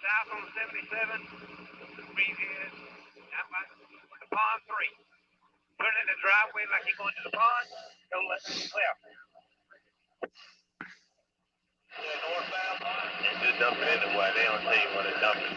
south on 77. The speed is out by the pond 3. Turn in the driveway like you're going to the pond. Go left. Northbound. And just dump it anyway. They don't tell you when to dump it.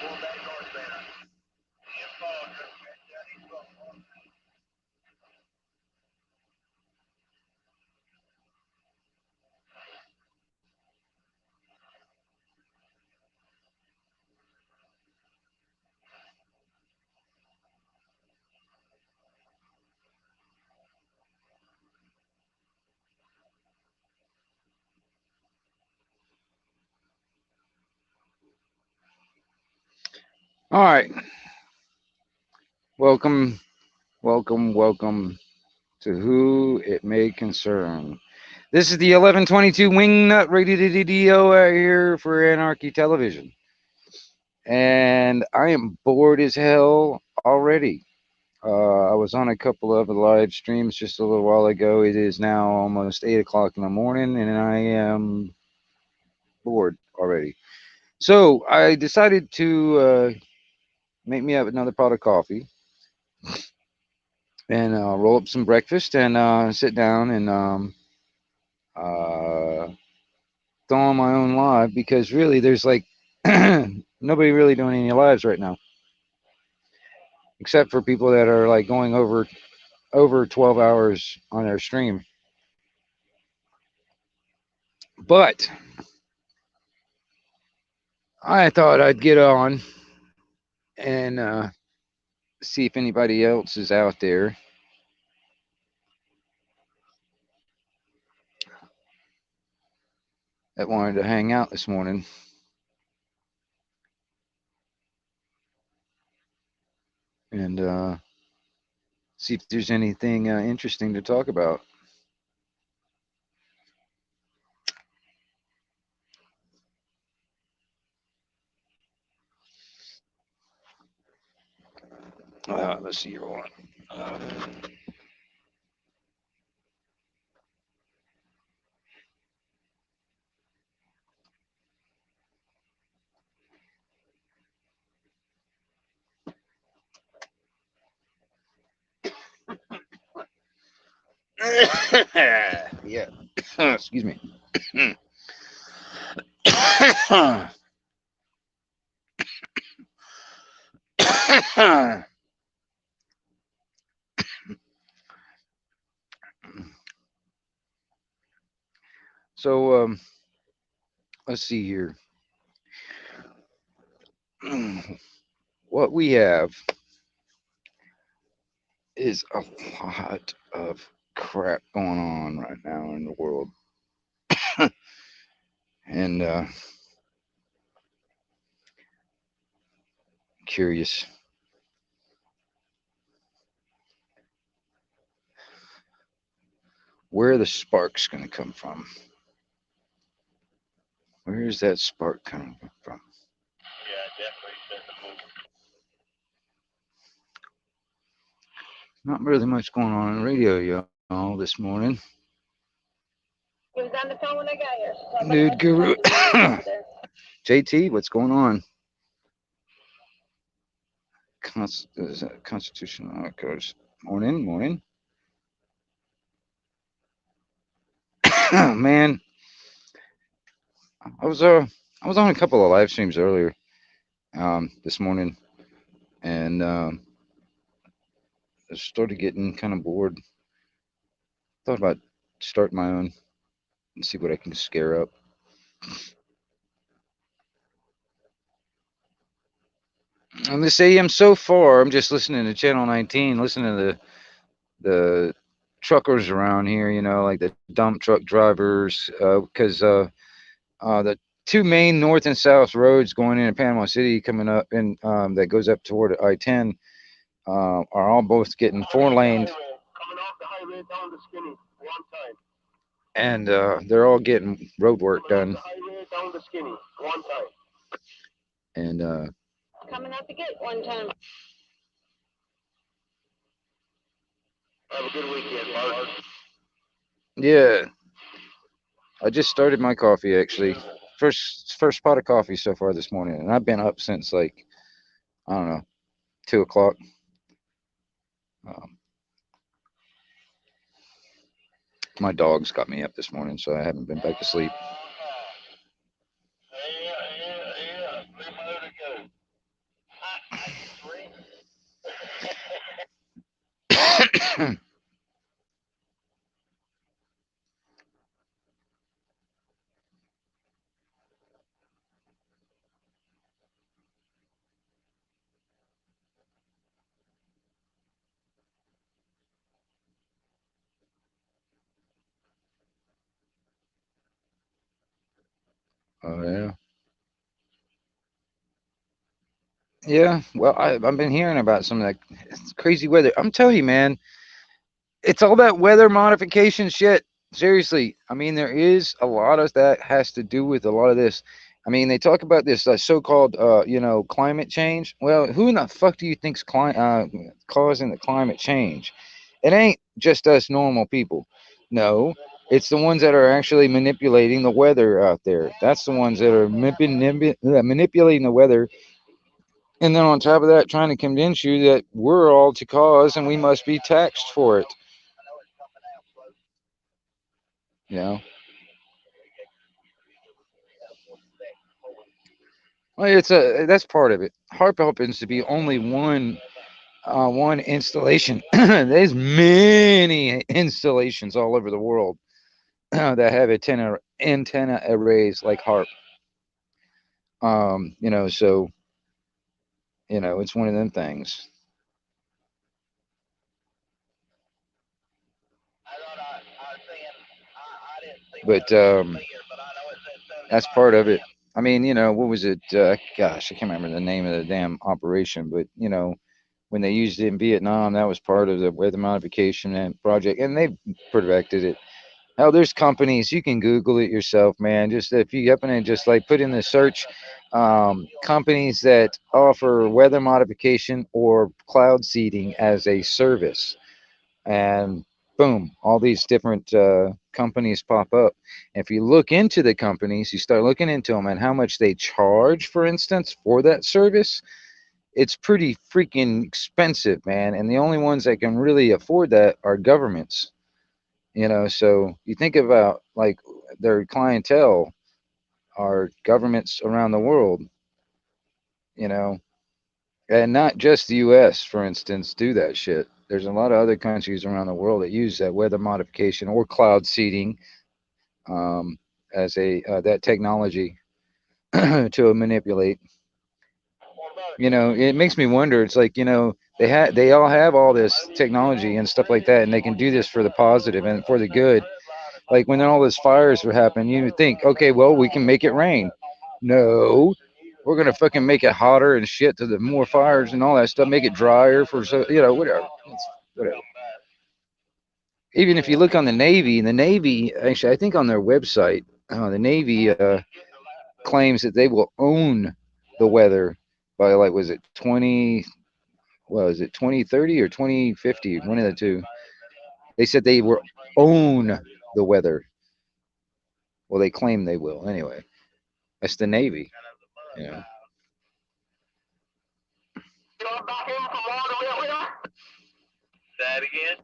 All right. Welcome, welcome to Who It May Concern. This is the 1122 Wingnut Radio out here for Anarchy Television. And I am bored as hell already. I was on a couple of live streams just a little while ago. It is now almost 8 o'clock in the morning, and I am bored already. So I decided to make me up another pot of coffee and roll up some breakfast and sit down and uh, throw on my own live because really there's like nobody really doing any lives right now except for people that are like going over 12 hours on their stream. But I thought I'd get on and see if anybody else is out there that wanted to hang out this morning and see if there's anything interesting to talk about. Let's see here. Yeah. Excuse me. So let's see here. What we have is a lot of crap going on right now in the world, and curious where the spark's going to come from. Where is that spark coming from? Yeah, definitely sensible. Not really much going on in radio, y'all, this morning. He was on the phone when I got here. So Nude Guru. JT, what's going on? Is that constitutional codes? Morning. Man, I was on a couple of live streams earlier this morning, and I started getting kind of bored. Thought about starting my own and see what I can scare up. On this AM so far, I'm just listening to Channel 19, listening to the truckers around here, like the dump truck drivers, because the two main north and south roads going into Panama City coming up and that goes up toward I-10 are all both getting four-laned, Coming off the highway down the skinny one time. and they're all getting road work Coming done. off the highway down the skinny one time. And coming out the gate one time. Have a good weekend, Bart. yeah, I just started my coffee actually. First pot of coffee so far this morning, and I've been up since like I don't know 2 o'clock. Um, my dogs got me up this morning, so I haven't been back to sleep. Oh yeah, yeah. Well, I've been hearing about some of that crazy weather. I'm telling you, man, it's all that weather modification shit. Seriously, I mean, there is a lot of that has to do with a lot of this. I mean, they talk about this so-called, climate change. Well, who in the fuck do you think's causing the climate change? It ain't just us normal people. No, it's the ones that are actually manipulating the weather out there. That's the ones that are manipulating the weather. And then on top of that, trying to convince you that we're all to cause and we must be taxed for it. You know? Well, that's part of it. Harp happens to be only one installation. There's many installations all over the world that have antenna arrays like Harp. So it's one of them things. But that's part of it. I mean, what was it? Gosh, I can't remember the name of the damn operation, but when they used it in Vietnam, that was part of the weather modification and project, and they perfected it. Hell, there's companies you can Google it yourself, man. Just if you happen to just like put in the search, companies that offer weather modification or cloud seeding as a service, and boom, all these different companies pop up. If you look into the companies, you start looking into them and how much they charge, for instance, for that service. It's pretty freaking expensive, man. And the only ones that can really afford that are governments. So you think about like their clientele are governments around the world, you know, and not just the U.S. for instance do that shit. There's a lot of other countries around the world that use that weather modification or cloud seeding, um, as a that technology to manipulate. It makes me wonder. It's like they all have all this technology and stuff like that, and they can do this for the positive and for the good. Like when all those fires were happening, you would think, okay, well, we can make it rain. No, we're gonna fucking make it hotter and shit to the more fires and all that stuff. Make it drier for whatever. Whatever. Even if you look on the Navy actually, I think on their website, the Navy claims that they will own the weather by like was it 20 was it 2030 or 2050, one of the two. They said they will own the weather. Well, they claim they will anyway. That's the Navy. You know. Say it again.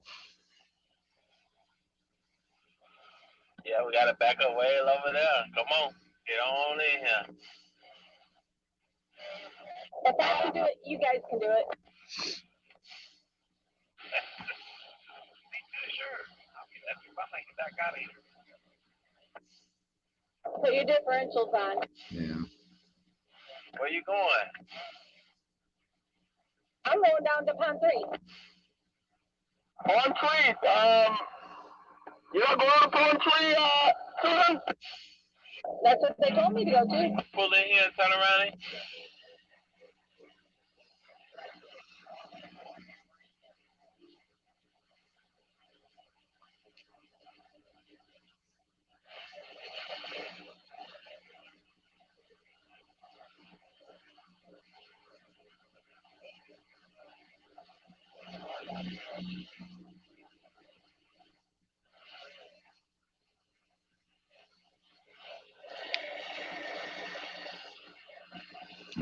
Yeah, we got to back up way over there. Come on, get on in here. If I can do it, you guys can do it. Sure. I mean, that's if I make it back out of here. Put your differentials on. Yeah. Where you going? I'm going down to Pond 3. Pond 3. You're not going to Pond 3, Susan? That's what they told me to go to. Pull in here and turn around.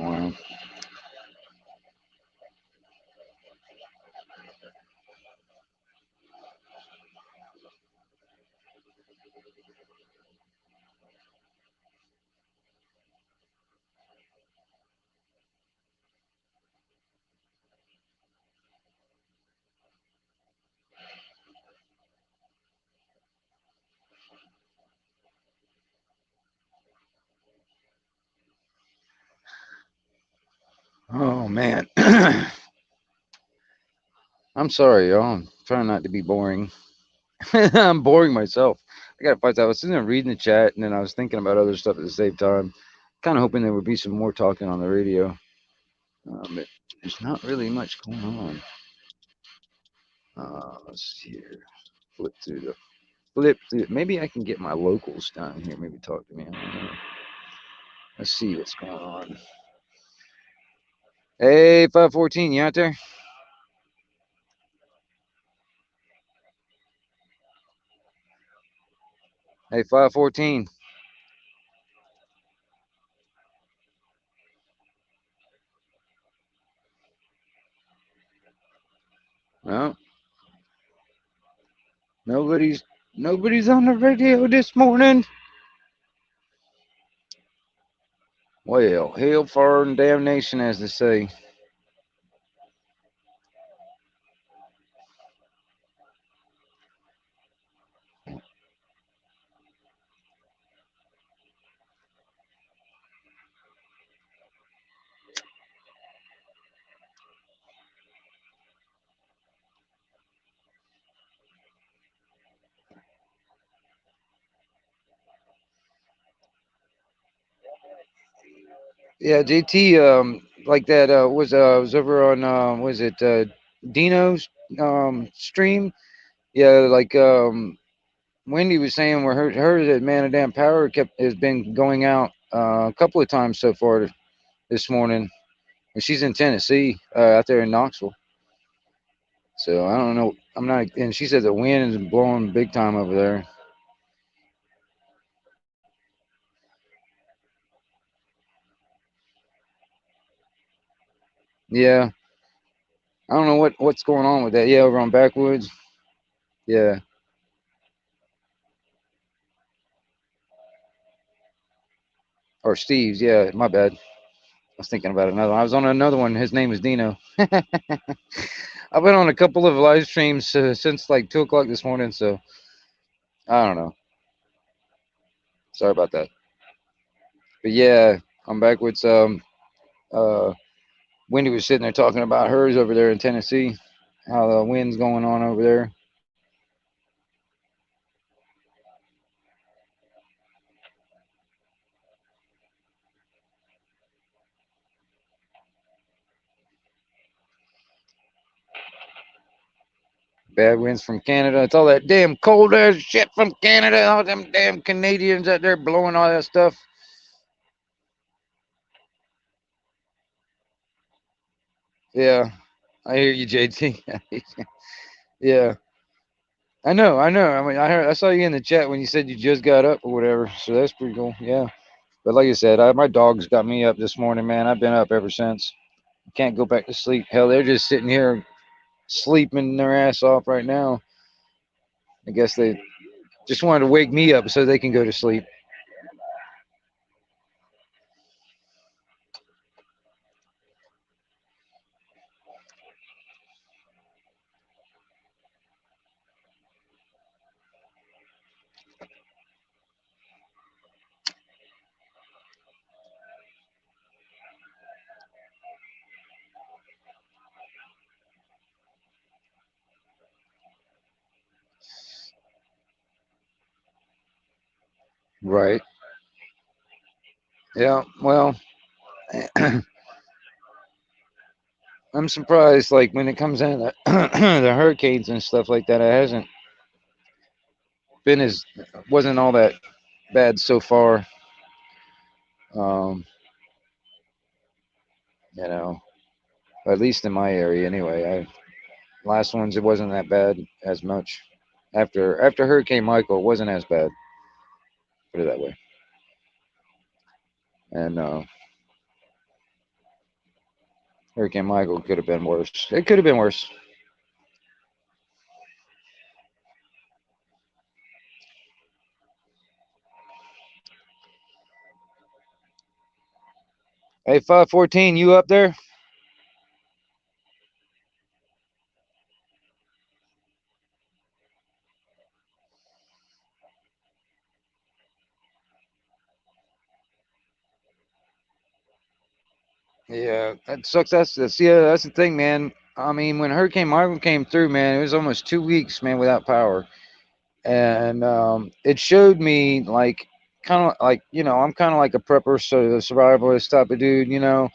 Wow. Oh man. I'm sorry, y'all. I'm trying not to be boring. I'm boring myself. I gotta fight that. I was sitting there reading the chat, and then I was thinking about other stuff at the same time. Kind of hoping there would be some more talking on the radio. But there's not really much going on. Let's see here. Flip through. Maybe I can get my locals down here. Maybe talk to me. I don't know. Let's see what's going on. Hey, 514, you out there? Hey, 514. Well, nobody's on the radio this morning. Well, hell, fire, and damnation, as they say. Yeah, JT, like that was over on was it Dino's stream? Yeah, like Wendy was saying, where her that Man of Damn Power has been going out a couple of times so far this morning, and she's in Tennessee, out there in Knoxville. So I don't know. I'm not, and she said the wind is blowing big time over there. Yeah, I don't know what's going on with that. Yeah, over on Backwoods. Yeah, or Steve's. Yeah, my bad. I was thinking about another one. I was on another one. His name is Dino. I've been on a couple of live streams since like 2 o'clock this morning, so I don't know. Sorry about that. But yeah, I'm Backwoods. Uh, Wendy was sitting there talking about hers over there in Tennessee, how the wind's going on over there. Bad winds from Canada. It's all that damn cold ass shit from Canada. All them damn Canadians out there blowing all that stuff. Yeah, I hear you, JT. Yeah, I know, I know. I mean, I saw you in the chat when you said you just got up or whatever. So that's pretty cool. Yeah, but like I said, my dogs got me up this morning, man. I've been up ever since. Can't go back to sleep. Hell, they're just sitting here sleeping their ass off right now. I guess they just wanted to wake me up so they can go to sleep. Right. Yeah. Well, I'm surprised. Like when it comes in the, the hurricanes and stuff like that, it hasn't been as wasn't all that bad so far. Um, you know, at least in my area anyway. Last ones it wasn't that bad as much. After Hurricane Michael, it wasn't as bad. Put it that way. And Hurricane Michael could have been worse. It could have been worse. Hey, 514, you up there? Yeah, that sucks. That's the thing, man. I mean, when Hurricane Michael came through, man, it was almost 2 weeks, man, without power, and it showed me like kind of like I'm kind of like a prepper, so a survivalist type of dude, you know.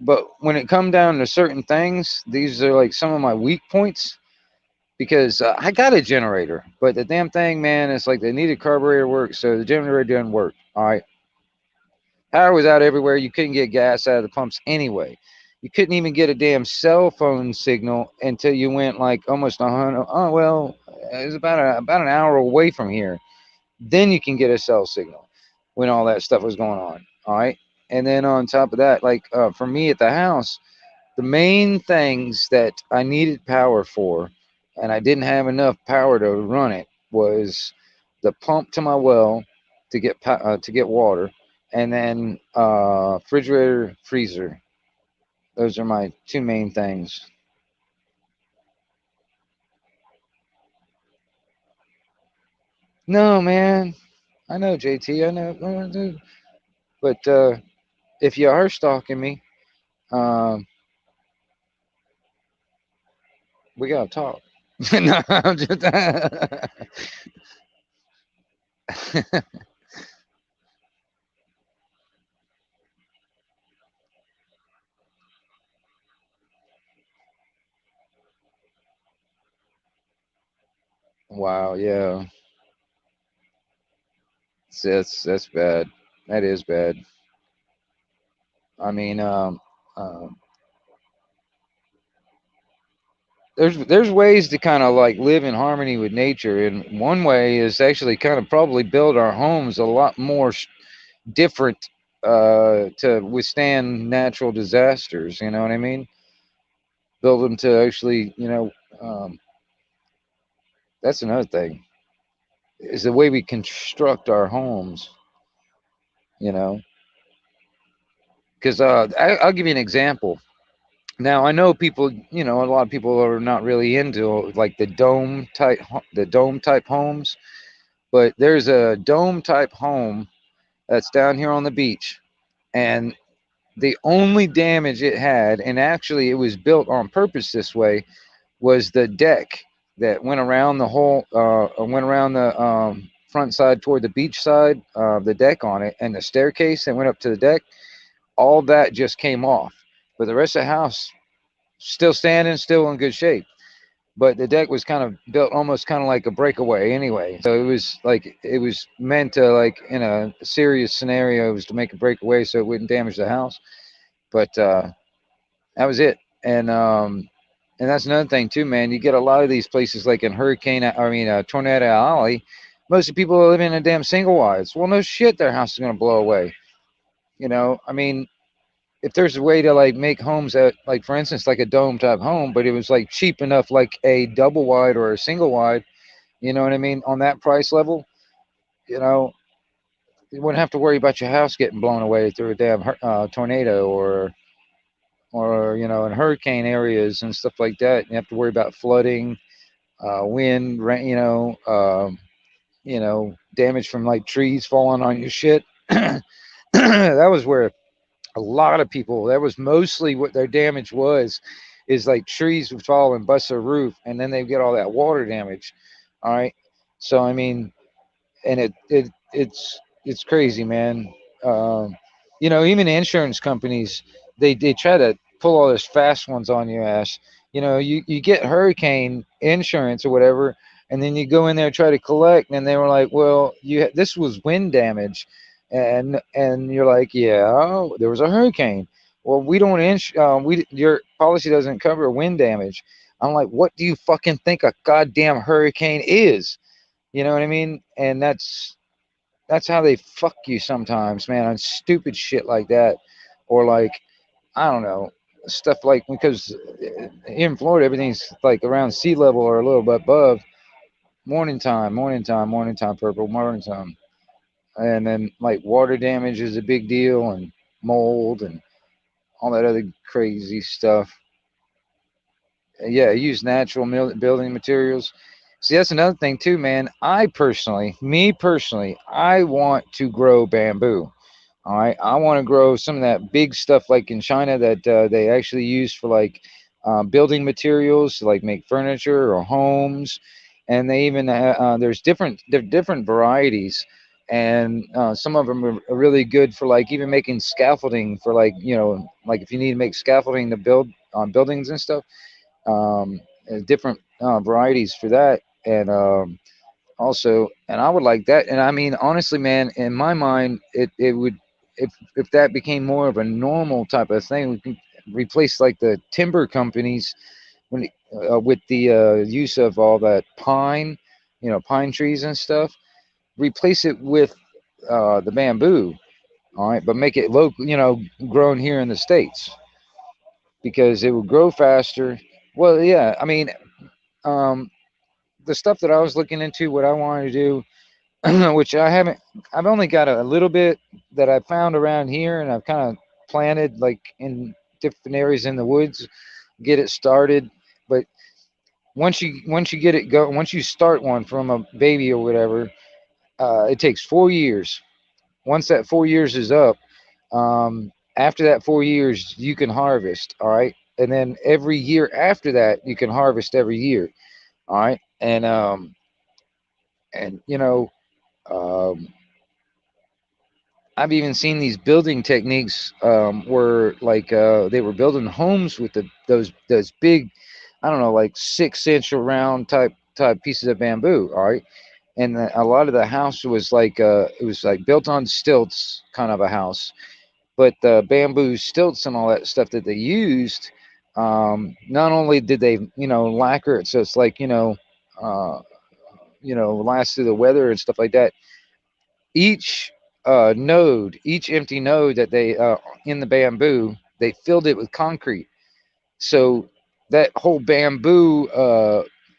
But when it come down to certain things, these are like some of my weak points because I got a generator, but the damn thing, man, it's like they needed carburetor work, so the generator didn't work. All right, power was out everywhere. You couldn't get gas out of the pumps anyway. You couldn't even get a damn cell phone signal until you went like almost 100. Oh well, it was about an hour away from here. Then you can get a cell signal when all that stuff was going on. All right, and then on top of that, like for me at the house, the main things that I needed power for, and I didn't have enough power to run it, was the pump to my well to get water, and then refrigerator, freezer. Those are my two main things. No, man, I know JT, I know, dude. But if you are stalking me, um, we gotta talk. No, I'm just. Wow, yeah, that's bad. That is bad. I mean, um, there's ways to kind of like live in harmony with nature, and one way is actually kind of probably build our homes a lot more different to withstand natural disasters. You know what I mean? Build them to actually, that's another thing is the way we construct our homes. You know, because I'll give you an example. Now I know people, a lot of people are not really into like the dome type homes, but there's a dome type home that's down here on the beach, and the only damage it had, and actually it was built on purpose this way, was the deck that went around went around the front side toward the beach side, the deck on it, and the staircase that went up to the deck. All that just came off, but the rest of the house still standing, still in good shape. But the deck was kind of built almost kind of like a breakaway anyway. So it was meant to, like, in a serious scenario, it was to make a breakaway so it wouldn't damage the house. But that was it. And that's another thing too, man. You get a lot of these places like in Tornado Alley. Most of the people are living in a damn single wides. Well, no shit, their house is gonna blow away. I mean, if there's a way to like make homes that, like, for instance, like a dome type home, but it was like cheap enough, like a double wide or a single wide, you know what I mean, on that price level, you know, you wouldn't have to worry about your house getting blown away through a damn tornado or in hurricane areas and stuff like that. You have to worry about flooding, wind, rain, damage from like trees falling on your shit. That was where a lot of people, that was mostly what their damage was, is like trees would fall and bust their roof, and then they get all that water damage. All right. So I mean, and it's crazy, man. Um, even insurance companies, they try to pull all this fast ones on your ass. You get hurricane insurance or whatever, and then you go in there and try to collect, and they were like, well, this was wind damage, and you're like, yeah, there was a hurricane. Well, we don't your policy doesn't cover wind damage. I'm like, what do you fucking think a goddamn hurricane is? You know what I mean? And that's how they fuck you sometimes, man, on stupid shit like that. Or like, I don't know, stuff like, because in Florida everything's like around sea level or a little bit above. Morning time, morning time, morning time, purple, morning time. And then like water damage is a big deal, and mold and all that other crazy stuff. Yeah, use natural building materials. See, that's another thing too, man. Me personally, I want to grow bamboo. All right, I want to grow some of that big stuff like in China that they actually use for like building materials to like make furniture or homes, and they even there's different varieties, and some of them are really good for like even making scaffolding for like like if you need to make scaffolding to build on buildings and stuff. Different varieties for that, and also, and I would like that. And I mean, honestly, man, in my mind, it would, if that became more of a normal type of thing, we can replace like the timber companies when with the use of all that pine, pine trees and stuff. Replace it with the bamboo, all right, but make it local, grown here in the states because it will grow faster. Well, yeah, I mean, um, the stuff that I was looking into, what I wanted to do, which I haven't, I've only got a little bit that I found around here, and I've kind of planted like in different areas in the woods, get it started. But once you get it go, once you start one from a baby or whatever, it takes 4 years. Once that 4 years is up, after that 4 years, you can harvest. All right, and then every year after that, you can harvest every year. All right, and um, I've even seen these building techniques where like they were building homes with those big, I don't know, like 6 inch around type pieces of bamboo. All right, and a lot of the house was like it was like built on stilts, kind of a house, but the bamboo stilts and all that stuff that they used. Not only did they lacquer it so it's like uh, last through the weather and stuff like that, each each empty node that they in the bamboo, they filled it with concrete. So that whole bamboo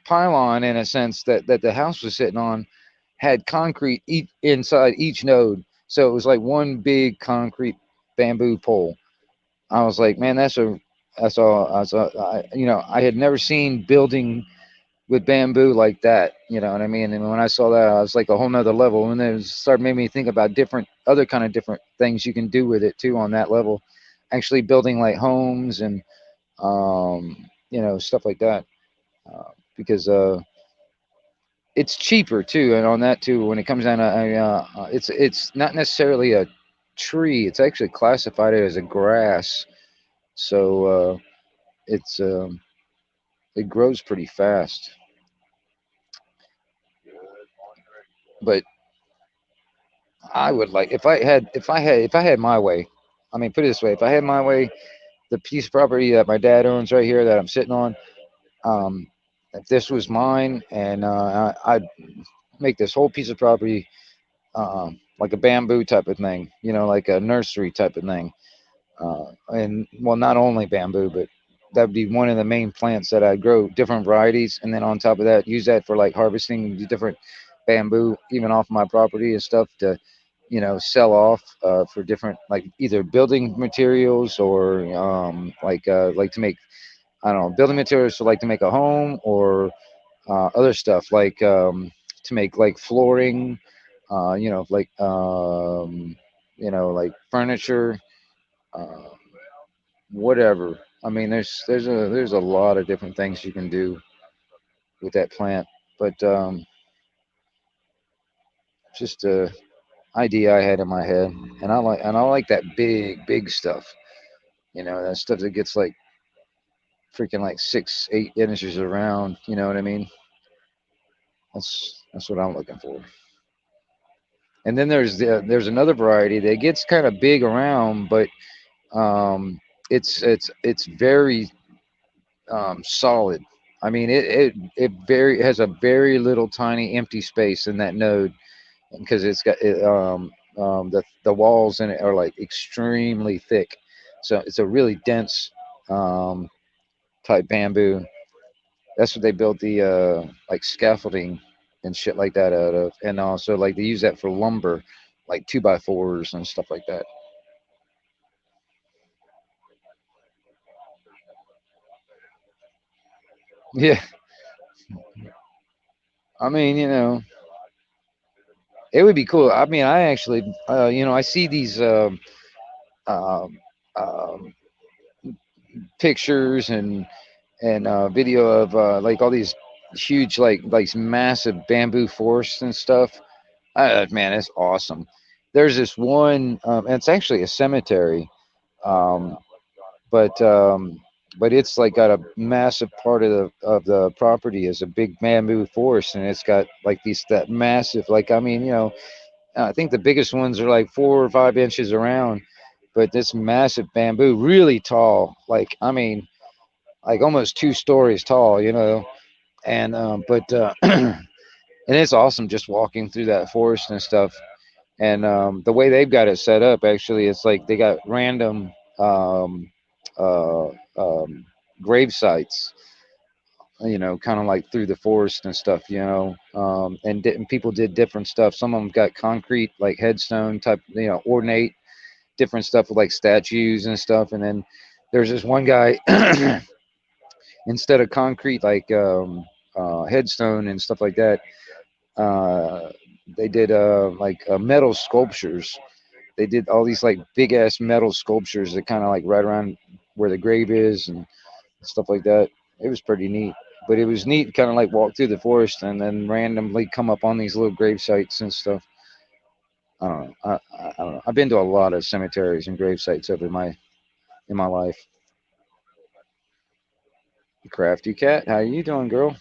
pylon, in a sense, that the house was sitting on, had concrete inside each node. So it was like one big concrete bamboo pole. I was like, man, that's all. I had never seen building with bamboo like that. You know what I mean? And when I saw that, I was like a whole nother level. And then it started made me think about different other kind of different things you can do with it too on that level. Actually building like homes and stuff like that. Because it's cheaper too, and on that too, when it comes down to it's not necessarily a tree. It's actually classified as a grass. So it's it grows pretty fast. But I would like if I had my way. I mean, put it this way: if I had my way, the piece of property that my dad owns right here that I'm sitting on, um, if this was mine, and I'd make this whole piece of property like a bamboo type of thing, like a nursery type of thing. And well, not only bamboo, but that would be one of the main plants that I grow, different varieties, and then on top of that, use that for like harvesting the different bamboo, even off my property and stuff to, sell off for different like either building materials or like to make, I don't know, building materials to like to make a home or other stuff like to make like flooring, like furniture, uh, whatever. I mean, there's a lot of different things you can do with that plant, but just a idea I had in my head, and I like that big stuff. That stuff that gets like freaking like 6, 8 inches around. You know what I mean? That's what I'm looking for. And then there's another variety that gets kind of big around, but it's very solid. I mean, it has a very little tiny empty space in that node because it's got the walls in it are like extremely thick. So it's a really dense um, type bamboo. That's what they built the like scaffolding and shit like that out of, and also like they use that for lumber, like 2x4s and stuff like that. Yeah, I mean, it would be cool. I mean, I actually, I see these um, um, pictures and video of like all these huge like massive bamboo forests and stuff. Man, it's awesome. There's this one, and it's actually a cemetery, um, but um, but it's like got a massive part of the property is a big bamboo forest, and it's got like these that massive, like, I mean, I think the biggest ones are like 4 or 5 inches around, but this massive bamboo, really tall, like, I mean, like almost 2 stories tall, and and it's awesome just walking through that forest and stuff. And the way they've got it set up, actually, it's like they got random um, uh, um, grave sites, kind of like through the forest and stuff, and people did different stuff. Some of them got concrete, like headstone type, ornate, different stuff with like statues and stuff. And then there's this one guy, instead of concrete, like headstone and stuff like that, uh, they did like metal sculptures. They did all these like big ass metal sculptures that kind of like right around where the grave is and stuff like that. It was pretty neat. But it was neat, kind of like walk through the forest and then randomly come up on these little grave sites and stuff. I don't know. I don't know. I've been to a lot of cemeteries and grave sites over in my life. Crafty cat, how you doing, girl?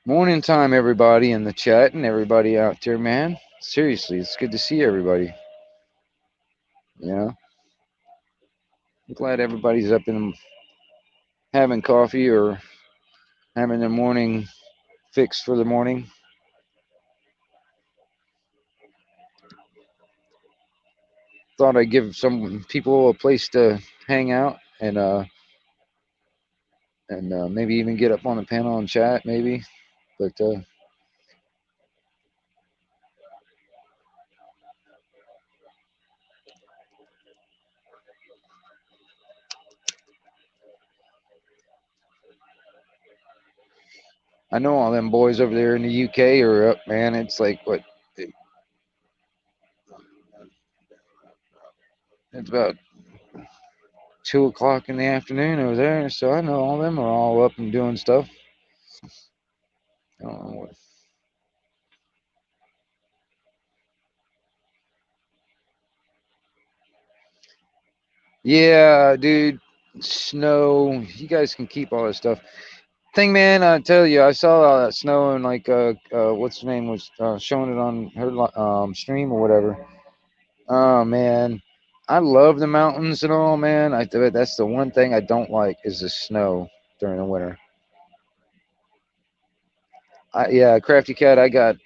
Morning time, everybody in the chat and everybody out there, man. Seriously, it's good to see everybody. Yeah, I'm glad everybody's up and having coffee or having their morning fix for the morning. Thought I'd give some people a place to hang out and maybe even get up on the panel and chat, maybe. But I know all them boys over there in the UK are up, man. It's like what? It's about 2 o'clock in the afternoon over there, so I know all them are all up and doing stuff. I don't know what. Yeah, dude, snow. You guys can keep all this stuff. Thing, man, I tell you, I saw all that snow and like what's her name was showing it on her stream or whatever. Oh man, I love the mountains and all, man. That's the one thing I don't like is the snow during the winter. Yeah, Crafty Cat. I got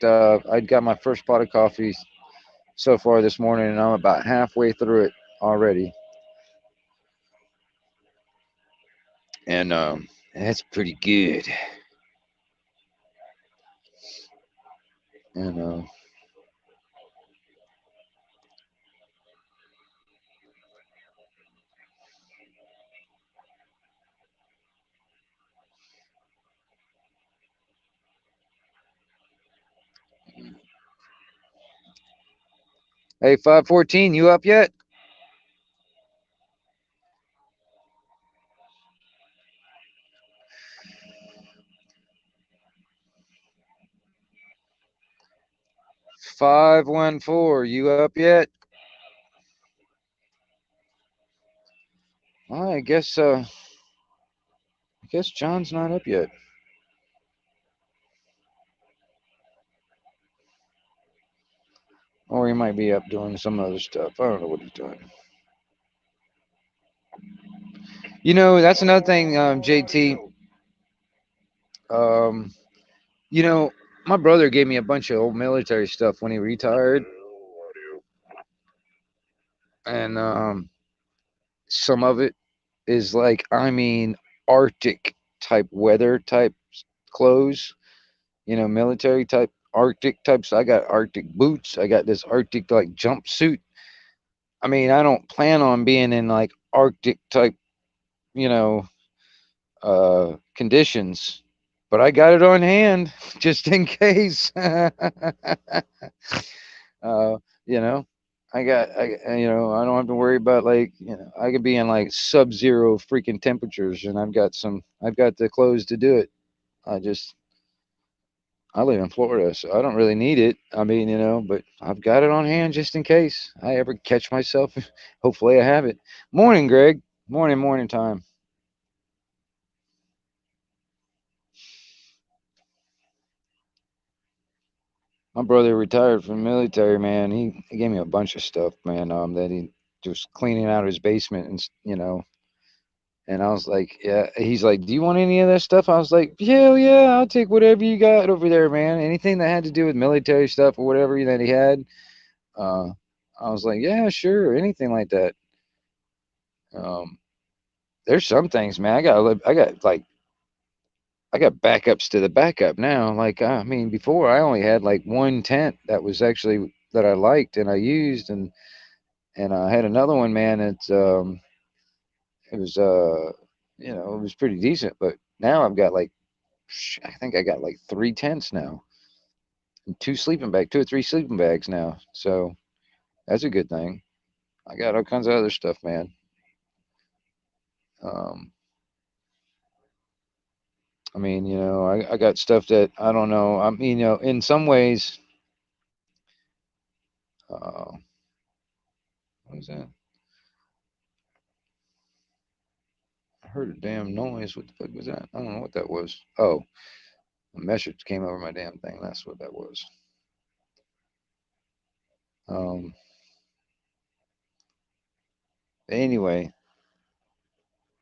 my first pot of coffee so far this morning, and I'm about halfway through it already, and that's pretty good. And hey, 514, you up yet? $514, you up yet? Well, I guess John's not up yet. Or he might be up doing some other stuff. I don't know what he's doing. That's another thing, JT. Um, you know, my brother gave me a bunch of old military stuff when he retired, and some of it is like, I mean, Arctic type weather type clothes, military type Arctic types. I got Arctic boots. I got this Arctic like jumpsuit. I mean, I don't plan on being in like Arctic type, you know, conditions, but I got it on hand just in case. uh, you know, I don't have to worry about like, I could be in like sub-zero freaking temperatures, and I've got the clothes to do it. I just, I live in Florida, so I don't really need it. I mean, but I've got it on hand just in case I ever catch myself. Hopefully, I have it. Morning, Greg. Morning time. My brother retired from the military, man. He gave me a bunch of stuff, man. That he just cleaning out his basement, and I was like, yeah. He's like, do you want any of that stuff? I was like, hell yeah, I'll take whatever you got over there, man. Anything that had to do with military stuff or whatever that he had. Uh, I was like, yeah, sure, anything like that. Um, there's some things, man. I got backups to the backup now. Like, I mean, before I only had like one tent that was actually that I liked and I used, and I had another one, man. It was it was pretty decent, but now I've got like, I think I got like three tents now, and two or three sleeping bags now. So that's a good thing. I got all kinds of other stuff, man. Um, I mean, I got stuff that I don't know. I mean, in some ways, what was that? I heard a damn noise. What the fuck was that? I don't know what that was. Oh, a message came over my damn thing. That's what that was. Um, anyway,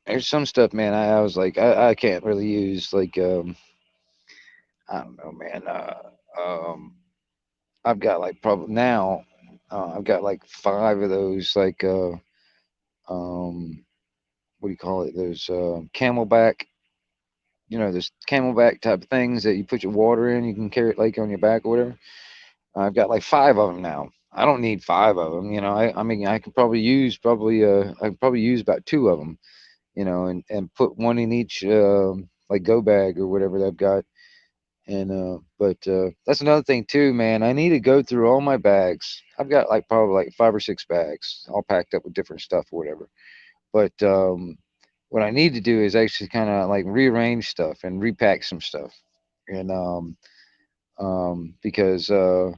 there's some stuff, man. I was like, I can't really use like, I don't know, man. I've got like probably now, I've got like five of those like, um, what do you call it? Those camelback, those camelback type of things that you put your water in. You can carry it like on your back or whatever. I've got like five of them now. I don't need five of them. I mean, I could probably use about two of them. And put one in each like go bag or whatever they've got. And but that's another thing too, man. I need to go through all my bags. I've got like probably like five or six bags, all packed up with different stuff or whatever. But what I need to do is actually kind of like rearrange stuff and repack some stuff. And because the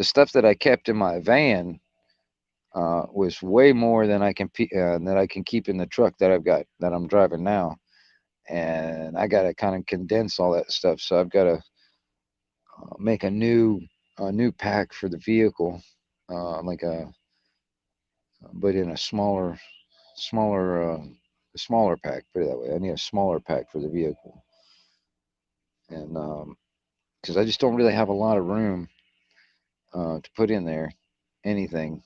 stuff that I kept in my van was way more than I can keep in the truck that I'm driving now, and I got to kind of condense all that stuff. So I've got to make a new pack for the vehicle, like but in a smaller pack. Put it that way. I need a smaller pack for the vehicle, and because I just don't really have a lot of room to put in there anything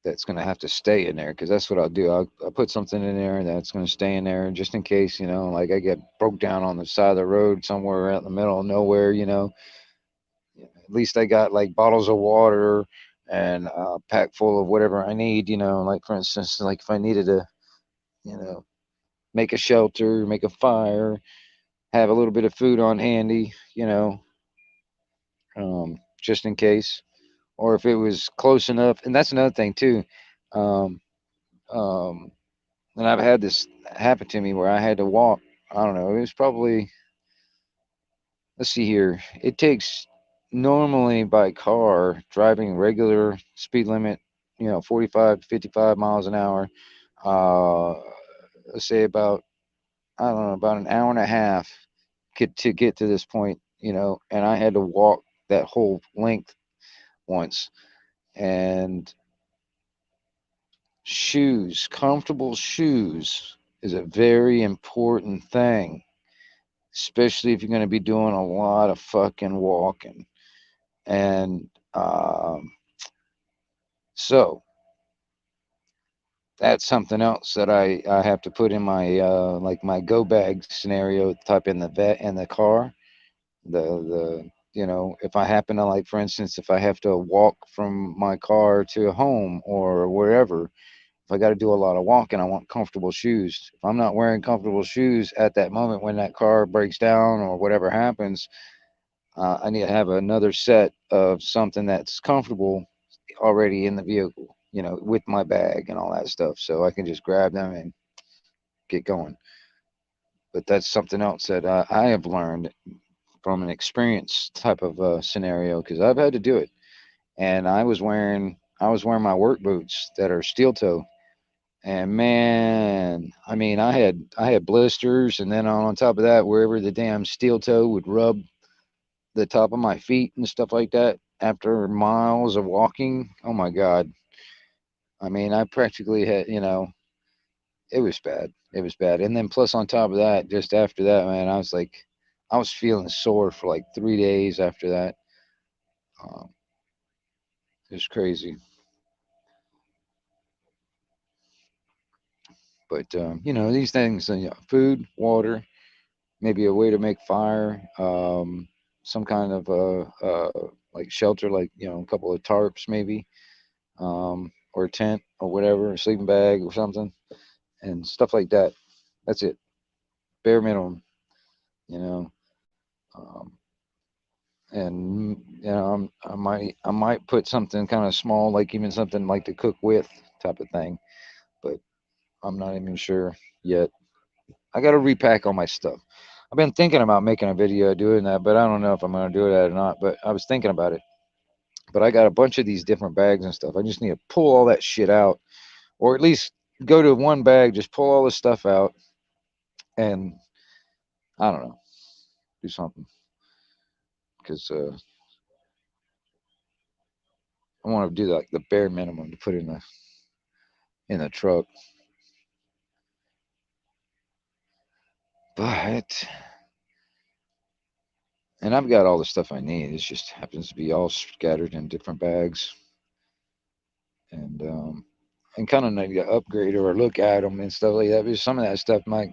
that's going to have to stay in there, because that's what I'll do. I'll put something in there that's going to stay in there just in case, like I get broke down on the side of the road somewhere out in the middle of nowhere, at least I got like bottles of water and a pack full of whatever I need, like for instance, like if I needed to, you know, make a shelter, make a fire, have a little bit of food on handy, just in case, or if it was close enough. And that's another thing too. Um, um, and I've had this happen to me where I had to walk. I don't know. It was probably, let's see here. It takes normally by car driving regular speed limit, 45 to 55 miles an hour. Uh, let's say about, I don't know, about an hour and a half to get to this point, and I had to walk that whole length once. And shoes, comfortable shoes is a very important thing, especially if you're going to be doing a lot of fucking walking. And so that's something else that I have to put in my like my go bag scenario type in the vet in the car. The you know, if I happen to, like, for instance, if I have to walk from my car to home or wherever, if I got to do a lot of walking, I want comfortable shoes. If I'm not wearing comfortable shoes at that moment when that car breaks down or whatever happens, I need to have another set of something that's comfortable already in the vehicle, you know, with my bag and all that stuff, so I can just grab them and get going. But that's something else that I have learned from an experience type of scenario because I've had to do it. And I was wearing my work boots that are steel toe, and man, I mean, I had blisters, and then on top of that, wherever the damn steel toe would rub the top of my feet and stuff like that after miles of walking. Oh my God. I mean, I practically had, it was bad. It was bad. And then plus on top of that, just after that, man, I was feeling sore for like 3 days after that. Um, it was crazy. But, these things, food, water, maybe a way to make fire, some kind of like shelter, like, a couple of tarps maybe, or a tent or whatever, a sleeping bag or something, and stuff like that. That's it. Bare minimum, you know. Um, and I might put something kind of small, like even something like to cook with type of thing, but I'm not even sure yet. I got to repack all my stuff. I've been thinking about making a video doing that, but I don't know if I'm going to do that or not. But I was thinking about it. But I got a bunch of these different bags and stuff. I just need to pull all that shit out, or at least go to one bag, just pull all this stuff out, and I don't know, do something because I want to do like the bare minimum to put in the truck. But and I've got all the stuff I need. It just happens to be all scattered in different bags, and kind of need to upgrade or look at them and stuff like that. Because some of that stuff I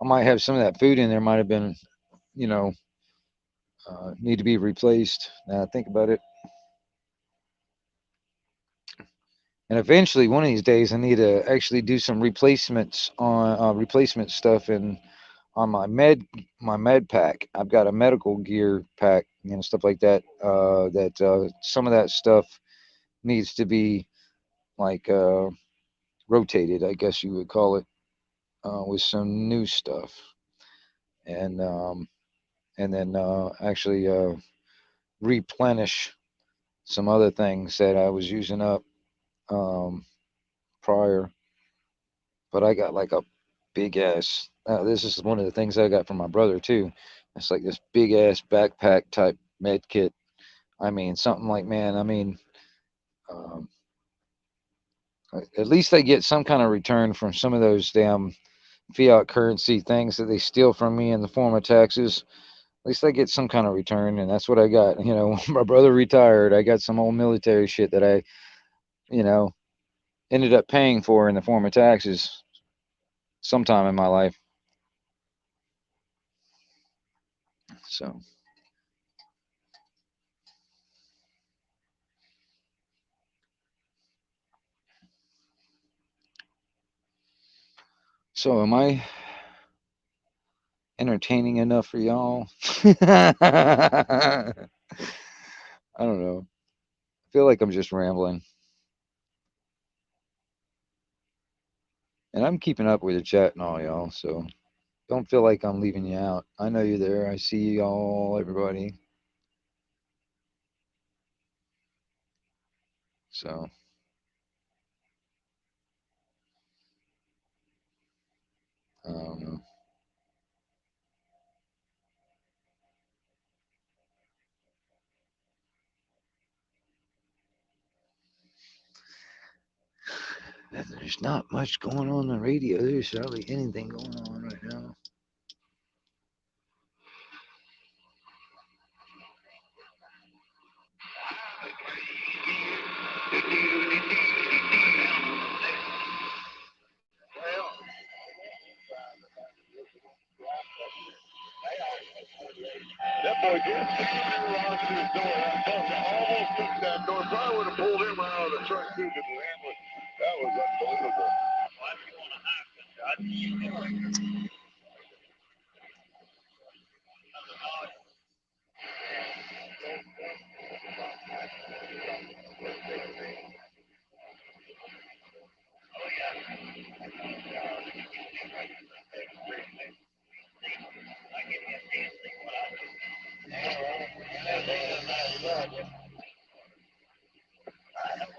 might have some of that food in there might have been, you know, need to be replaced. Now I think about it, and eventually one of these days I need to actually do some replacements on replacement stuff and on my med pack. I've got a medical gear pack, stuff like that. That some of that stuff needs to be like rotated, I guess you would call it, with some new stuff, and then actually replenish some other things that I was using up um, prior. But I got like a big ass. This is one of the things I got from my brother too. It's like this big ass backpack type med kit. I mean, something like, man. I mean, um, at least they get some kind of return from some of those damn fiat currency things that they steal from me in the form of taxes. At least I get some kind of return, and that's what I got. When my brother retired, I got some old military shit that I, you know, ended up paying for in the form of taxes sometime in my life. So, am I entertaining enough for y'all? I don't know. I feel like I'm just rambling, and I'm keeping up with the chat and all y'all. So don't feel like I'm leaving you out. I know you're there. I see you all, everybody. So I don't know. There's not much going on the radio. There's hardly anything going on right now. that door. Probably would have pulled him out of the truck too, because that was unbelievable.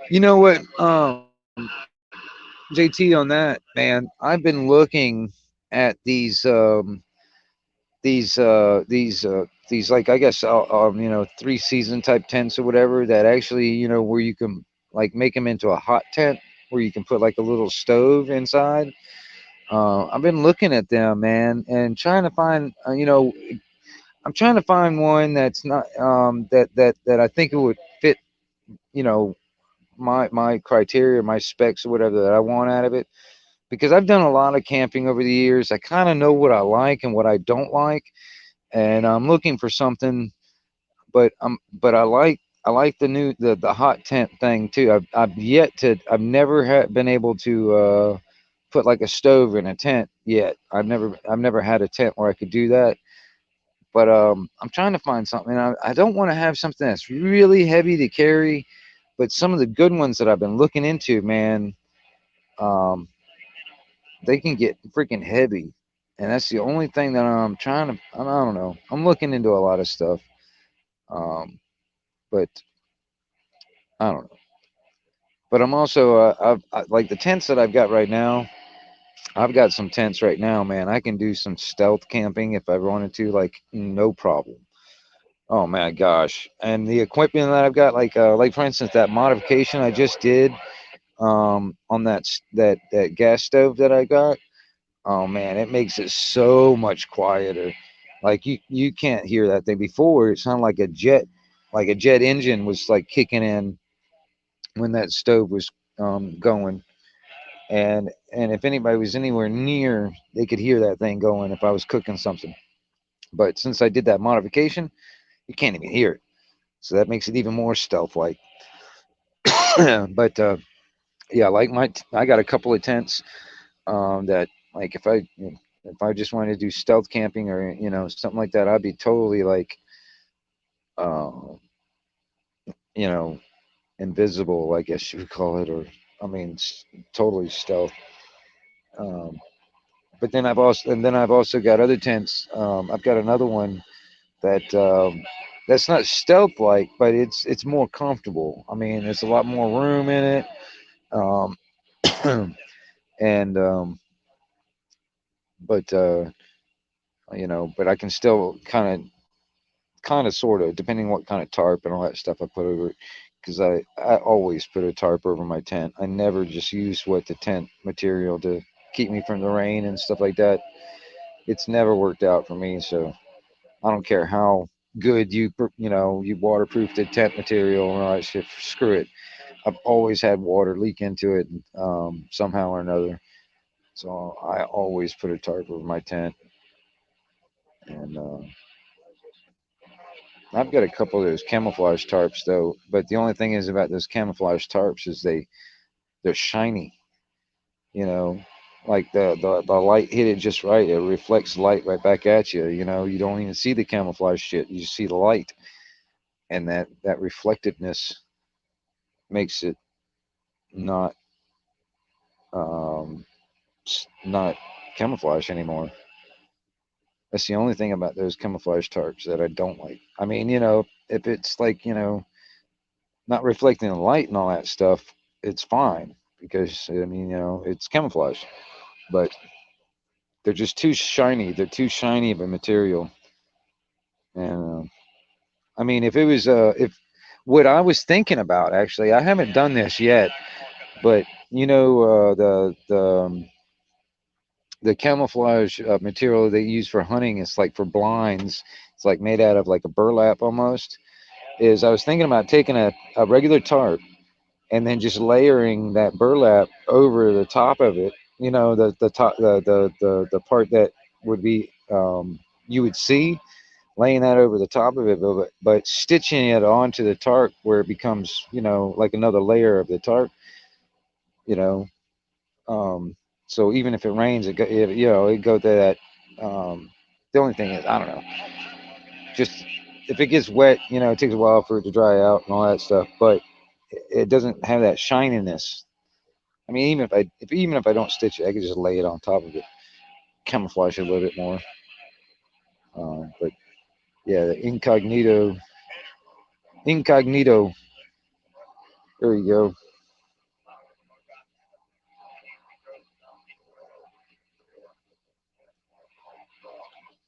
You know what, JT, on that, man, I've been looking at these like, I guess, you know, 3 season type tents or whatever, that actually, you know, where you can like make them into a hot tent where you can put like a little stove inside. I've been looking at them, man, and trying to find, you know, I'm trying to find one that's not, that I think it would fit, you know, my criteria, my specs, or whatever that I want out of it. Because I've done a lot of camping over the years, I kind of know what I like and what I don't like, and I'm looking for something. But I like the hot tent thing too. I've never been able to put like a stove in a tent yet. I've never had a tent where I could do that. But I'm trying to find something. I don't want to have something that's really heavy to carry, but some of the good ones that I've been looking into, man, um, they can get freaking heavy, and that's the only thing that I'm trying to. I don't know. I'm looking into a lot of stuff, um, but I don't know. But I'm also like the tents that I've got right now. I've got some tents right now, man. I can do some stealth camping if I wanted to, like no problem. Oh my gosh! And the equipment that I've got, like for instance, that modification I just did on that gas stove that I got. Oh man, it makes it so much quieter. Like you can't hear that thing. Before it sounded like a jet engine was like kicking in when that stove was going. And if anybody was anywhere near, they could hear that thing going if I was cooking something. But since I did that modification, you can't even hear it. So that makes it even more stealth like. But yeah, I got a couple of tents that, like, if I just wanted to do stealth camping or something like that, I'd be totally like uh, you know invisible, I guess you would call it, or I mean totally stealth. Um, but then I've also got other tents. I've got another one that that's not stealth like, but it's more comfortable. I mean, there's a lot more room in it, um, and but but I can still kind of sort of, depending what kind of tarp and all that stuff I put over it, because I always put a tarp over my tent. I never just use what the tent material to keep me from the rain and stuff like that. It's never worked out for me, so I don't care how good you waterproof the tent material and all that shit. Screw it. I've always had water leak into it somehow or another. So I always put a tarp over my tent, and I've got a couple of those camouflage tarps though. But the only thing is about those camouflage tarps is they're shiny. You know, like the light hit it just right. It reflects light right back at you. You don't even see the camouflage shit. You just see the light, and that reflectedness makes it not um not camouflage anymore. That's the only thing about those camouflage tarps that I don't like. I mean, if it's like, not reflecting the light and all that stuff, it's fine because I mean, it's camouflage. But they're just too shiny. They're too shiny of a material. And I mean, if what I was thinking about, actually, I haven't done this yet, but the camouflage material they use for hunting is like for blinds. It's like made out of like a burlap almost. Is I was thinking about taking a regular tarp and then just layering that burlap over the top of it. The top the part that would be you would see, laying that over the top of it, but stitching it onto the tarp where it becomes, like another layer of the tarp, you know. So even if it rains, it go to that. The only thing is, I don't know, just if it gets wet, it takes a while for it to dry out and all that stuff, but it doesn't have that shininess. I mean, even if I don't stitch it, I could just lay it on top of it, camouflage it a little bit more. But yeah, the incognito. There you go.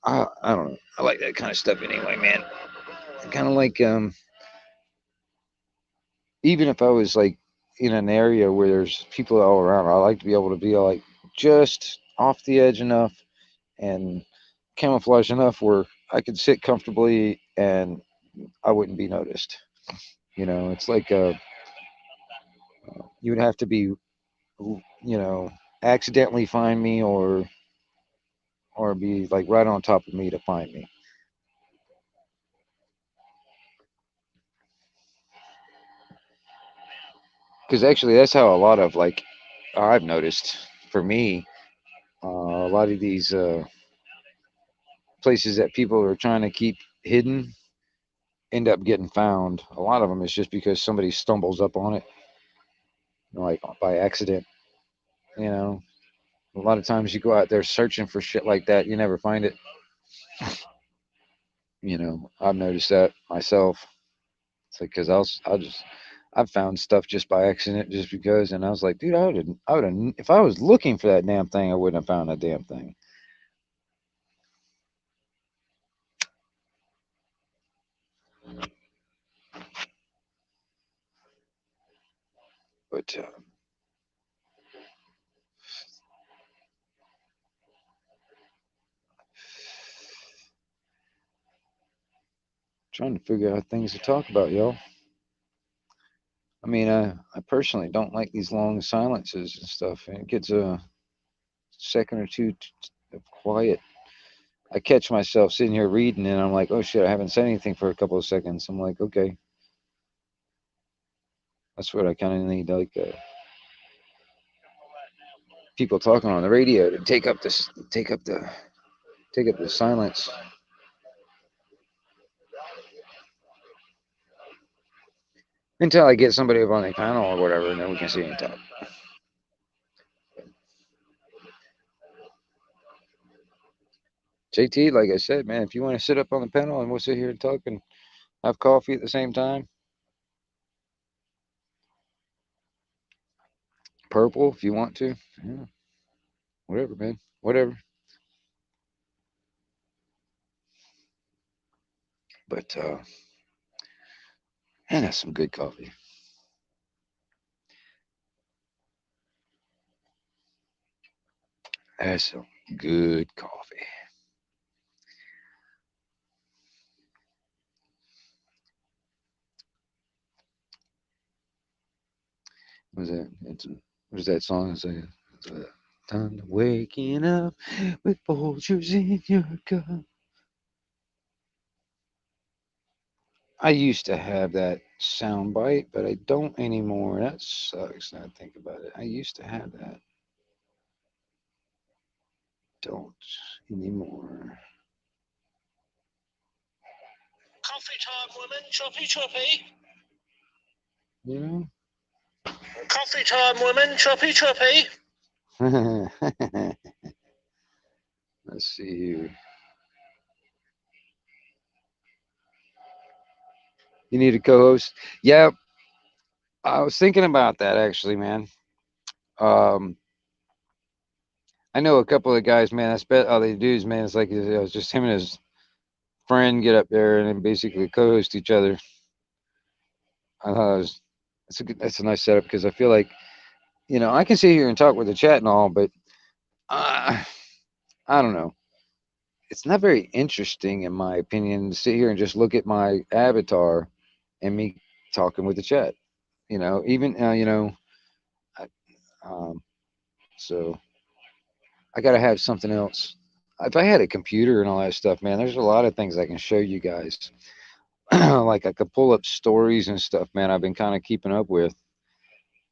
I don't know. I like that kind of stuff anyway, man. Kind of like even if I was like in an area where there's people all around, I like to be able to be like just off the edge enough and camouflage enough where I could sit comfortably and I wouldn't be noticed. It's like you would have to be, accidentally find me or be like right on top of me to find me. Because actually, that's how a lot of like I've noticed for me, a lot of these places that people are trying to keep hidden end up getting found. A lot of them is just because somebody stumbles up on it, like by accident. You know, a lot of times you go out there searching for shit like that, you never find it. I've noticed that myself. It's like because I've found stuff just by accident, just because, and I was like, dude, I would have, if I was looking for that damn thing, I wouldn't have found that damn thing. But trying to figure out things to talk about, y'all. I mean, I personally don't like these long silences and stuff, and it gets a second or two of quiet. I catch myself sitting here reading, and I'm like, oh shit, I haven't said anything for a couple of seconds. I'm like, okay, that's what I kind of need, like people talking on the radio to take up the silence until I get somebody up on the panel or whatever, and then we can see and talk. JT, like I said, man, if you want to sit up on the panel and we'll sit here and talk and have coffee at the same time. Purple, if you want to. Yeah. Whatever, man. Whatever. But man, that's some good coffee. That's some good coffee. What was that song? It's time to waking up with vultures in your gut. I used to have that sound bite, but I don't anymore. That sucks now I think about it. I used to have that. Don't anymore. Coffee time, woman. Choppy, choppy. You know? Coffee time, woman. Choppy, choppy. Let's see here. You need a co-host? Yeah, I was thinking about that actually, man. Um, I know a couple of guys, man. I bet all they do is, man, it's like it's just him and his friend get up there and then basically co-host each other. I thought that's a nice setup because I feel like I can sit here and talk with the chat and all, but I don't know. It's not very interesting, in my opinion, to sit here and just look at my avatar and me talking with the chat. Even I, so I got to have something else. if I had a computer and all that stuff, man, there's a lot of things I can show you guys. Like I could pull up stories and stuff, man. I've been kind of keeping up with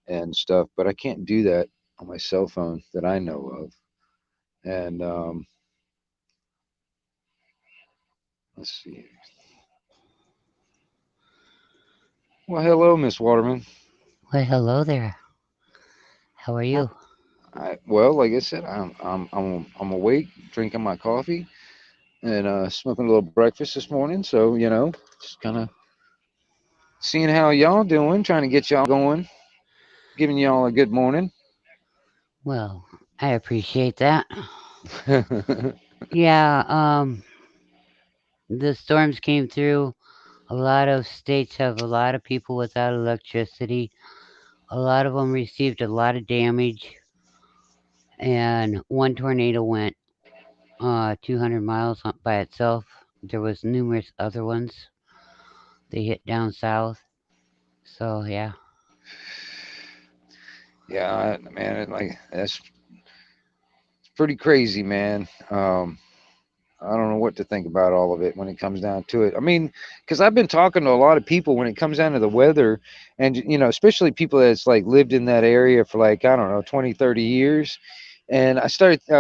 and stuff, but I can't do that on my cell phone that I know of. And let's see. Well, hello, Miss Waterman. Well, hello there. How are you? Well, like I said, I'm awake, drinking my coffee, and smoking a little breakfast this morning. So just kind of seeing how y'all doing, trying to get y'all going, giving y'all a good morning. Well, I appreciate that. Yeah, the storms came through. A lot of states have a lot of people without electricity. A lot of them received a lot of damage, and one tornado went 200 miles by itself. There was numerous other ones. They hit down south. So yeah. Yeah, man, like that's pretty crazy, man. I don't know what to think about all of it when it comes down to it. I mean, because I've been talking to a lot of people when it comes down to the weather, and especially people that's like lived in that area for like, I don't know, 20, 30 years. And I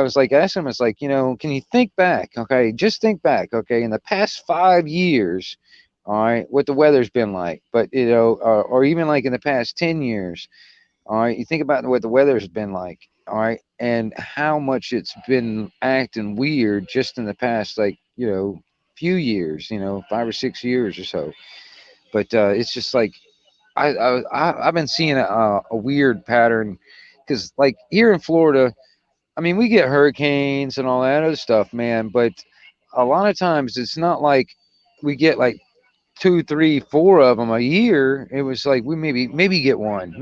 was like asking them, it's like, can you think back? Okay, just think back. Okay, in the past 5 years, all right, what the weather's been like, but or even like in the past 10 years, all right, you think about what the weather's been like, all right, and how much it's been acting weird just in the past, like, few years, 5 or 6 years or so. But it's just like I've been seeing a weird pattern because, like, here in Florida, I mean, we get hurricanes and all that other stuff, man, but a lot of times it's not like we get like two, three, four of them a year. It was like we maybe get one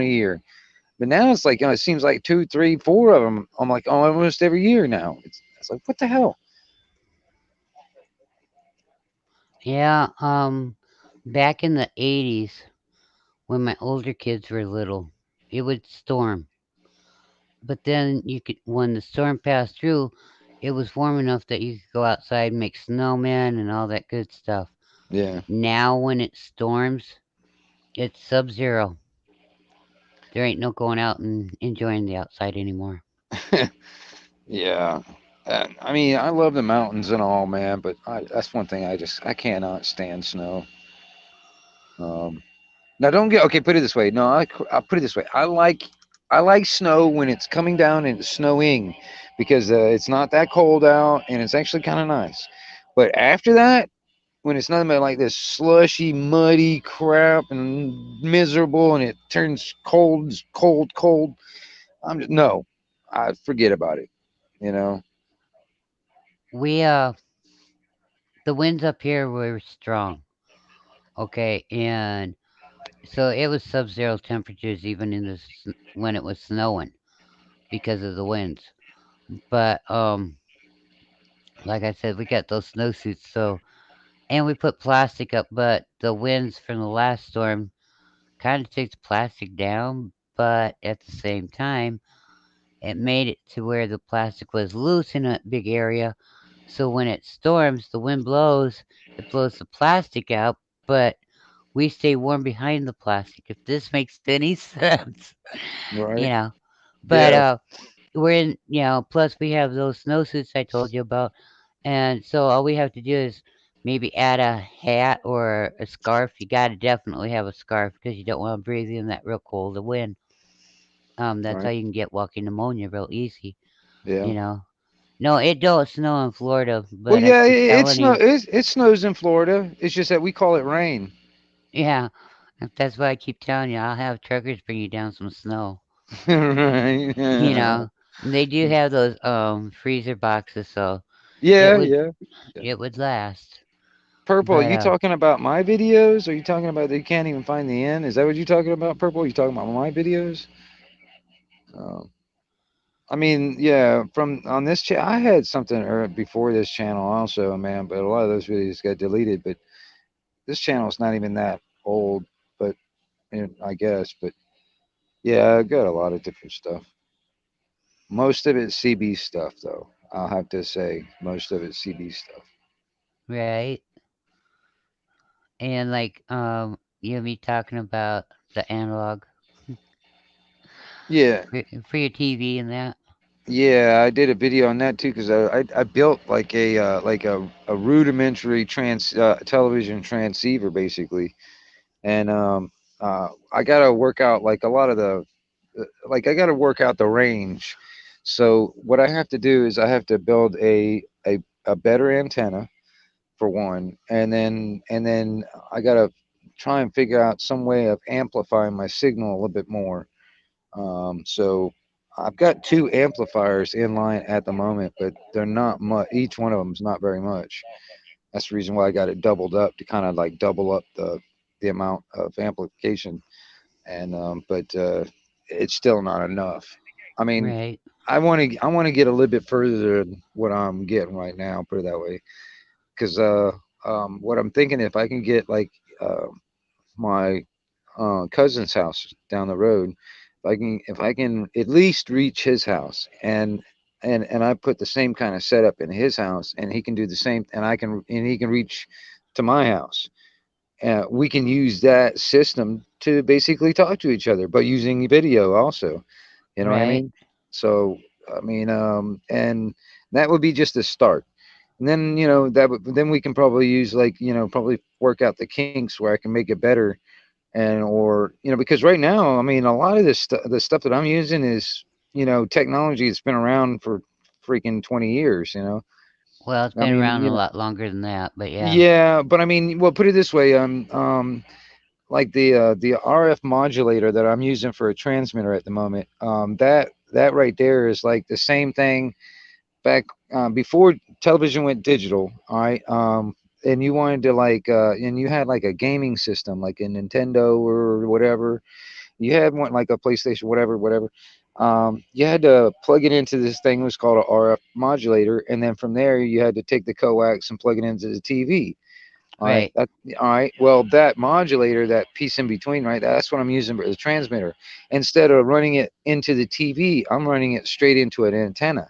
a year. But now it's like, it seems like two, three, four of them. I'm like, oh, almost every year now. It's like, what the hell? Yeah, back in the 80s when my older kids were little, it would storm. But then when the storm passed through, it was warm enough that you could go outside and make snowmen and all that good stuff. Yeah, Now when it storms, it's sub-zero. There ain't no going out and enjoying the outside anymore. yeah. I mean, I love the mountains and all, man, but that's one thing I cannot stand snow. Um, Now, don't get okay. Put it this way. No, I'll put it this way. I like snow when it's coming down and it's snowing, because it's not that cold out and it's actually kind of nice. But after that, when it's nothing but like this slushy, muddy crap and miserable, and it turns cold, cold, cold, no, I forget about it. You know. We the winds up here were strong. Okay, and so it was sub-zero temperatures even when it was snowing because of the winds. But like I said, we got those snowsuits, so and we put plastic up, but the winds from the last storm kind of took the plastic down, but at the same time, it made it to where the plastic was loose in a big area. So when it storms, the wind blows, it blows the plastic out, but we stay warm behind the plastic, if this makes any sense. you Right. know. But Yeah. we're in, plus we have those snowsuits I told you about. And so all we have to do is maybe add a hat or a scarf. You got to definitely have a scarf because you don't want to breathe in that real cold wind. That's how Right. you can get walking pneumonia real easy, Yeah. you know. No, it don't snow in Florida, Well, but I yeah, keep it telling snow you, it snows in Florida. It's just that we call it rain. yeah. That's why I keep telling you, I'll have truckers bring you down some snow. Right. You know, they do have those freezer boxes, so it Yeah, would yeah. Yeah. it would last. Purple, are But you talking about my videos? Are you talking about that you can't even find the end? Is that what you're talking about, Purple? Are you talking about my videos? Um, I mean, yeah, from on this channel, I had something before this channel also, man, but a lot of those videos got deleted. But this channel is not even that old, but I guess. But yeah, I got a lot of different stuff. Most of it's CB stuff, though. I'll have to say most of it's CB stuff. right? And like you and me talking about the analog Yeah, for your TV and that. yeah, I did a video on that too because I built like a rudimentary television transceiver basically, and I gotta work out like a lot of the like I gotta work out the range. So what I have to do is I have to build a better antenna for one, and then I gotta try and figure out some way of amplifying my signal a little bit more. So I've got two amplifiers in line at the moment, but they're not much. Each one of them is not very much. That's the reason why I got it doubled up to kind of like double up the amount of amplification. And but it's still not enough. I mean, Right. I want to get a little bit further than what I'm getting right now. Put it that way, because what I'm thinking if I can get like my cousin's house down the road, if I can at least reach his house and I put the same kind of setup in his house and he can do the same and he can reach to my house. We can use that system to basically talk to each other, but using video also. You know what I Right. mean? So I mean, and that would be just a start. And then then we can probably use like probably work out the kinks where I can make it better and or because right now I mean a lot of the stuff that I'm using is technology that's been around for freaking 20 years. Well, it's I been mean around a lot longer than that, but yeah. yeah, but I mean, well, put it this way, like the RF modulator that I'm using for a transmitter at the moment, that right there is like the same thing back before television went digital. All right, and you wanted to like and you had like a gaming system like a Nintendo or whatever. You had one like a PlayStation, whatever. You had to plug it into this thing, it was called a RF modulator, and then from there you had to take the coax and plug it into the TV. All right. Right. All right. Well, that modulator, that piece in between, right? That's what I'm using for the transmitter. Instead of running it into the TV, I'm running it straight into an antenna.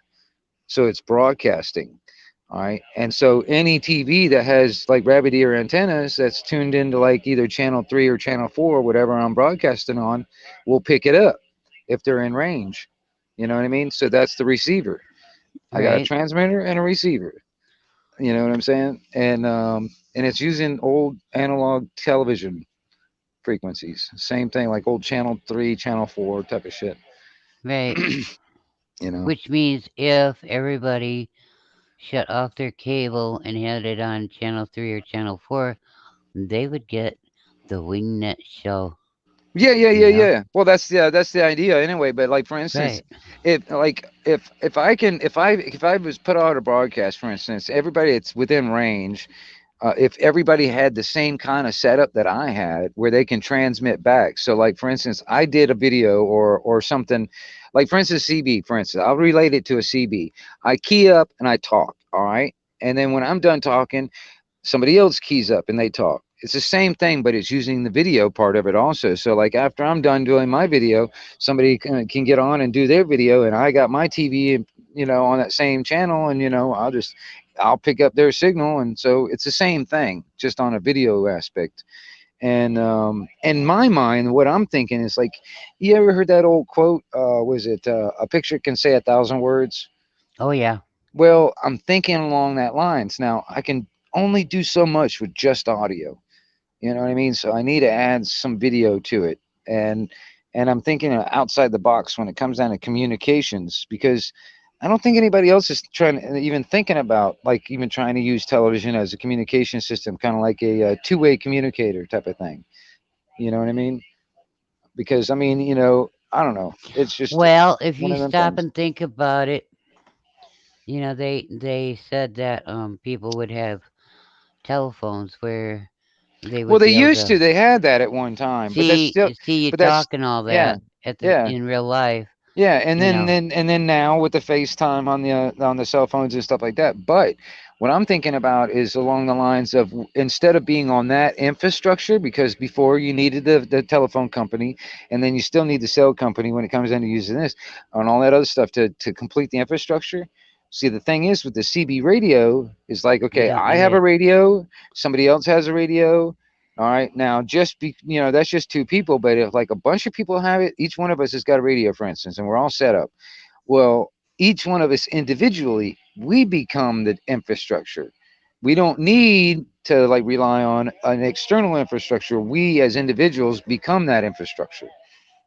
So it's broadcasting. All right. And so any TV that has like rabbit ear antennas that's tuned into like either channel 3 or channel 4, whatever I'm broadcasting on, will pick it up if they're in range. You know what I mean? So that's the receiver. I got a Right. transmitter and a receiver. You know what I'm saying? And it's using old analog television frequencies. Same thing, like old channel 3, channel 4 type of shit. Right. You know. Which means if everybody shut off their cable and had it on channel 3 or channel 4, they would get the Wingnet show, Yeah, yeah, you yeah, know? yeah. Well, that's the idea anyway. But like for instance, Right. if I can if I was put out a broadcast, for instance, everybody that's within range, if everybody had the same kind of setup that I had, where they can transmit back. So, like for instance, I did a video or something, like for instance, CB. For instance, I'll relate it to a CB. I key up and I talk. All right, and then when I'm done talking, somebody else keys up and they talk. It's the same thing, but it's using the video part of it also. So, like after I'm done doing my video, somebody can get on and do their video, and I got my TV, on that same channel, and I'll pick up their signal, and so it's the same thing, just on a video aspect. And in my mind, what I'm thinking is like, you ever heard that old quote? Was it a picture can say 1,000 words? Oh, yeah. Well, I'm thinking along that lines. Now, I can only do so much with just audio. You know what I mean? So I need to add some video to it. And I'm thinking outside the box when it comes down to communications because I don't think anybody else is even thinking about like even trying to use television as a communication system, kind of like a two-way communicator type of thing. You know what I mean? Because I mean, I don't know. It's just Well, if one you of them stop things. and think about it, they said that people would have telephones where they Well, would they be able used to to. They had that at one time, but that's still, see you but that's, talk and all yeah, that at the yeah. in real life, Yeah, and you then know. then and then now with the FaceTime on the cell phones and stuff like that. But what I'm thinking about is along the lines of instead of being on that infrastructure, because before you needed the telephone company, and then you still need the cell company when it comes down to using this and all that other stuff to complete the infrastructure. See, the thing is with the CB radio is like, You okay, don't I need have a it. radio, somebody else has a radio. All right, now that's just two people, but if like a bunch of people have it, each one of us has got a radio, for instance, and we're all set up. Well, each one of us individually, we become the infrastructure. We don't need to like rely on an external infrastructure. We as individuals become that infrastructure.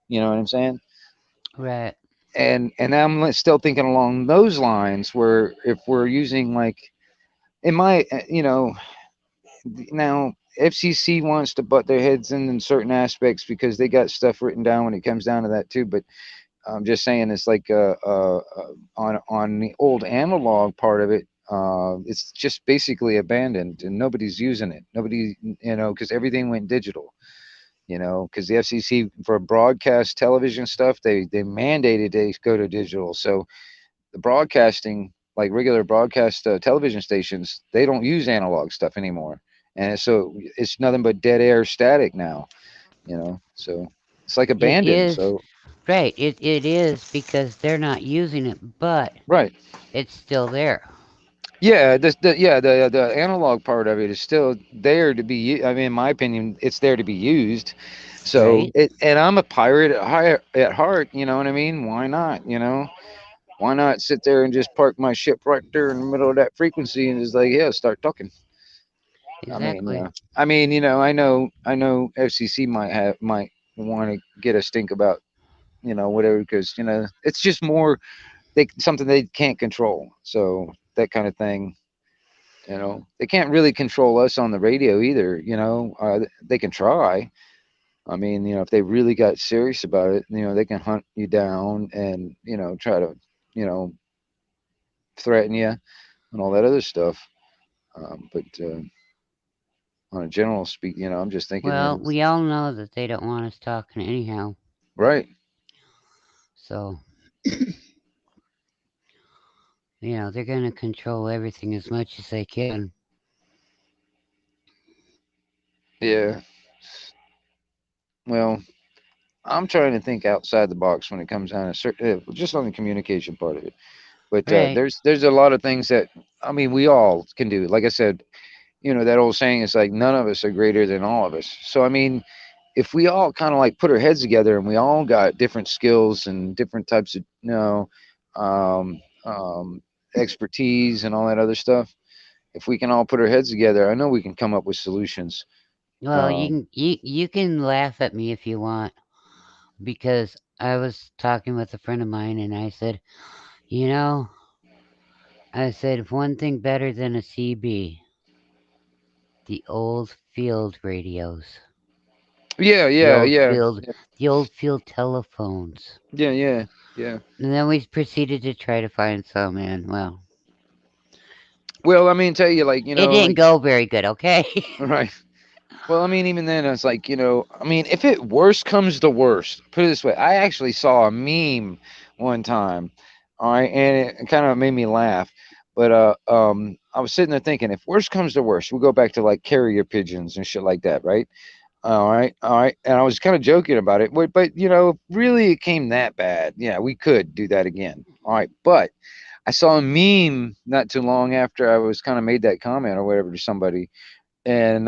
You know what I'm saying? Right. And still thinking along those lines where if we're using like in my now FCC wants to butt their heads in certain aspects because they got stuff written down when it comes down to that too. But I'm just saying it's like on the old analog part of it, it's just basically abandoned and nobody's using it. Nobody, because everything went digital. Because the FCC for broadcast television stuff, they mandated they go to digital. So the broadcasting, like regular broadcast television stations, they don't use analog stuff anymore, and so it's nothing but dead air static now. So it's like It abandoned. is So right. It is because they're not using it, but right. it's still there. Yeah, the analog part of it is still there to be. I mean, in my opinion, it's there to be used. So Right? and I'm a pirate at heart. You know what I mean? Why not? Why not sit there and just park my ship right there in the middle of that frequency and just like, yeah, start talking. I mean, Exactly. I know FCC might want to get us think about whatever, because it's just more something they can't control. So that kind of thing. They can't really control us on the radio either. They can try. I mean, if they really got serious about it, they can hunt you down and try to you know threaten you and all that other stuff. But on a general speak, I'm just thinking, Well, we all know that they don't want us talking anyhow. right. So, they're going to control everything as much as they can. Yeah. Well, I'm trying to think outside the box when it comes down to just on the communication part of it. But Right. there's a lot of things that I mean we all can do. Like I said, that old saying is like none of us are greater than all of us. So I mean, if we all kind of like put our heads together and we all got different skills and different types of um, expertise and all that other stuff, if we can all put our heads together, I know we can come up with solutions. Well, Um, you can laugh at me if you want, because I was talking with a friend of mine and I said, you know, I said one thing better than a CB, the old field radios, yeah, the yeah, old yeah, field, the old field telephones. yeah, yeah, yeah. And then we proceeded to try to find some, and well, Well, I mean, tell you like it didn't like go very good. Okay. right. Well, I mean, even then, it's like, I mean, if it worst comes to worst, put it this way, I actually saw a meme one time, all right, and it kind of made me laugh. But I was sitting there thinking, if worst comes to worst, we'll go back to like carrier pigeons and shit like that, right? All right, and I was kind of joking about it, but really, it came that bad. Yeah, we could do that again. All right, but I saw a meme not too long after I was kind of made that comment or whatever to somebody, and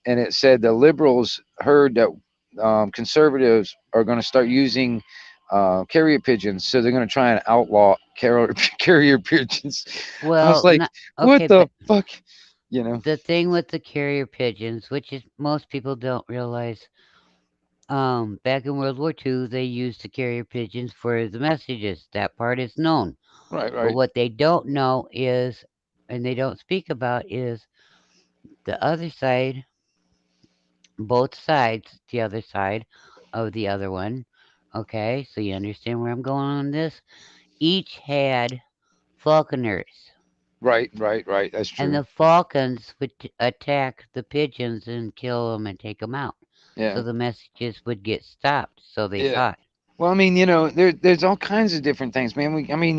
it said the liberals heard that conservatives are going to start using carrier pigeons, so they're going to try and outlaw carrier pigeons. I was Well, like, not what okay, but the fuck, you know? the thing with the carrier pigeons, which is most people don't realize, back in World War II, they used the carrier pigeons for the messages. That part is known. Right, But right, what they don't know is, and they don't speak about, is the other side, both sides, the other side of the other one. Okay, so you understand where I'm going on this? Each had falconers, right. That's and true. the falcons would attack the pigeons and kill them and take them out. So Yeah, the messages would get stopped, so they yeah. thought. Well, I mean, there's all kinds of different things, man. I mean,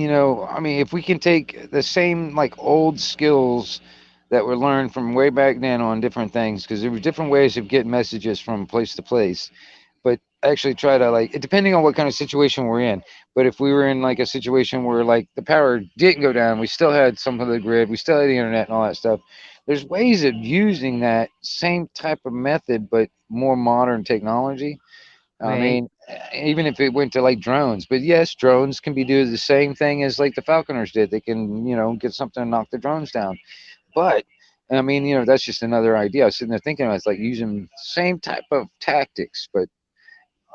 if we can take the same like old skills that were learned from way back then on different things, because there were different ways of getting messages from place to place. But actually try to like, depending on what kind of situation we're in. But if we were in like a situation where like the power didn't go down, we still had some of the grid, we still had the internet and all that stuff. There's ways of using that same type of method, but more modern technology. I Right. mean, even if it went to like drones, but yes, drones can be do the same thing as like the Falconers did. They can, get something and knock the drones down. But I mean, that's just another idea. I was sitting there thinking about it's like using same type of tactics, but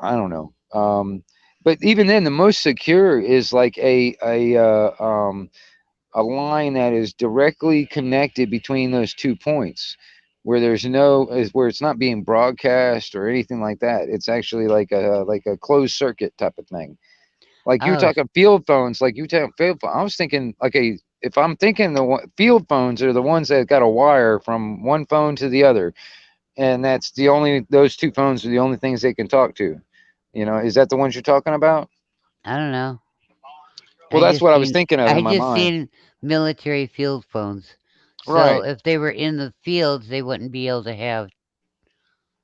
I don't know. But even then, the most secure is like a line that is directly connected between those 2 points, where there's no is where it's not being broadcast or anything like that. It's actually like a closed circuit type of thing. Like you're Oh, talking field phones, like you talking field phone. I was thinking, okay, if I'm thinking field phones are the ones that got a wire from one phone to the other, and that's the only those 2 phones are the only things they can talk to. Is that the ones you're talking about? I don't know. Well, that's what I was thinking of in I my just mind. seen military field phones. So Right. if they were in the fields, they wouldn't be able to have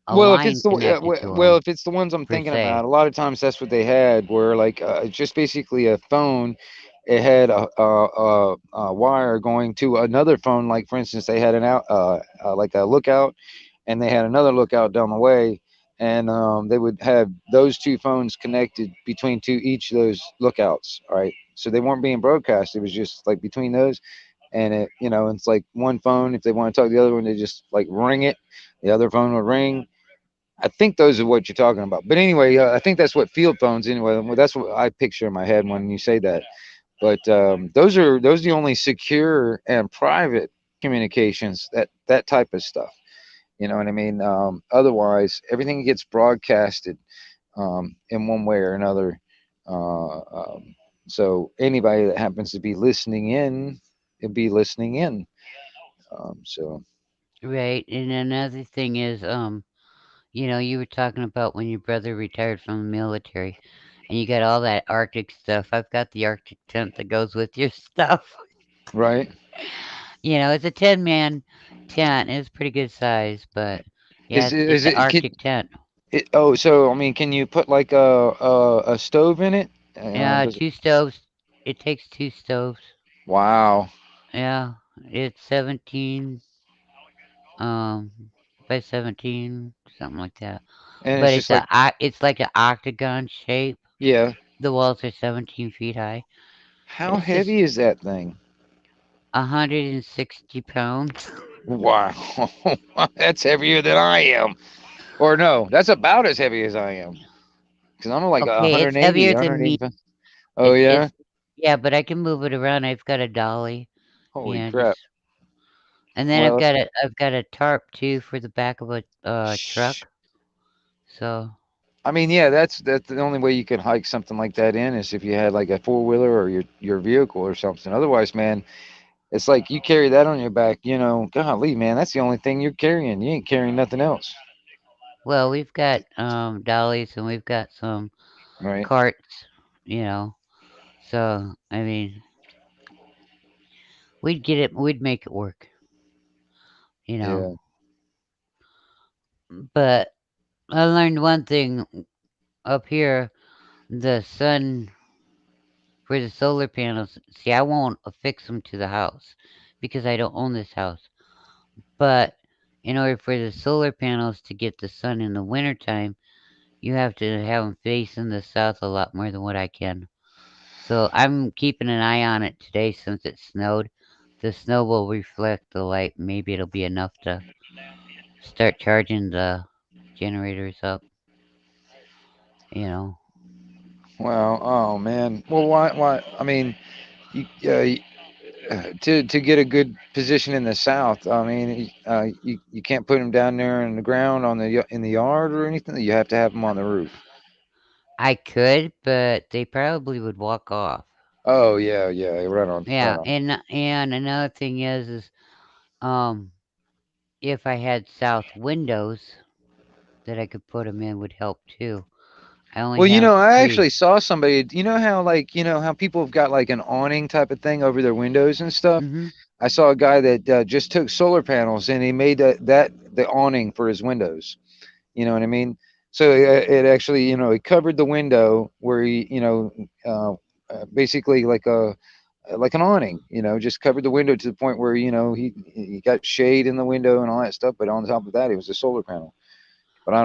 a Well, if line it's the connected to well, them if it's the ones I'm per thinking about, se. a lot of times that's what they had, where like it's just basically a phone. It had a wire going to another phone. Like for instance, they had an out like a lookout, and they had another lookout down the way, and they would have those 2 phones connected between each of those lookouts. All right, so they weren't being broadcast. It was just like between those, and it's like one phone. If they want to talk to the other one, they just like ring it. The other phone would ring. I think those are what you're talking about. But anyway, I think that's what field phones anyway. Well, that's what I picture in my head when you say that. But those are the only secure and private communications, that type of stuff. You know what I mean? Otherwise, everything gets broadcasted in one way or another. Uh, um, so anybody that happens to be listening in, it'd be listening in. So Right. And another thing is, you were talking about when your brother retired from the military and you got all that Arctic stuff. I've got the Arctic tent that goes with your stuff. right. It's a 10-man tent. It's pretty good size, but yeah, Is it's, it, it's is an it, can, Arctic tent. oh, so I mean, can you put like a stove in it? Yeah, Does it? two stoves. It takes two stoves. Wow. Yeah, it's 17 um by 17, something like that. And But it's just like, it's like an octagon shape. yeah. The walls are 17 feet high. How It's just heavy is that thing? 160 pounds. Wow, that's heavier than I am. Or no, that's about as heavy as I am. Because I'm like Okay, it's 180, heavier than 180 me. pounds. Oh yeah. It's yeah, but I can move it around. I've got a dolly. Holy Yeah, crap. just and then Well, I've got a tarp too for the back of a shh. truck. So I mean, yeah, that's the only way you can hike something like that in is if you had like a four wheeler or your vehicle or something. Otherwise, man, it's like you carry that on your back. Golly, man, that's the only thing you're carrying. You ain't carrying nothing else, well, we've got dollies and we've got some right? carts, you know. So I mean, we'd make it work, you know. Yeah. But I learned one thing up here, the sun for the solar panels. See, I won't affix them to the house because I don't own this house. But in order for the solar panels to get the sun in the wintertime, you have to have them facing the south a lot more than what I can. So I'm keeping an eye on it today since it snowed. The snow will reflect the light. Maybe it'll be enough to start charging the generators up, you know. Well, oh man. Well, why? I mean, to get a good position in the south, I mean, you can't put them down there in the ground in the yard or anything. You have to have them on the roof. I could, but they probably would walk off. Oh yeah, yeah, right on, right Yeah, on. and another thing is um if I had south windows that I could put them in would help too. I only Well, have I three. actually saw somebody. You know how like how people have got like an awning type of thing over their windows and stuff. Mhm. I saw a guy that just took solar panels and he made that the awning for his windows. You know what I mean? So it actually, it covered the window where basically like an awning, just covered the window to the point where he got shade in the window and all that stuff. But on top of that, it was a solar panel. But I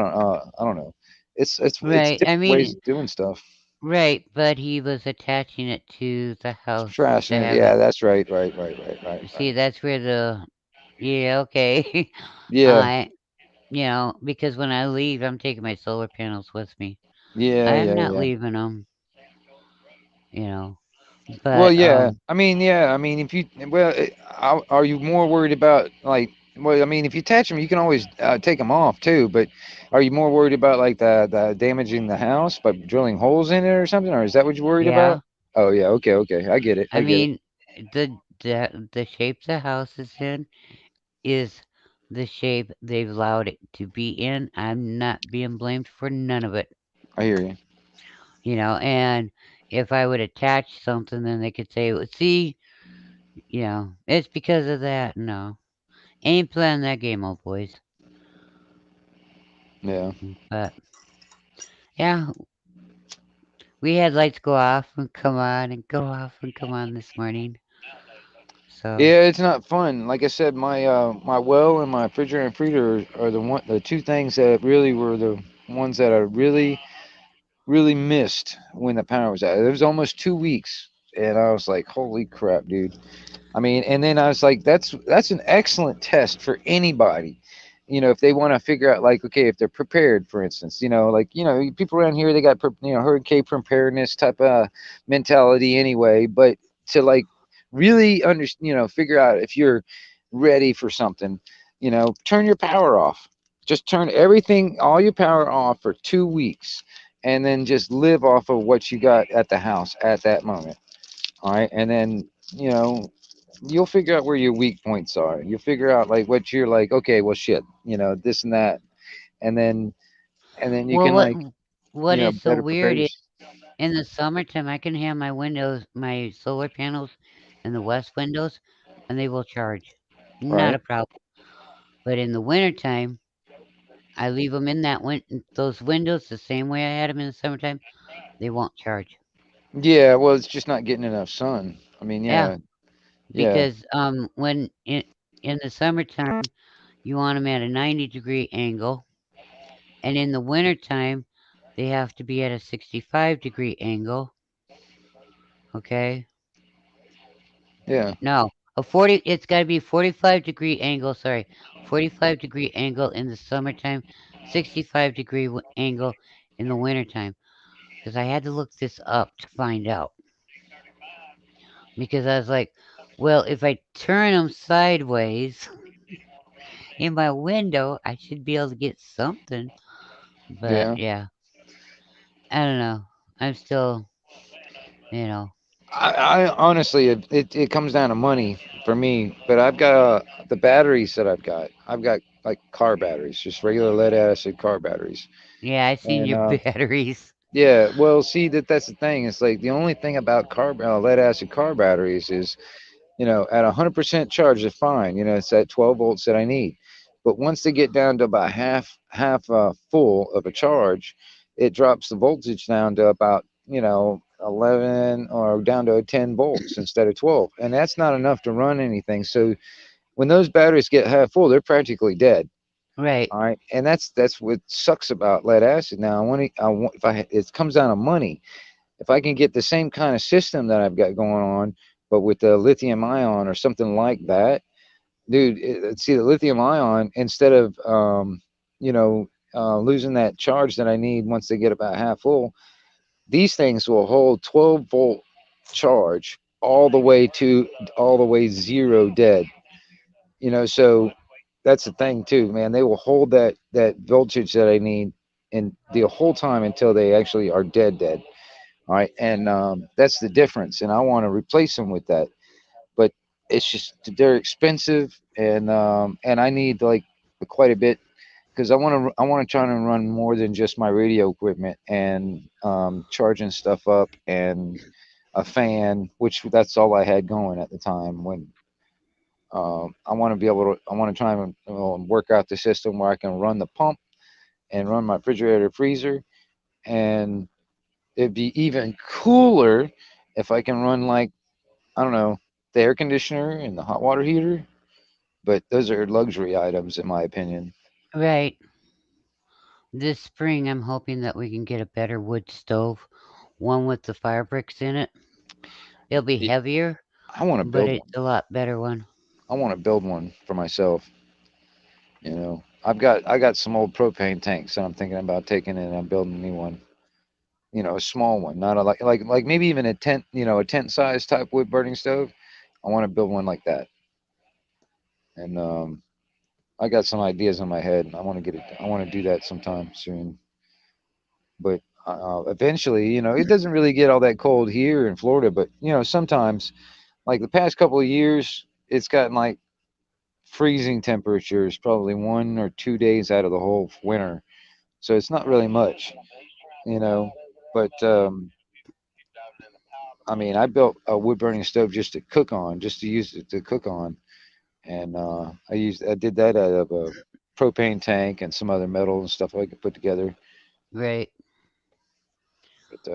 don't know. It's Right. I different ways mean, of doing stuff. right, but he was attaching it to the house to Trashing it. have Yeah, it. that's right, right, right, right, right, See, right. that's where the yeah, okay. Yeah, I because when I leave, I'm taking my solar panels with me. yeah, I'm yeah, not yeah. leaving them, you know. Well, But yeah. I mean, if you well, are you more worried about like? Well, I mean, if you attach them, you can always take them off too. But are you more worried about like the damaging the house by drilling holes in it or something, or is that what you're worried about? yeah, Oh yeah, okay, okay, I get it, I I get it. mean, the shape the house is in is the shape they've allowed it to be in. I'm not being blamed for none of it, I hear you. and if I would attach something, then they could say, "Well, see, it's because of that." No, ain't playing that game, old boys. Yeah. But yeah, we had lights go off and come on and go off and come on this morning. So Yeah, it's not fun. Like I said, my well and my refrigerator and freezer are the two things that really were the ones that I really missed when the power was out. It was almost 2 weeks, and I was like, "Holy crap, dude!" I mean, and then I was like, "That's an excellent test for anybody." If they want to figure out, like, okay, if they're prepared, for instance, like, people around here, they got, hurricane preparedness type of mentality anyway. But to like really figure out if you're ready for something, turn your power off. Just turn everything, all your power off for 2 weeks, and then just live off of what you got at the house at that moment. All right, and then you'll figure out where your weak points are. You'll figure out like what you're like. Okay, well, shit, this and that, and then you well, can what like what is so better prepare weird is yourself. in the summertime I can have my solar panels in the west windows, and they will charge, not Right? a problem. But in the wintertime, I leave them in those windows the same way I had them in the summertime. They won't charge. Yeah. Well, it's just not getting enough sun. I mean, Yeah, yeah, yeah, because when in the summertime you want them at a 90-degree angle, and in the wintertime they have to be at a 65-degree angle. Okay, yeah. no, a 40. It's got to be 45-degree angle. Sorry, 45-degree angle in the summertime, 65-degree angle in the wintertime. Because I had to look this up to find out. Because I was like, well, if I turn them sideways in my window, I should be able to get something. But Yeah. yeah, I don't know. I'm still, you know, I honestly, it comes down to money for me. But I've got the batteries that I've got like car batteries, just regular lead acid car batteries. yeah, I seen And your batteries. yeah, well, see that's the thing. It's like the only thing about lead acid car batteries is, at 100% charge, they're fine. It's at 12 volts that I need. But once they get down to about half full of a charge, it drops the voltage down to about 11 or down to 10 volts instead of 12, and that's not enough to run anything. So when those batteries get half full, they're practically dead. Right, All right, and that's what sucks about lead acid. Now I want if I it comes down to money. If I can get the same kind of system that I've got going on, but with the lithium ion or something like that, dude. See, the lithium ion, instead of losing that charge that I need once they get about half full, these things will hold 12-volt charge all the way zero dead. So that's the thing too, man. They will hold that voltage that I need and the whole time until they actually are dead. All right, and that's the difference. And I want to replace them with that, but it's just they're expensive, and I need like quite a bit because I want to try and run more than just my radio equipment and charging stuff up and a fan, which that's all I had going at the time when. I want to be able to. I want to try and work out the system where I can run the pump and run my refrigerator freezer, and it'd be even cooler if I can run like, I don't know, the air conditioner and the hot water heater. But those are luxury items in my opinion. Right. This spring, I'm hoping that we can get a better wood stove, one with the fire bricks in it. It'll be Y- heavier, I want to but build it's one. a lot better one. I want to build one for myself. You know, I got some old propane tanks that I'm thinking about taking in and building a new one. You know, a small one, not a like maybe even a tent. You know, a tent size type wood burning stove. I want to build one like that, and I got some ideas in my head. I want to get it. I want to do that sometime soon. But eventually, you know, it doesn't really get all that cold here in Florida. But you know, sometimes, like the past couple of years, it's gotten like freezing temperatures, probably 1 or 2 days out of the whole winter. So it's not really much, you know. But I mean, I built a wood burning stove just to cook on, just to use it to cook on, and I did that out of a propane tank and some other metal and stuff I could put together. Right. But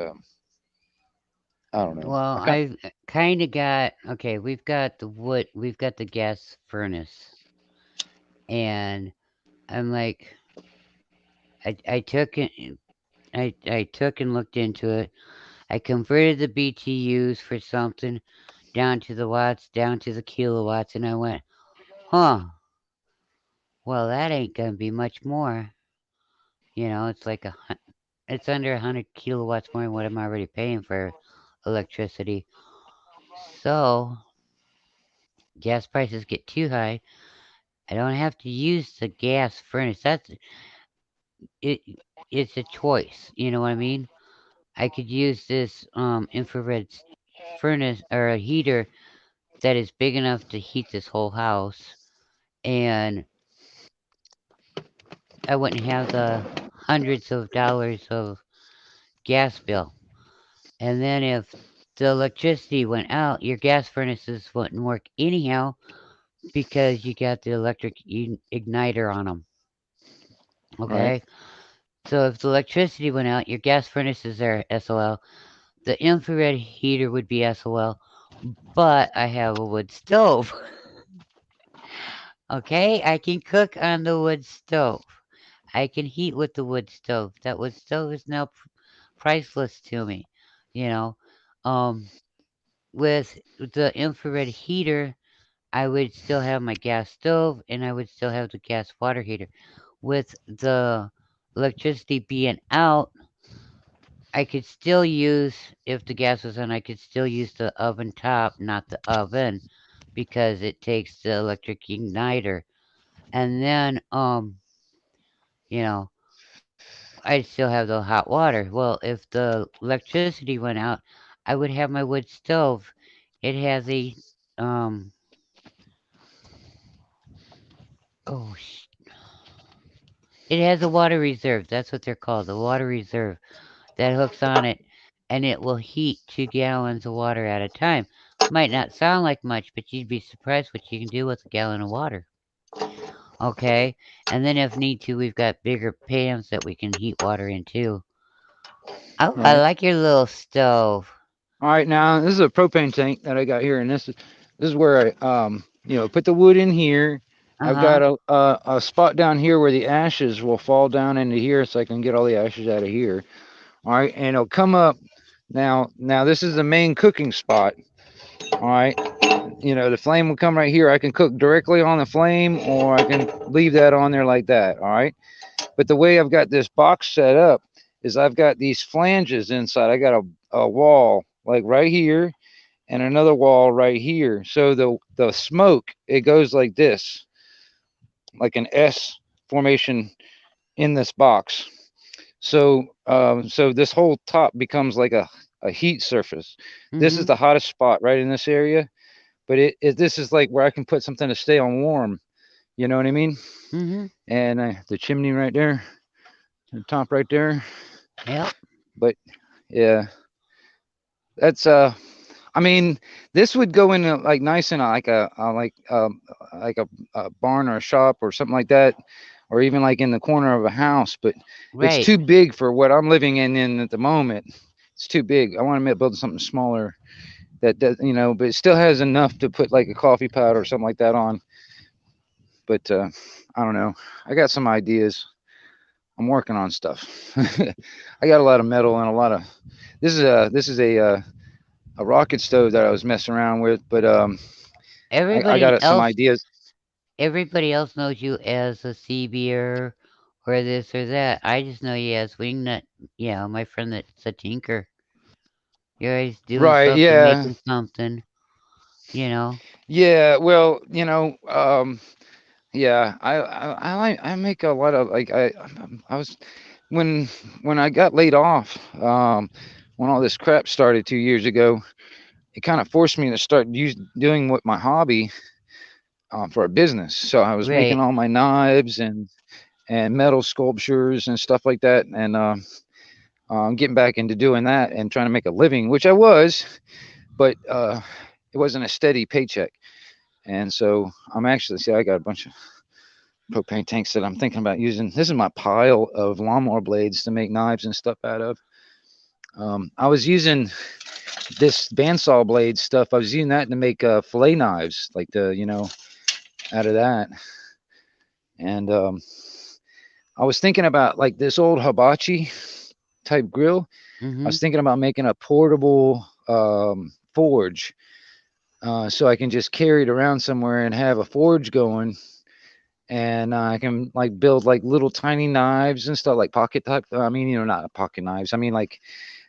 I don't know. Well, I kind I've kind of got, okay, we've got the wood, we've got the gas furnace. And I'm like, I took it, I took and looked into it. I converted the BTUs for something down to the watts, down to the kilowatts, and I went, huh, well, that ain't gonna be much more. It's like it's under 100 kilowatts more than what I'm already paying for electricity. So gas prices get too high. I don't have to use the gas furnace. It. It's a choice. You know what I mean? I could use this infrared furnace or a heater that is big enough to heat this whole house, and I wouldn't have the hundreds of dollars of gas bill. And then if the electricity went out, your gas furnaces wouldn't work anyhow because you got the electric igniter on them. right. Okay? So if the electricity went out, your gas furnaces are SOL. The infrared heater would be SOL, but I have a wood stove. Okay? I can cook on the wood stove. I can heat with the wood stove. That wood stove is now priceless to me. You know, um, with the infrared heater, I would still have my gas stove and I would still have the gas water heater. With the electricity being out, I could still use, if the gas was on, I could still use the oven top, not the oven, because it takes the electric igniter. And then, you know, I'd still have the hot water. Well, if the electricity went out, I would have my wood stove. It has a, um, oh, it has a water reserve. That's what they're called, the water reserve that hooks on it, and it will heat 2 gallons of water at a time. Might not sound like much, but you'd be surprised what you can do with a gallon of water. Okay, and then if need to, we've got bigger pans that we can heat water in too. Oh, I Right. like your little stove. All right. Now this is a propane tank that I got here, and this is where I put the wood in here. Uh I've huh. got a spot down here where the ashes will fall down into here, so I can get all the ashes out of here. All right, and it'll come up. Now this is the main cooking spot. All right, the flame will come right here. I can cook directly on the flame, or I can leave that on there like that. All right, but the way I've got this box set up is I've got these flanges inside. I got a wall like right here and another wall right here. So the smoke, it goes like this, like an S formation in this box. So this whole top becomes like a heat surface. This is Mhm. the hottest spot right in this area, but this is like where I can put something to stay on warm. You know what I mean? Mhm. And the chimney right there, the top right there. Yep. But yeah, that's I mean, this would go in like nice in like a barn or a shop or something like that. or even like in the corner of a house, but it's Right. too big for what I'm living in at the moment. It's too big. I want to build something smaller that does, but it still has enough to put like a coffee pot or something like that on. But I don't know. I got some ideas. I'm working on stuff. I got a lot of metal and a lot of. This is a rocket stove that I was messing around with, but I Everybody got some else, ideas. everybody else knows you as a CBer or this or that. I just know you as Wingnut. Yeah, my friend that's a tinker. You're always doing Right? something, Yeah. making something. You know. Yeah. Well, yeah. I make a lot of like I was when I got laid off. When all this crap started 2 years ago, it kind of forced me to start doing what my hobby for a business. So I was making Right. all my knives and metal sculptures and stuff like that, and getting back into doing that and trying to make a living, which I was, but it wasn't a steady paycheck. And so I'm actually see I got a bunch of propane tanks that I'm thinking about using. This is my pile of lawnmower blades to make knives and stuff out of. I was using this bandsaw blade stuff. I was using that to make fillet knives, like out of that. And I was thinking about like this old hibachi type grill. I Mhm. was thinking about making a portable forge, so I can just carry it around somewhere and have a forge going, and I can like build like little tiny knives and stuff like pocket type. I mean, not pocket knives. I mean like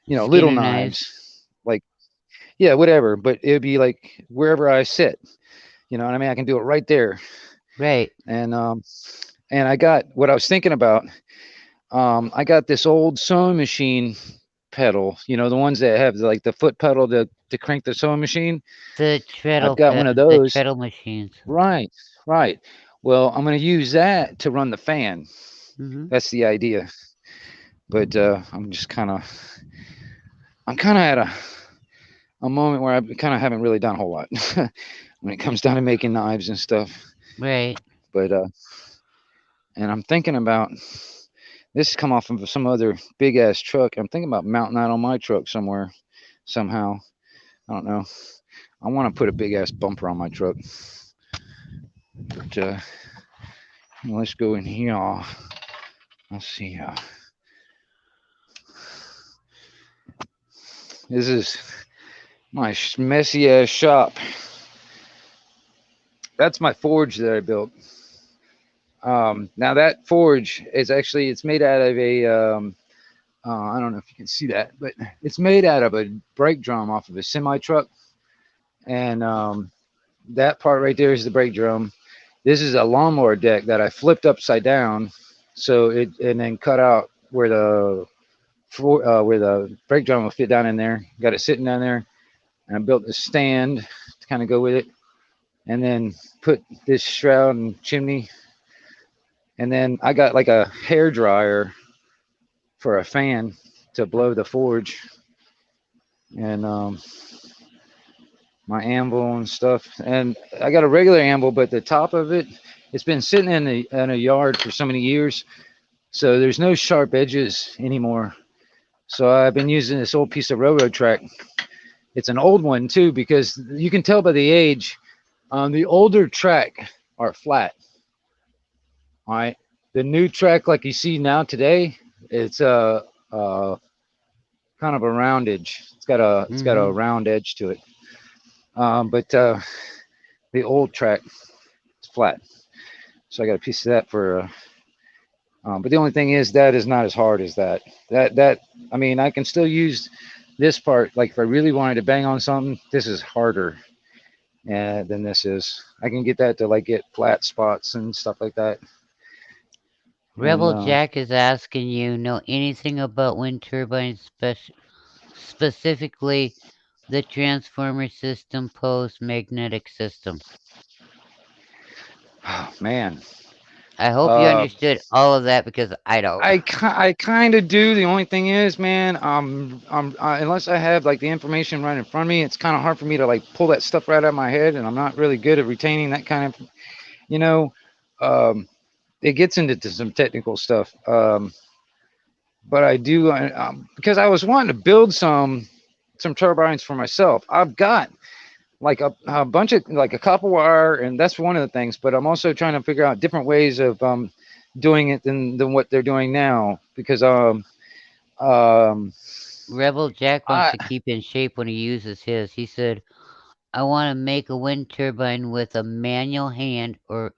little Skinner knives. knives, like yeah, whatever. But it would be like wherever I sit. You know what I mean? I can do it right there. Right. And I got what I was thinking about. I got this old sewing machine pedal. The ones that have like the foot pedal to crank the sewing machine. I've got one of The those. treadle machines. Right, right. Well, I'm going to use that to run the fan. Mhm. That's the idea. But I'm kind of at a moment where I kind of haven't really done a whole lot when it comes down to making knives and stuff. Right. But and I'm thinking about this come off of some other big ass truck. I'm thinking about mounting that on my truck somewhere, somehow. I don't know. I want to put a big ass bumper on my truck. But let's go in here. Let's see. This is my messy ass shop. That's my forge that I built. Now that forge is actually it's made out of a I don't know if you can see that, but it's made out of a brake drum off of a semi truck, and that part right there is the brake drum. This is a lawnmower deck that I flipped upside down, so it and then cut out where the brake drum will fit down in there. Got it sitting down there, and I built a stand to kind of go with it, and then put this shroud and chimney, and then I got like a hair dryer for a fan to blow the forge, and my anvil and stuff. And I got a regular anvil, but the top of it, it's been sitting in a yard for so many years, so there's no sharp edges anymore. So I've been using this old piece of railroad track. It's an old one too, because you can tell by the age. The older track are flat. All right. The new track, like you see now today, it's kind of a round edge. It's got a Mhm. round edge to it. But the old track is flat. So I got a piece of that for. But the only thing is that is not as hard as that. I mean, I can still use this part. Like if I really wanted to bang on something, this is harder than this is. I can get that to like get flat spots and stuff like that. And Rebel Jack is asking you know anything about wind turbines, specifically the transformer system post magnetic system. oh man, I hope you uh, understood all of that because I don't. I kind of do. The only thing is, man, unless I have like the information right in front of me, it's kind of hard for me to like pull that stuff right out of my head, and I'm not really good at retaining that kind of, you know. Um, it gets into some technical stuff. But I do because I was wanting to build some turbines for myself. I've got like a bunch of like a copper wire, and that's one of the things. But I'm also trying to figure out different ways of doing it than what they're doing now because um Rebel Jack wants I to keep in shape when he uses his. He said, I want to make a wind turbine with a manual hand or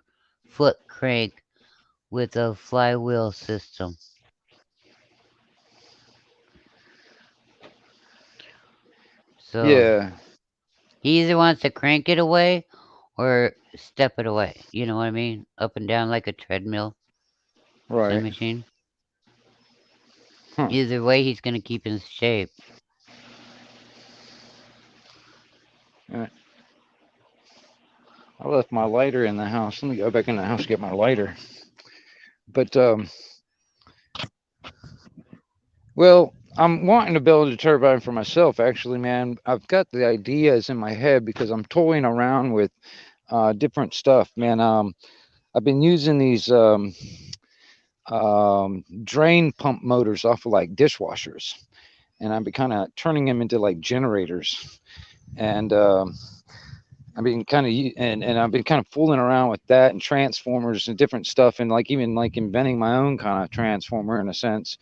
foot crank with a flywheel system. So yeah, he either wants to crank it away or step it away. You know what I mean? Up and down like a treadmill right. sewing machine. Huh. Either way, he's going to keep in shape. Uh, I left my lighter in the house. Let me go back in the house and get my lighter. But well, I'm wanting to build a turbine for myself. Actually, man, I've got the ideas in my head because I'm toying around with different stuff, man. I've been using these drain pump motors off of like dishwashers, and I've been kind of turning them into like generators. And I've been kind of and I've been kind of fooling around with that and transformers and different stuff, and like even like inventing my own kind of transformer in a sense.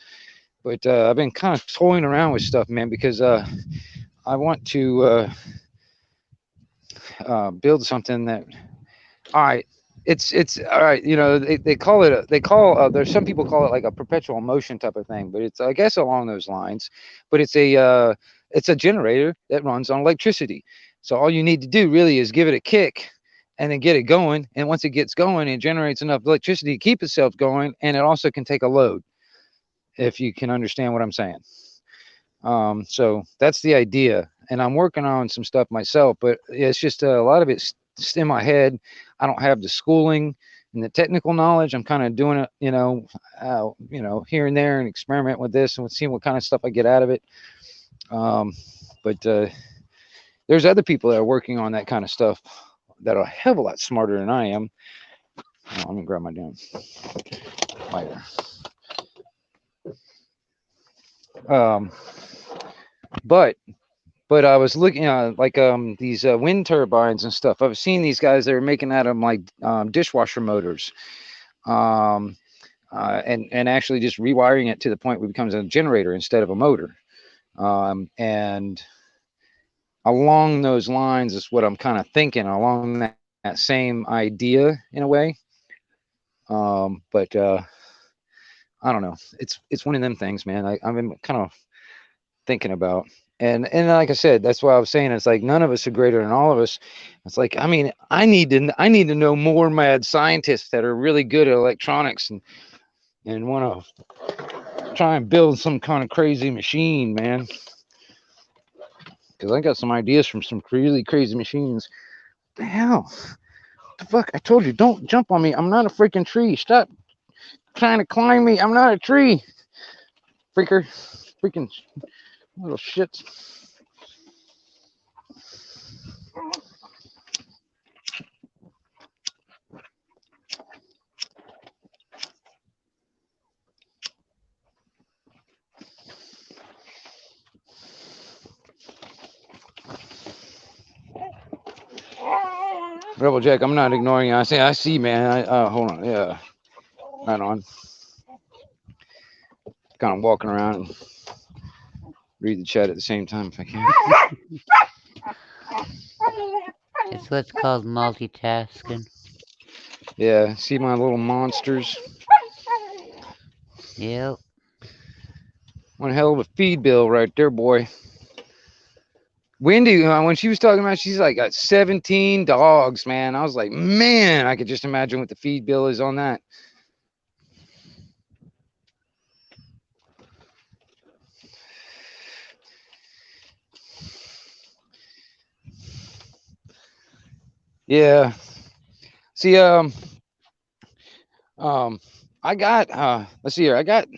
But I've been kind of toying around with stuff, man, because I want to build something that, all right, it's all right. You know, they call it they call there's some people call it like a perpetual motion type of thing, but it's I guess along those lines. But it's a generator that runs on electricity. So all you need to do really is give it a kick and then get it going. And once it gets going, it generates enough electricity to keep itself going, and it also can take a load, if you can understand what I'm saying. So that's the idea, and I'm working on some stuff myself, but it's just a lot of it's in my head. I don't have the schooling and the technical knowledge. I'm kind of doing it, here and there, and experiment with this and seeing what kind of stuff I get out of it. Um, but there's other people that are working on that kind of stuff that are a hell of a lot smarter than I am. Oh, let me grab my damn lighter. Um, but I was looking at like these wind turbines and stuff. I've seen these guys that are making out of them like dishwasher motors, um, and actually just rewiring it to the point where it becomes a generator instead of a motor. And along those lines is what I'm kind of thinking along that same idea in a way. But I don't know. It's one of them things, man. I've been kind of thinking about. And like I said, that's why I was saying it's like none of us are greater than all of us. It's like I mean I need to know more mad scientists that are really good at electronics and want to try and build some kind of crazy machine, man. Because I got some ideas from some really crazy machines. What the hell? What the fuck? I told you, don't jump on me. I'm not a freaking tree. Stop trying to climb me. I'm not a tree. Freaker. Freaking little shits. Rebel Jack, I'm not ignoring you. I see, man. Hold on. Yeah. Right on. Kind of walking around and read the chat at the same time if I can. It's what's called multitasking. Yeah. See my little monsters? Yep. One hell of a feed bill right there, boy. Wendy, when she was talking about, she's like got 17 dogs, man. I was like, man, I could just imagine what the feed bill is on that. Yeah. See, I got, let's see here. I got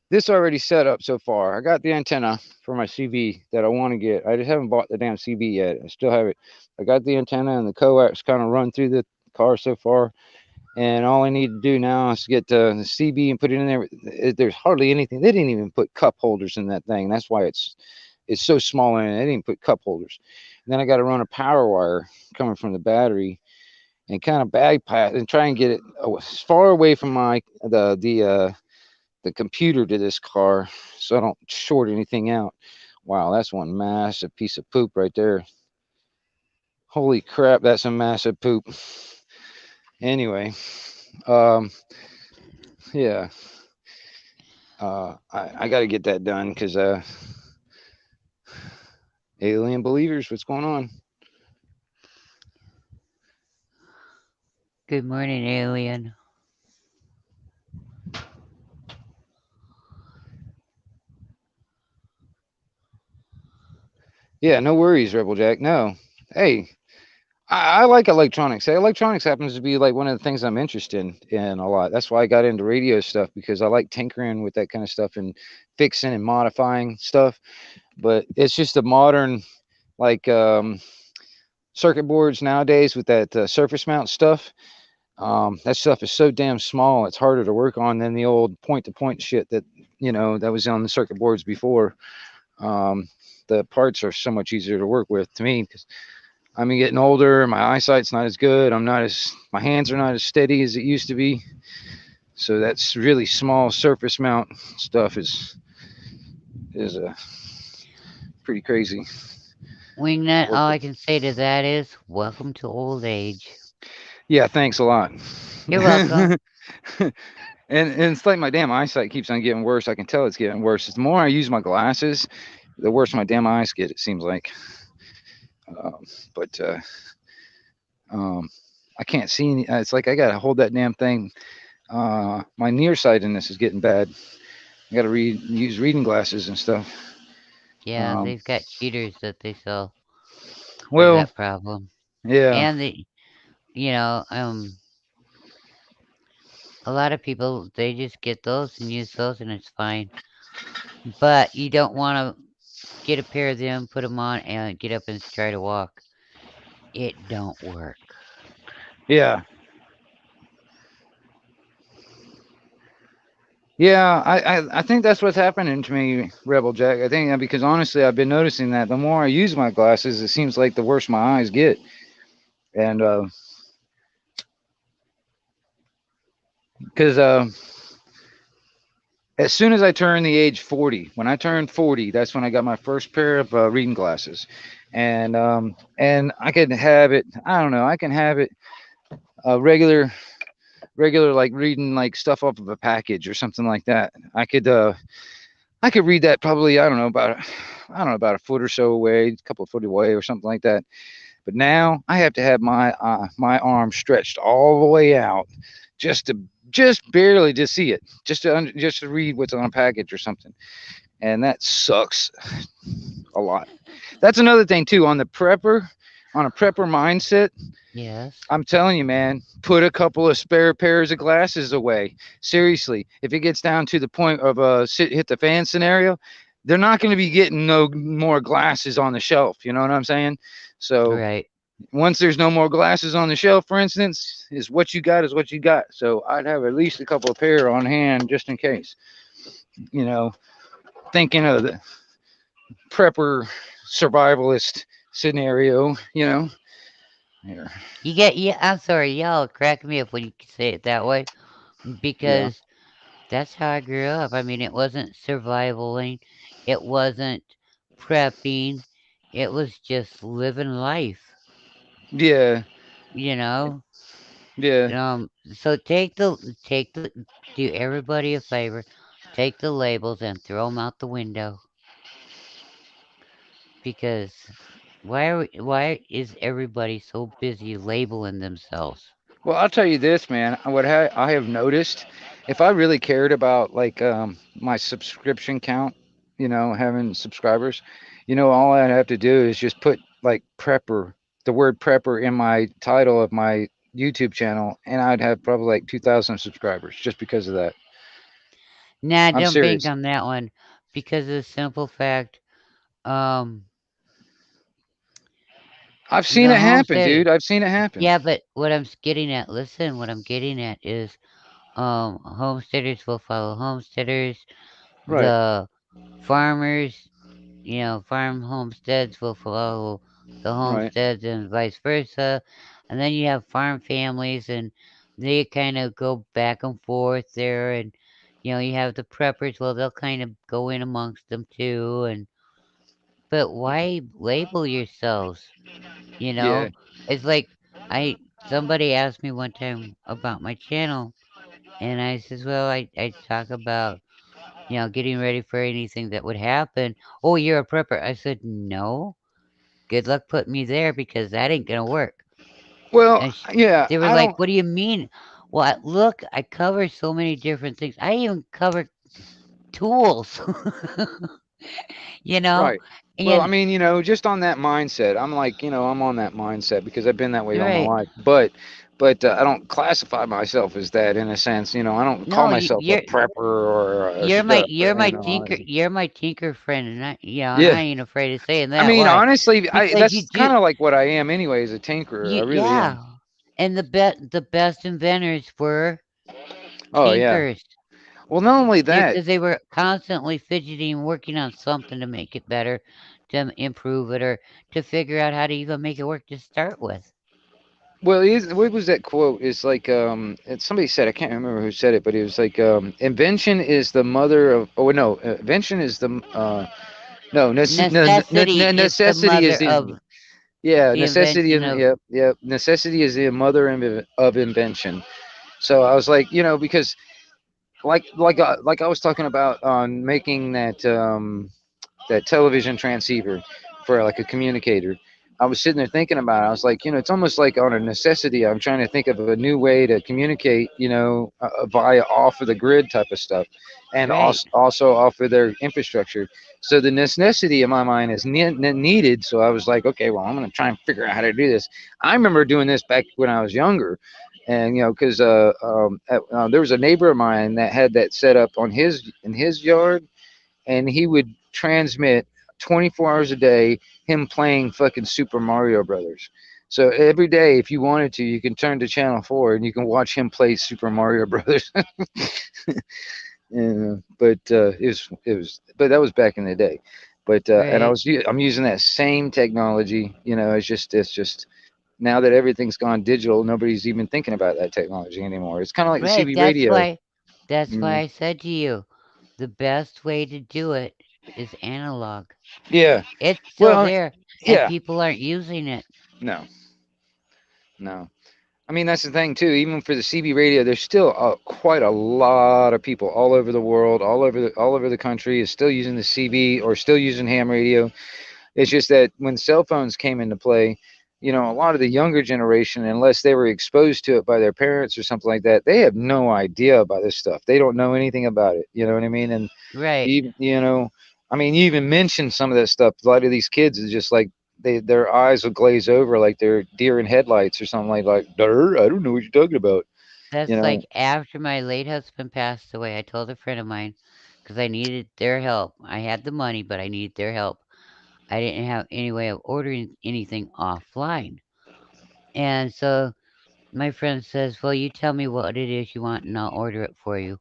this already set up so far. I got the antenna for my CB that I want to get. I just haven't bought the damn CB yet. I still have it. I got the antenna and the coax kind of run through the car so far. And all I need to do now is get the CB and put it in there. There's hardly anything. They didn't even put cup holders in that thing. That's why it's so small in it. They didn't put cup holders. And then I got to run a power wire coming from the battery and kind of pass and try and get it as far away from the computer to this car so I don't short anything out. Wow, that's one massive piece of poop right there. Holy crap, that's a massive poop. Anyway, um, yeah, I got to get that done because alien believers, what's going on? Good morning, alien. Yeah, no worries, Rebel Jack. No, hey, I like electronics. Hey, electronics happens to be like one of the things I'm interested in a lot. That's why I got into radio stuff because I like tinkering with that kind of stuff and fixing and modifying stuff. But it's just a modern like circuit boards nowadays with that surface mount stuff. That stuff is so damn small. It's harder to work on than the old point to point shit that that was on the circuit boards before. Um, the parts are so much easier to work with to me because I'm getting older. My eyesight's not as good. My hands are not as steady as it used to be. So that's really small surface mount stuff is pretty crazy. Wingnut, Work all with. I can say to that is, welcome to old age. Yeah, thanks a lot. You're welcome. And it's like my damn eyesight keeps on getting worse. I can tell it's getting worse. The more I use my glasses, the worse my damn eyes get. It seems like, um, but um, I can't see any. It's like I gotta hold that damn thing. My nearsightedness is getting bad. I gotta use reading glasses and stuff. Yeah, Um, they've got cheaters that they sell for well, that problem. yeah, And you know, a lot of people they just get those and use those and it's fine. But you don't want to get a pair of them, put them on, and get up and try to walk. It don't work. yeah, yeah. I think that's what's happening to me, Rebel Jack. I think because honestly, I've been noticing that the more I use my glasses, it seems like the worse my eyes get. And because as soon as I turned the age 40, when I turned 40, that's when I got my first pair of reading glasses, and I can have it. I don't know. I can have it regular like reading like stuff off of a package or something like that. I could read that probably about a foot or so away, a couple of foot away or something like that. But now I have to have my arm stretched all the way out just to just barely to see it, just to read what's on a package or something, and that sucks a lot. That's another thing too on a prepper mindset. Yes. I'm telling you, man, put a couple of spare pairs of glasses away. Seriously, if it gets down to the point of a hit the fan scenario, they're not going to be getting no more glasses on the shelf. You know what I'm saying? So Right. once there's no more glasses on the shelf, for instance, is what you got. So I'd have at least a couple of pair on hand just in case. You know, thinking of the prepper survivalist scenario. Here. Yeah, I'm sorry, y'all crack me up when you say it that way Yeah. because that's how I grew up. I mean, it wasn't survivaling, it wasn't prepping, it was just living life, Yeah. you know? Yeah. So do everybody a favor, take the labels and throw them out the window because why is everybody so busy labeling themselves? Well, I'll tell you this, man. I have noticed, if I really cared about like my subscription count, having subscribers, all I'd have to do is just put like prepper, the word prepper in my title of my YouTube channel, and I'd have probably like 2,000 subscribers just because of that. Nah, I'm don't bank serious. on that one because of the simple fact, um, I've seen The it happen, homestead. dude. I've seen it happen. Yeah, but what I'm getting at, listen, what I'm getting at is homesteaders will follow homesteaders. Right. The farmers, farm homesteads will follow the Right. homesteads and vice versa. And then you have farm families and they kind of go back and forth there. And, you have the preppers, well, they'll kind of go in amongst them too. But why label yourselves? You Yeah. know, it's like I somebody asked me one time about my channel, and I says, well, I talk about getting ready for anything that would happen. Oh, you're a prepper. I said, no. Good luck putting me there because that ain't gonna work. Well, And yeah. they were I like, don't. what do you mean? Well, look, I cover so many different things. I even cover tools, you know, Right. Well, I and mean, just on that mindset, I'm like, I'm on that mindset because I've been that way all my right. life. But I don't classify myself as that in a sense. I don't call No, myself a prepper or you're my tinker friend, and and Yeah. I ain't afraid of saying I that. mean, Why? honestly, Because that's kind of like what I am anyway, as a tinkerer. I really yeah, am. and the best inventors were Oh yeah. tinkers. Well, not only Yeah, that. because they were constantly fidgeting, working on something to make it better, to improve it, or to figure out how to even make it work to start with. Well, what was that quote? It's like somebody said, I can't remember who said it, but it was like invention is the mother of. Oh no, invention is the no, Necessity is the necessity is mother the. of Yeah, the necessity invention is, of. yep, yep. Necessity is the mother of invention. So I was like, because like I was talking about on making that television transceiver for like a communicator. I was sitting there thinking about it. I was like, it's almost like on a necessity. I'm trying to think of a new way to communicate, via off of the grid type of stuff, and Right. also off of their infrastructure. So the necessity in my mind is needed. So I was like, okay, well, I'm going to try and figure out how to do this. I remember doing this back when I was younger, and because there was a neighbor of mine that had that set up on his yard, and he would transmit 24 hours a day him playing fucking Super Mario Brothers. So every day, if you wanted to, you can turn to Channel 4 and you can watch him play Super Mario Brothers. Yeah, but but that was back in the day. But and Right. I'm using that same technology. It's just now that everything's gone digital, nobody's even thinking about that technology anymore. It's kind of like the Right. CB That's radio. why. That's You why know? I said to you, the best way to do it is analog. Yeah. It's still Well, there, and yeah. people aren't using it. No, no. I mean, that's the thing too. Even for the CB radio, there's still quite a lot of people all over the world, all over the country, is still using the CB or still using ham radio. It's just that when cell phones came into play, a lot of the younger generation, unless they were exposed to it by their parents or something like that, they have no idea about this stuff. They don't know anything about it. You know what I mean? And Right. even, I mean, you even mentioned some of that stuff. A lot of these kids is just like their eyes will glaze over like they're deer in headlights or something like, "Durr, I don't know what you're talking about." You That's know? like after my late husband passed away, I told a friend of mine because I needed their help. I had the money, but I needed their help. I didn't have any way of ordering anything offline. And so my friend says, well, you tell me what it is you want and I'll order it for you.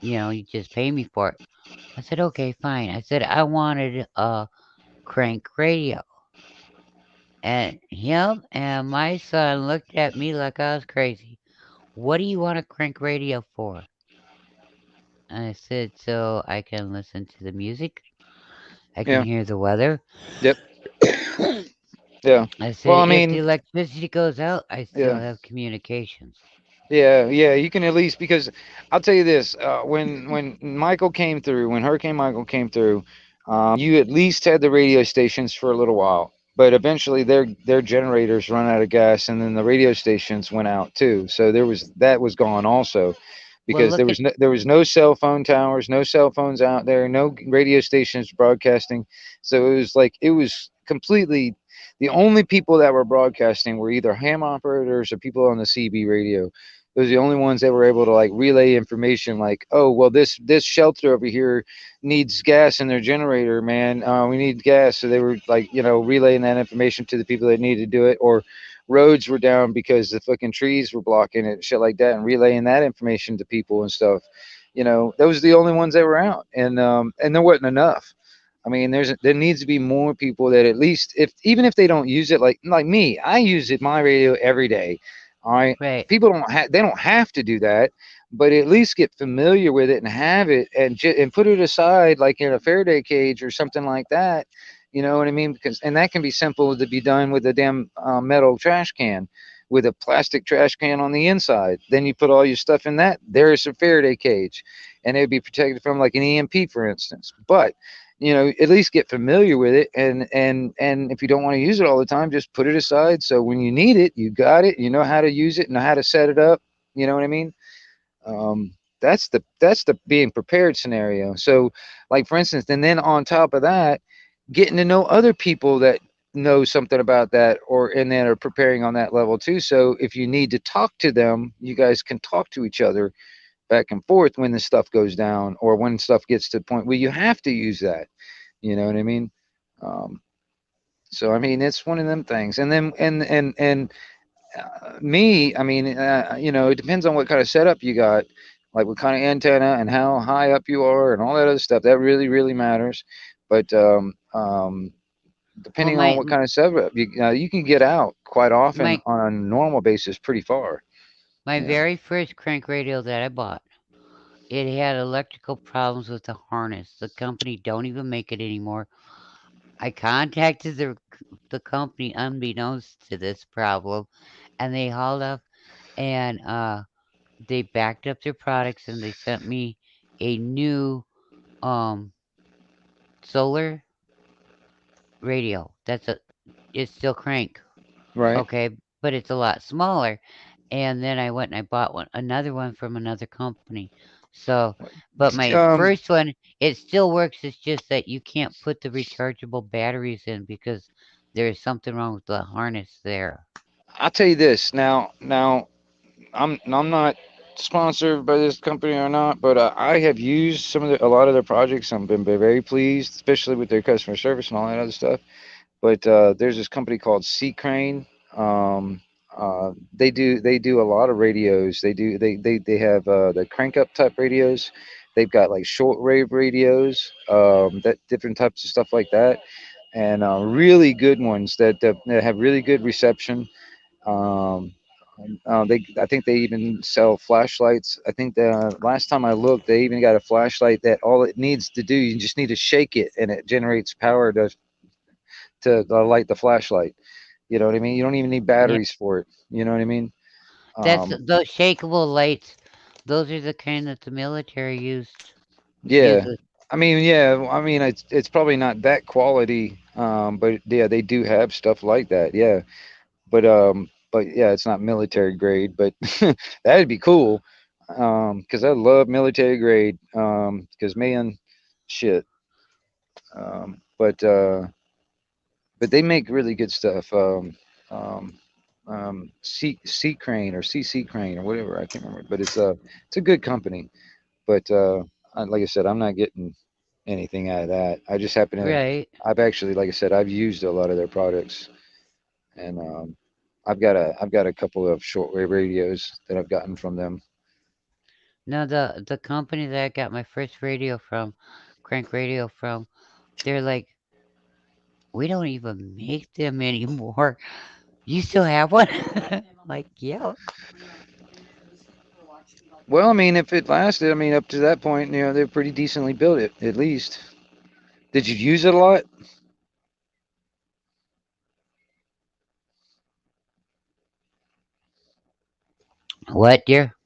You just pay me for it. I said, okay, fine. I said, I wanted a crank radio. And him and my son looked at me like I was crazy. What do you want a crank radio for? I said, so I can listen to the music. I can Yeah. hear the weather. Yep. Yeah. I Well, said, I if the mean, electricity goes out, I still yeah. have communications. Yeah, yeah, you can at least, because I'll tell you this: when Michael came through, when Hurricane Michael came through, you at least had the radio stations for a little while, but eventually their generators run out of gas, and then the radio stations went out too. So that was gone also, Well, because look at there was no cell phone towers, no cell phones out there, no radio stations broadcasting. So it was completely, the only people that were broadcasting were either ham operators or people on the CB radio. Those are the only ones that were able to like relay information, like, oh well, this shelter over here needs gas in their generator, man. We need gas, so they were like, relaying that information to the people that needed to do it, or roads were down because the fucking trees were blocking it, shit like that, and relaying that information to people and stuff. Those are the only ones that were out, and there wasn't enough. I mean, there needs to be more people that, at least, if even if they don't use it, like me, I use it my radio every day. All right, Right. people they don't have to do that, but at least get familiar with it and have it, and put it aside like in a Faraday cage or something like that. You know what I mean? Because and that can be simple to be done with a damn metal trash can, with a plastic trash can on the inside. Then you put all your stuff in that. There's a Faraday cage, and it would be protected from like an EMP, for instance. But at least get familiar with it, and if you don't want to use it all the time, just put it aside, so when you need it, you got it, you know how to use it, know how to set it up. You know what I mean? That's the being prepared scenario. So, like, for instance, and then on top of that, getting to know other people that know something about that, or and then are preparing on that level too. So if you need to talk to them, you guys can talk to each other back and forth when the stuff goes down, or when stuff gets to the point where you have to use that. You know what I mean? Um, so I mean, it's one of them things. And then me, I mean, it depends on what kind of setup you got, like what kind of antenna and how high up you are and all that other stuff. That really, really matters. But Well, depending on what kind of setup, you can get out quite often my on a normal basis pretty far. my Yeah. very first crank radio that I bought, it had electrical problems with the harness. The company don't even make it anymore. I contacted the company unbeknownst to this problem, and they hauled up and they backed up their products and they sent me a new um solar radio. It's still crank, Right. okay, but it's a lot smaller. And then I went and I bought another one from another company. So, but my Um, first one, it still works. It's just that you can't put the rechargeable batteries in because there's something wrong with the harness there. I'll tell you this now. Now, I'm not sponsored by this company or not, but I have used a lot of their projects. I've been very pleased, especially with their customer service and all that other stuff. But there's this company called Sea Crane. Um, they do a lot of radios. They have the crank up type radios. They've got like shortwave radios, that different types of stuff like that, and really good ones that have really good reception. Um, I think they even sell flashlights. I think the last time I looked, they even got a flashlight that all it needs to do, you just need to shake it and it generates power to light the flashlight. You know what I mean? You don't even need Yeah, batteries for it. You know what I mean? that's Um, those shakeable lights. Those are the kind that the military yeah. uses. I mean, yeah. I mean, it's probably not that quality, but yeah, they do have stuff like that. Yeah, but yeah, it's not military grade, but that'd be cool. Because I love military grade. Because man, shit. But they make really good stuff. Um, C Crane or CC Crane or whatever, I can't remember, but it's a good company. But like I said, I'm not getting anything out of that. I just happen to. Right. I've actually, like I said, I've used a lot of their products, and I've got a couple of shortwave radios that I've gotten from them. No, the company that I got my first radio from, crank radio from, they're like, we don't even make them anymore. You still have one? Like, yeah. Well, I mean, if it lasted, I mean, up to that point, they're pretty decently built, it at least. Did you use it a lot? What, dear?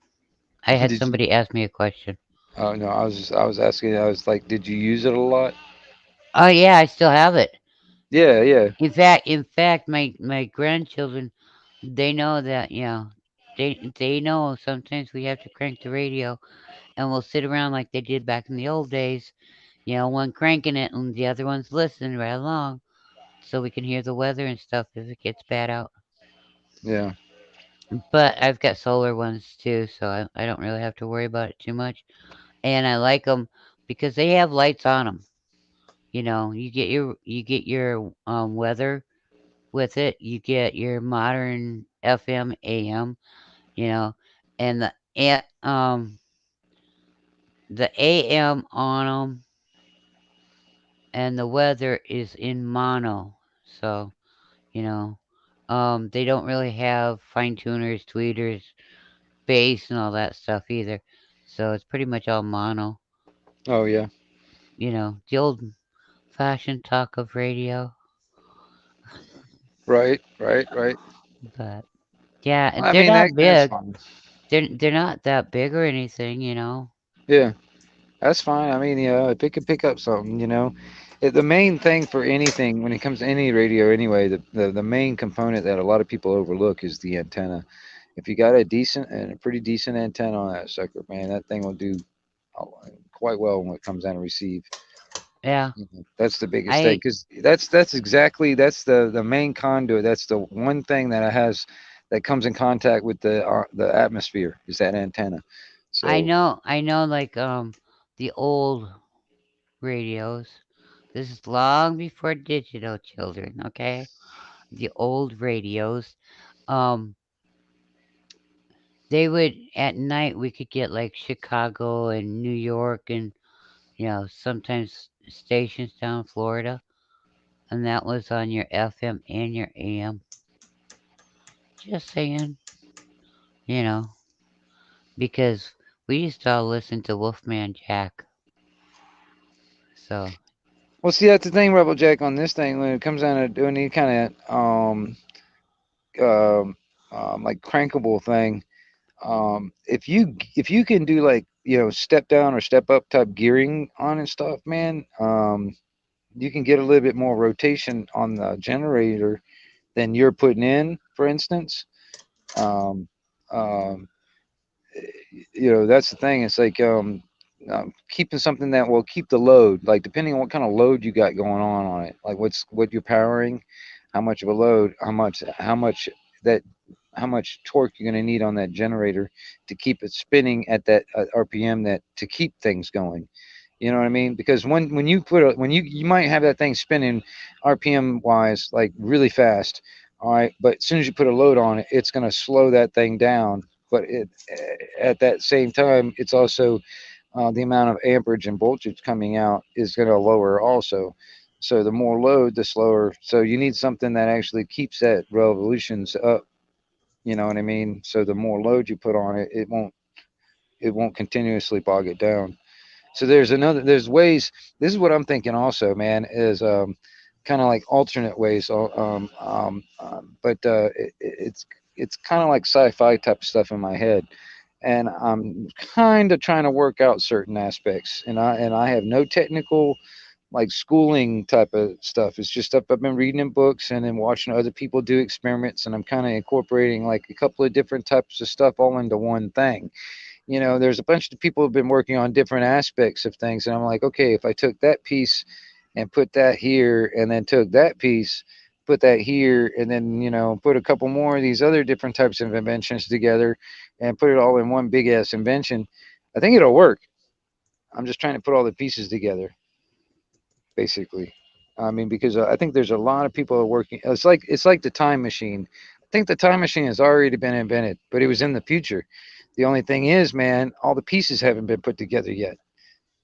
I had Did you? somebody ask me a question. Oh no, I was asking. I was like, did you use it a lot? Oh yeah, I still have it. Yeah, yeah, In fact, my grandchildren, they know that, they know sometimes we have to crank the radio, and we'll sit around like they did back in the old days. One cranking it and the other one's listening right along, so we can hear the weather and stuff if it gets bad out. yeah. but I've got solar ones too, so I don't really have to worry about it too much. And I like them because they have lights on them. You know, you get your weather with it. You get your modern FM, AM. You know, and the AM on them and the weather is in mono. So you know, they don't really have fine tuners, tweeters, bass, and all that stuff either. So it's pretty much all mono. Oh yeah. You know, the old fashioned talk of radio. Right, right, right. But yeah, and I they're mean not that's big. fine. They're not that big or anything, you know. Yeah, that's fine. I mean, if it could pick up something, the main thing for anything when it comes to any radio anyway, the main component that a lot of people overlook is the antenna. If you got a decent and a pretty decent antenna on that sucker, man, that thing will do uh, quite well when it comes down to receive. Yeah, That's the biggest thing I because that's the main conduit. That's the one thing that comes in contact with the atmosphere is that antenna. So I know like the old radios. This is long before digital, children, okay? The old radios. Um they would at night we could get like Chicago and New York and sometimes stations down in Florida, and that was on your FM and your AM. Just saying, you know, because we used to all listen to Wolfman Jack. So, well, see that's the thing, Rebel Jack, on this thing when it comes down to doing any kind of um, like crankable thing. If you can do like step down or step up type gearing on and stuff, man, you can get a little bit more rotation on the generator than you're putting in, for instance. Um, um, that's the thing. It's like keeping something that will keep the load, like depending on what kind of load you got going on it, like what you're powering, how much of a load, that how much torque you're going to need on that generator to keep it spinning at that RPM that to keep things going. You know what I mean? Because when you put you might have that thing spinning RPM wise like really fast, all right. But as soon as you put a load on it, it's going to slow that thing down. But at that same time, it's also the amount of amperage and voltage coming out is going to lower also. So the more load, the slower. So you need something that actually keeps that revolutions up. You know what I mean? So the more load you put on it, it won't continuously bog it down. So there's ways. This is what I'm thinking also, man, is kind of like alternate ways. But it's kind of like sci-fi type of stuff in my head, and I'm kind of trying to work out certain aspects, and I have no technical like schooling type of stuff. It's just stuff I've been reading in books and then watching other people do experiments, and I'm kind of incorporating like a couple of different types of stuff all into one thing. There's a bunch of people who've been working on different aspects of things, and I'm like, okay, if I took that piece and put that here, and then took that piece, put that here, and then put a couple more of these other different types of inventions together, and put it all in one big ass invention, I think it'll work. I'm just trying to put all the pieces together, basically. I mean, because I think there's a lot of people are working. It's like the time machine. I think the time machine has already been invented, but it was in the future. The only thing is, man, all the pieces haven't been put together yet.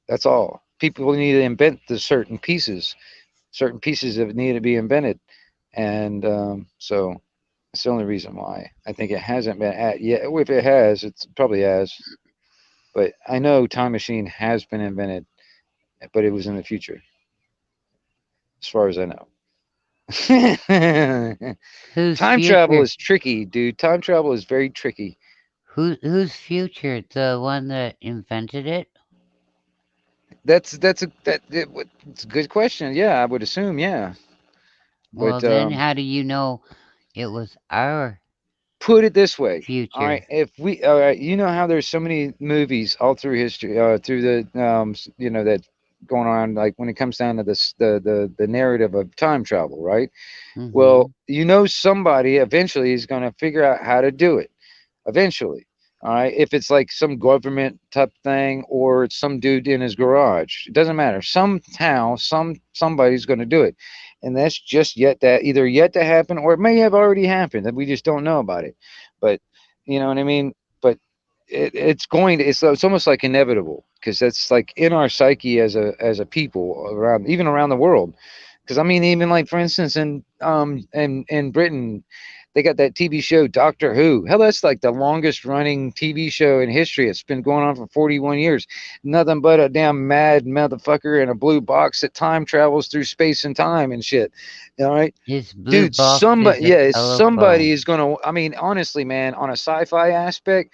That's all. People need to invent the certain pieces. Certain pieces that need to be invented, and so that's the only reason why I think it hasn't been at yet. If it has, it's probably has. But I know time machine has been invented, but it was in the future, as far as I know. whose Time travel future? is tricky, dude. Time travel is very tricky. Whose future? The one that invented it? It's a good question. Yeah, I would assume. Yeah, Well, but then how do you know it was our put it this way. All right, future? all right, how there's so many movies all through history, through the that going on, like when it comes down to this the narrative of time travel, right? Mm-hmm. Well, somebody eventually is going to figure out how to do it. eventually. All right. If it's like some government type thing or it's some dude in his garage, it doesn't matter. Somehow, somebody's going to do it, and that's just either yet to happen or it may have already happened and we just don't know about it. But you know what I mean. But it's going to. It's almost like inevitable because that's like in our psyche as a people around even around the world. Because I mean, even like for instance, in Britain, they got that TV show Doctor Who. Hell, that's like the longest running TV show in history. It's been going on for 41 years. Nothing but a damn mad motherfucker in a blue box that time travels through space and time and shit. All right, His blue dude. box is Somebody, a yeah, somebody telephone. is gonna. I mean, honestly, man, on a sci-fi aspect,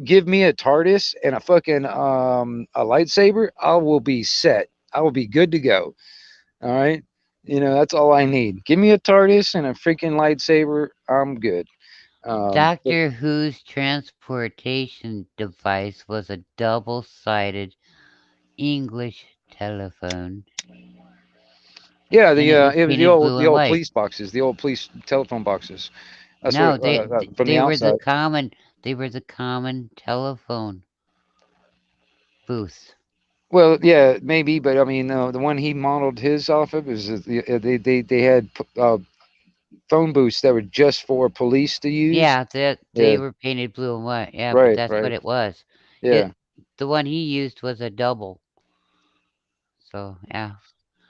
give me a TARDIS and a fucking a lightsaber. I will be set. I will be good to go. All right. That's all I need. Give me a TARDIS and a freaking lightsaber. I'm good. But Doctor Who's transportation device was a double-sided English telephone, yeah, and it was it was the painted old blue the and old white. police boxes, the old police telephone boxes. That's what No, from the they were the outside. common telephone booth. Well, yeah, maybe, but I mean, the one he modeled his off of is they had phone booths that were just for police to use. Yeah, that they Yeah, were painted blue and white. Yeah, but right, that's what right. it was. Yeah, The one he used was a double. So yeah,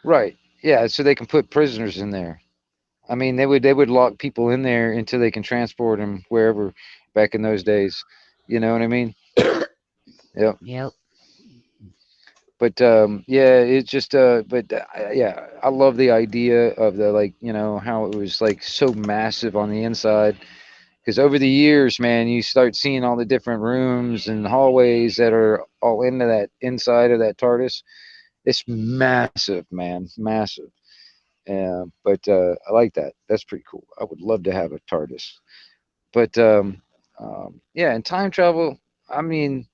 right. Yeah, so they can put prisoners in there. I mean, they would lock people in there until they can transport them wherever back in those days. You know what I mean? Yeah. yep. But yeah, it's just but yeah, I love the idea of the like how it was like so massive on the inside. Because over the years, man, you start seeing all the different rooms and hallways that are all into that inside of that TARDIS. It's massive, man, massive. But I like that. That's pretty cool. I would love to have a TARDIS. But yeah, and time travel. I mean,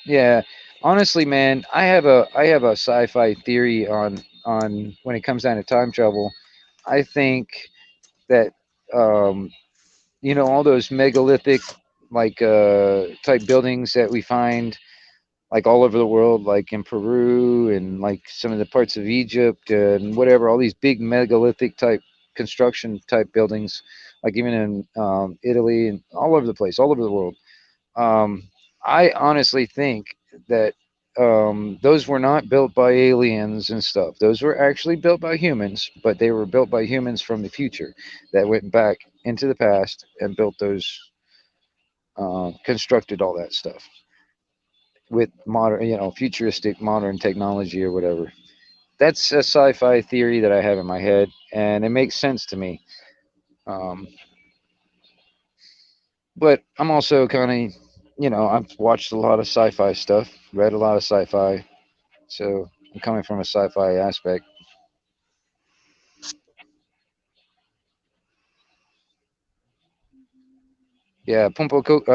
yeah. Honestly, man, I have a sci-fi theory on when it comes down to time travel. I think that all those megalithic like type buildings that we find like all over the world, like in Peru and like some of the parts of Egypt and whatever, all these big megalithic type construction type buildings, like even in Italy and all over the place, all over the world. Um, I honestly think that those were not built by aliens and stuff. Those were actually built by humans, but they were built by humans from the future that went back into the past and built those, constructed all that stuff with modern, futuristic modern technology or whatever. That's a sci-fi theory that I have in my head, and it makes sense to me. Um, but I'm also kind of, I've watched a lot of sci-fi stuff, read a lot of sci-fi, so I'm coming from a sci-fi aspect. Yeah,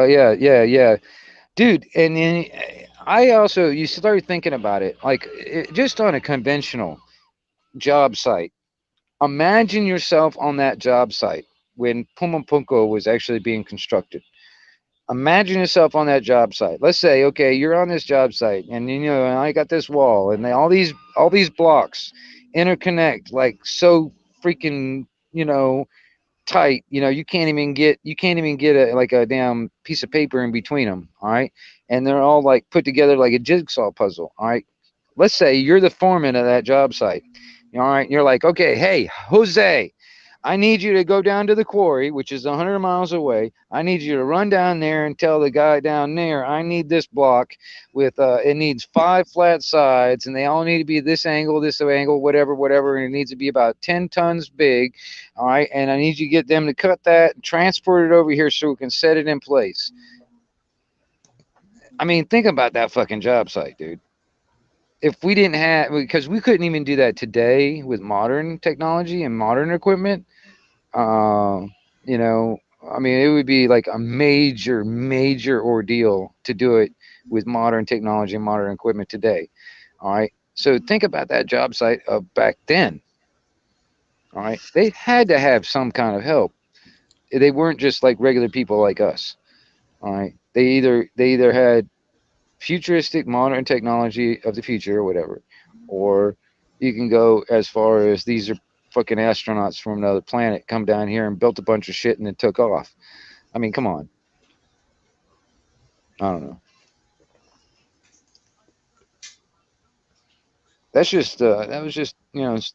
yeah, yeah, yeah, dude. And then I also you start thinking about it, like just on a conventional job site. Imagine yourself on that job site when Puma Punko was actually being constructed. Imagine yourself on that job site. Let's say, okay, you're on this job site, and and I got this wall, and all these blocks interconnect like so freaking tight. You can't even get like a damn piece of paper in between them. All right, and they're all like put together like a jigsaw puzzle. All right, let's say you're the foreman of that job site. All right, you're like, okay, hey, Jose, I need you to go down to the quarry, which is 100 miles away. I need you to run down there and tell the guy down there, I need this block with, it needs 5 flat sides, and they all need to be this angle, whatever, whatever, and it needs to be about 10 tons big. All right, and I need you to get them to cut that and transport it over here so we can set it in place. I mean, think about that fucking job site, dude. If we didn't have, because we couldn't even do that today with modern technology and modern equipment. Um, you know, I mean, it would be like a major, major ordeal to do it with modern technology and modern equipment today. All right. So think about that job site of back then. All right. They had to have some kind of help. They weren't just like regular people like us. All right, they either had futuristic modern technology of the future or whatever, or you can go as far as these are fucking astronauts from another planet come down here and built a bunch of shit and then took off. I mean, come on. I don't know. That was just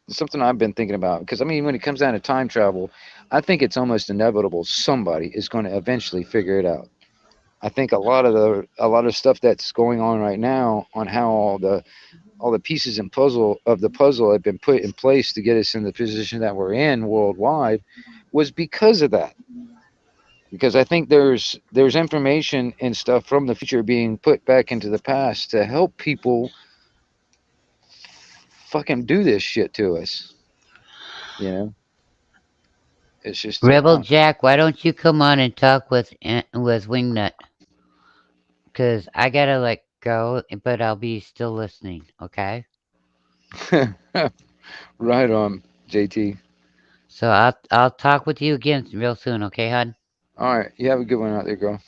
something I've been thinking about because I mean when it comes down to time travel, I think it's almost inevitable somebody is going to eventually figure it out. I think a lot of stuff that's going on right now on how all the pieces and puzzle of the puzzle have been put in place to get us in the position that we're in worldwide was because of that. Because I think there's information and stuff from the future being put back into the past to help people fucking do this shit to us. You know, it's just Rebel Jack, why don't you come on and talk with Wingnut? Cause I gotta go, but I'll be still listening. Okay. right on, JT. So I'll talk with you again real soon. Okay, hon. All right, you have a good one out there, girl.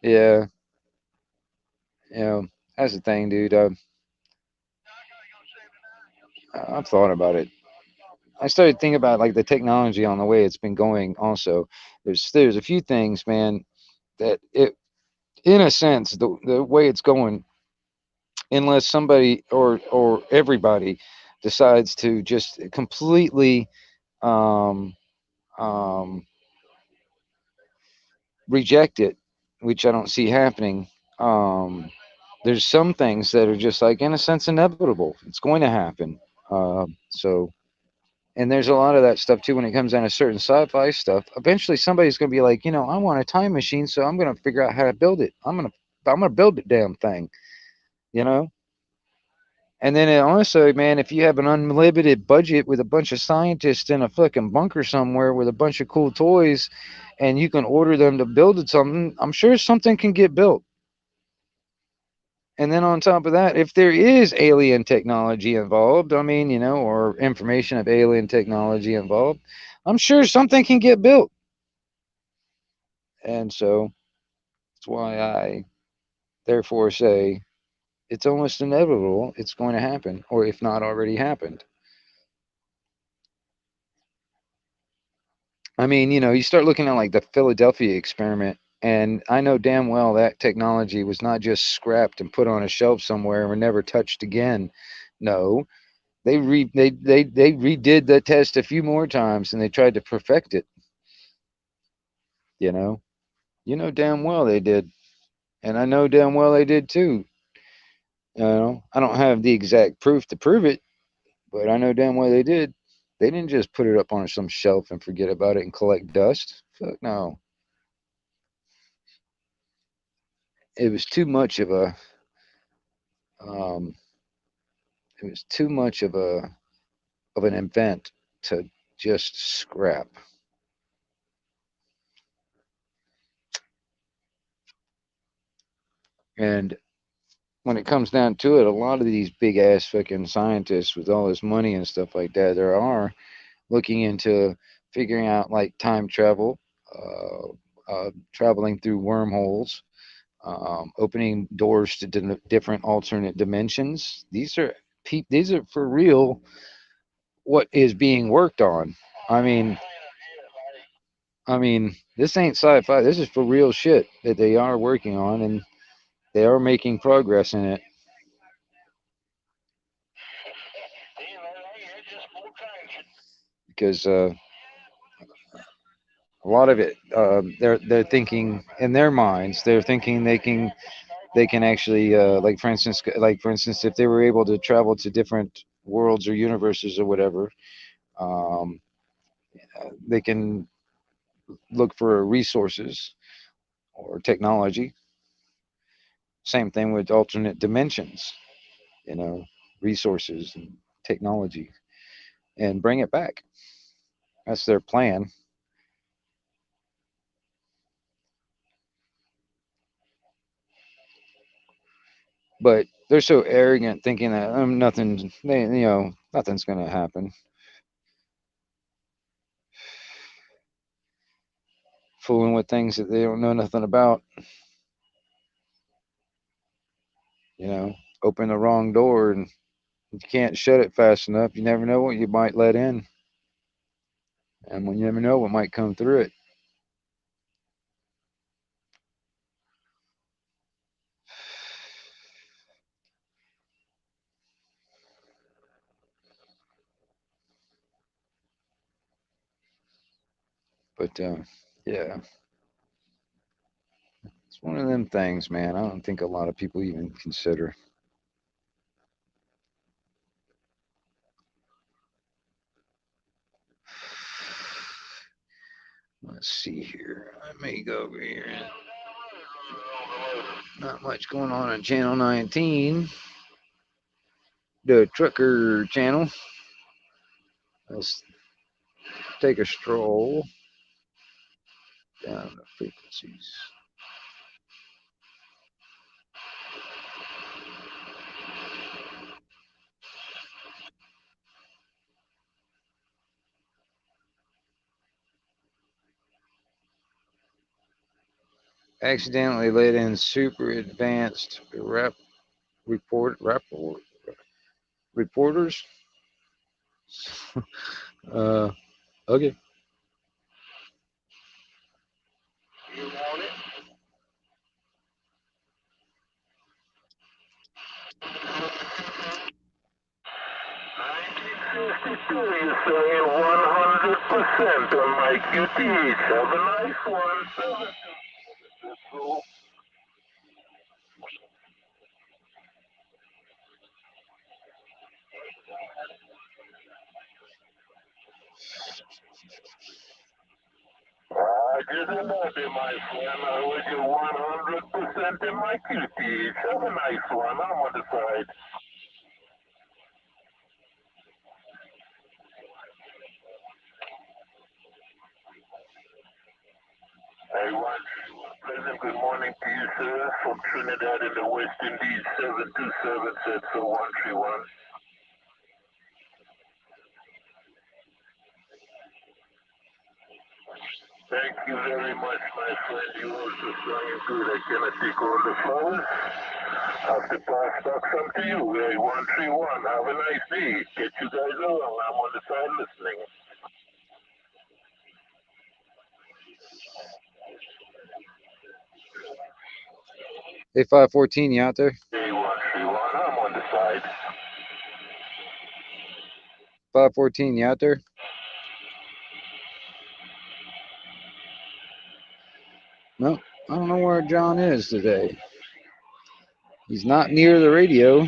Yeah, that's the thing, dude. I've thought about it. I started thinking about like the technology on the way it's been going. Also, there's a few things, man, that it in a sense the way it's going, unless somebody or everybody decides to just completely um, um, reject it, which I don't see happening. There's some things that are just like in a sense inevitable. It's going to happen. So and there's a lot of that stuff too when it comes down to certain sci-fi stuff. Eventually, somebody's going to be like, I want a time machine, so I'm going to figure out how to build it. I'm gonna build the damn thing, you know. And then also, man, if you have an unlimited budget with a bunch of scientists in a fucking bunker somewhere with a bunch of cool toys, and you can order them to build it something, I'm sure something can get built. And then on top of that, if there is alien technology involved, I mean, or information of alien technology involved, I'm sure something can get built. And so that's why I therefore say it's almost inevitable it's going to happen, or if not already happened. I mean, you start looking at like the Philadelphia experiment, and I know damn well that technology was not just scrapped and put on a shelf somewhere and never touched again. No, they redid the test a few more times and they tried to perfect it. You know, damn well they did, and I know damn well they did too. I don't have the exact proof to prove it, but I know damn well they did. They didn't just put it up on some shelf and forget about it and collect dust. Fuck no. It was too much of a um, it was too much of an event to just scrap. And when it comes down to it, a lot of these big ass fucking scientists with all this money and stuff like that, there are looking into figuring out like time travel, traveling through wormholes, opening doors to different alternate dimensions. These are for real. What is being worked on? I mean, this ain't sci-fi. This is for real shit that they are working on, and they are making progress in it. Because a lot of it, they're thinking in their minds, they're thinking they can actually like for instance, if they were able to travel to different worlds or universes or whatever, um, they can look for resources or technology. Same thing with alternate dimensions, you know, resources and technology, and bring it back. That's their plan. But they're so arrogant, thinking that nothing's gonna happen. fooling with things that they don't know nothing about. You know, open the wrong door and you can't shut it fast enough. You never know what you might let in. And when you never know what might come through it. But yeah, it's one of them things, man. I don't think a lot of people even consider. Let's see here. I may go over here. Not much going on channel 19, the trucker channel. Let's take a stroll down the frequencies. Accidentally let in super advanced reporters. Okay. You want it? You're saying 100% on my QTH. Have a nice one. That's cool. Just about it, my friend. I heard you 100% in my QTH. Have a nice one. I'm on the side. I want pleasant good morning to you, sir, from Trinidad in the West Indies. 727 said so 131. Thank you very much, my friend. You also strong and good. I cannot take all the flowers. Have to pass back some to you. Hey, 131. Have a nice day. Get you guys along. I'm on the side listening. Hey, 514, you out there? Hey, 131. I'm on the side. 514, you out there? No, I don't know where John is today. He's not near the radio.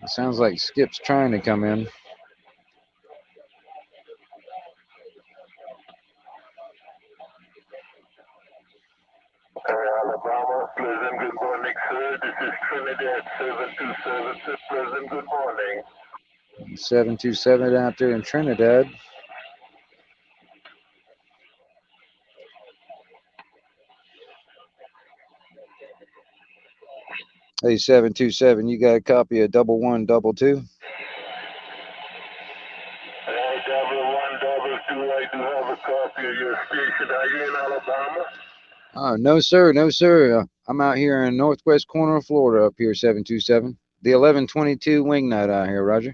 It sounds like Skip's trying to come in. Alabama, pleasant good morning, sir. This is Trinidad 727. Sir, pleasant good morning. 727 out there in Trinidad. Hey, 727, you got a copy of 1122? Hey, 1122, I do have a copy of your station. Are you in Alabama? Oh, no, sir. No, sir. I'm out here in northwest corner of Florida up here, 727. The 1122 wing nut out here, Roger.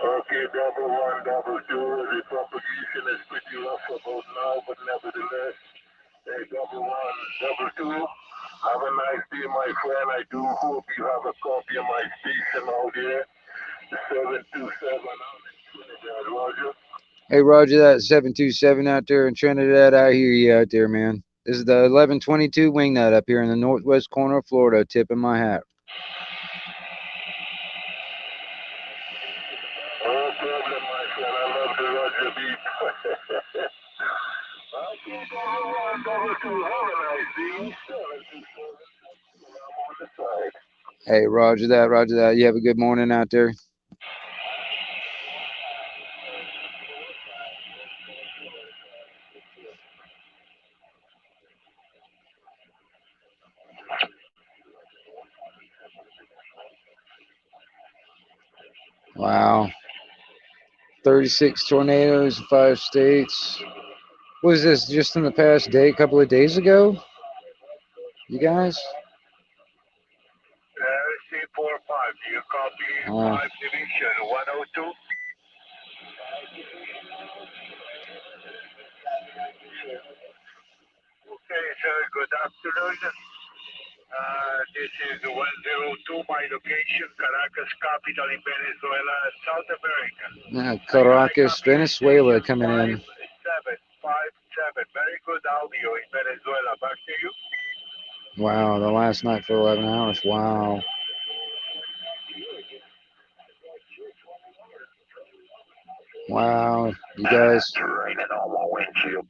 Okay, 1122. The propagation is pretty rough about now, but nevertheless, hey, 1122. Have a nice day, my friend. I do hope you have a copy of my station out there. The 727 out in Trinidad, Roger. Hey, Roger, that 727 out there in Trinidad. I hear you out there, man. This is the 1122 wing nut up here in the northwest corner of Florida, tipping my hat. No problem, my friend. I love the Roger beat. Okay, 1122. Have a nice day. 727. I'm on the side. Hey, Roger that, Roger that. You have a good morning out there. Wow. 36 tornadoes in 5 states. Was this just in the past day, couple of days ago? You guys? C45, do you copy Uh, 5 Division 102? Okay, sir, good afternoon. This is 102, my location, Caracas, capital in Venezuela, South America. Caracas, Venezuela coming in. 5757, very good audio in Venezuela. Back to you. Wow, the last night for 11 hours. Wow. Wow, you guys, Raining on my windshield.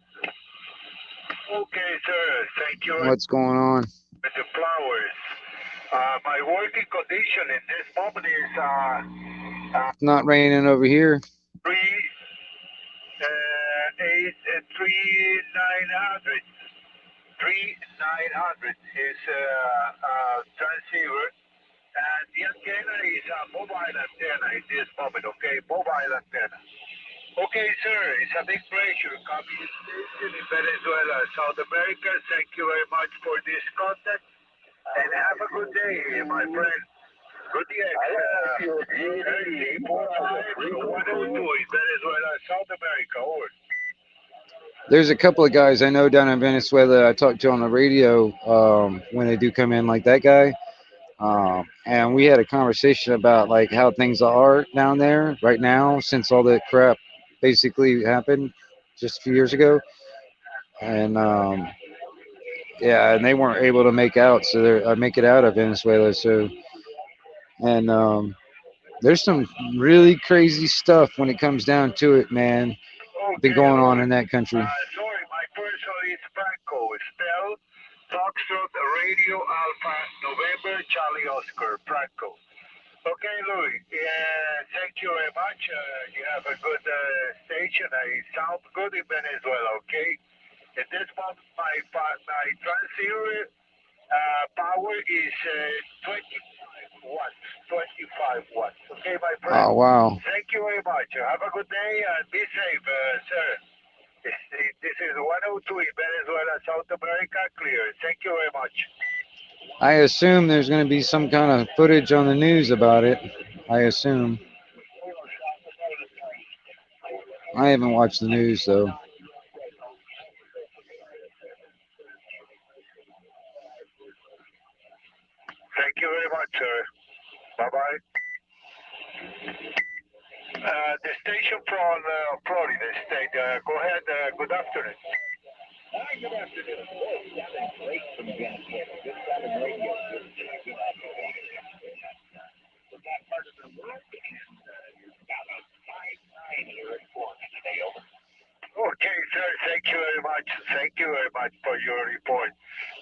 Okay, sir, thank you. what's going on? With the flowers. My working condition in this moment is It's not raining over here. 3900. 3900 is transceiver, and the antenna is a mobile antenna in this moment, okay? Mobile antenna. Okay, sir, it's a big pleasure. Copy station in Venezuela, South America. Thank you very much for this contact, and have a good day, my friend. Good day. 102 in Venezuela, South America, over. There's a couple of guys I know down in Venezuela I talk to on the radio when they do come in, like that guy. And we had a conversation about like how things are down there right now since all that crap basically happened just a few years ago. And yeah, and they weren't able to make out, so they're make it out of Venezuela. So and there's some really crazy stuff when it comes down to it, man. Been going on in that country. Sorry, my personal is Franco. Spell Foxtrot Radio Alpha November Charlie Oscar Franco. Okay, Louis. Thank you very much. You have a good station. I sound good in Venezuela. Okay. At this moment, my transceiver power is 25 watts. 25 watts. Okay, my friend. Oh wow. Thank you very much. Have a good day and be safe, sir. This is 102 in Venezuela, South America, clear. Thank you very much. I assume there's going to be some kind of footage on the news about it. I assume. I haven't watched the news though. Thank you very much, sir. Bye-bye. The station from Florida State. Go ahead. Good afternoon. Hi, good afternoon. Great from Good Southern Radio. That part of the world, and you're about a 5-9 here in Florida today, over. Okay, sir. Thank you very much. Thank you very much for your report.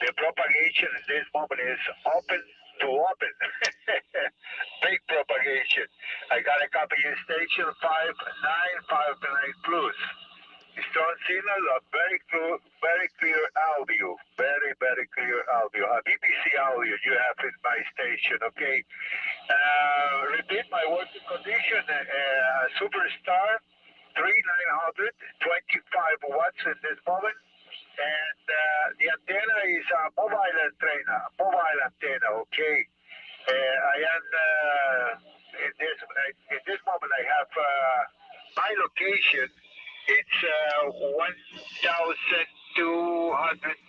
The propagation in this moment is open to open. Big propagation. I got a copy of station 5959 plus. Strong signal of very clear audio. Very clear audio. A BBC audio you have in my station, okay? Repeat my working condition. Superstar 3900, 25 watts in this moment. And the antenna is a mobile antenna, okay? I am in this moment I have my location. It's 1,200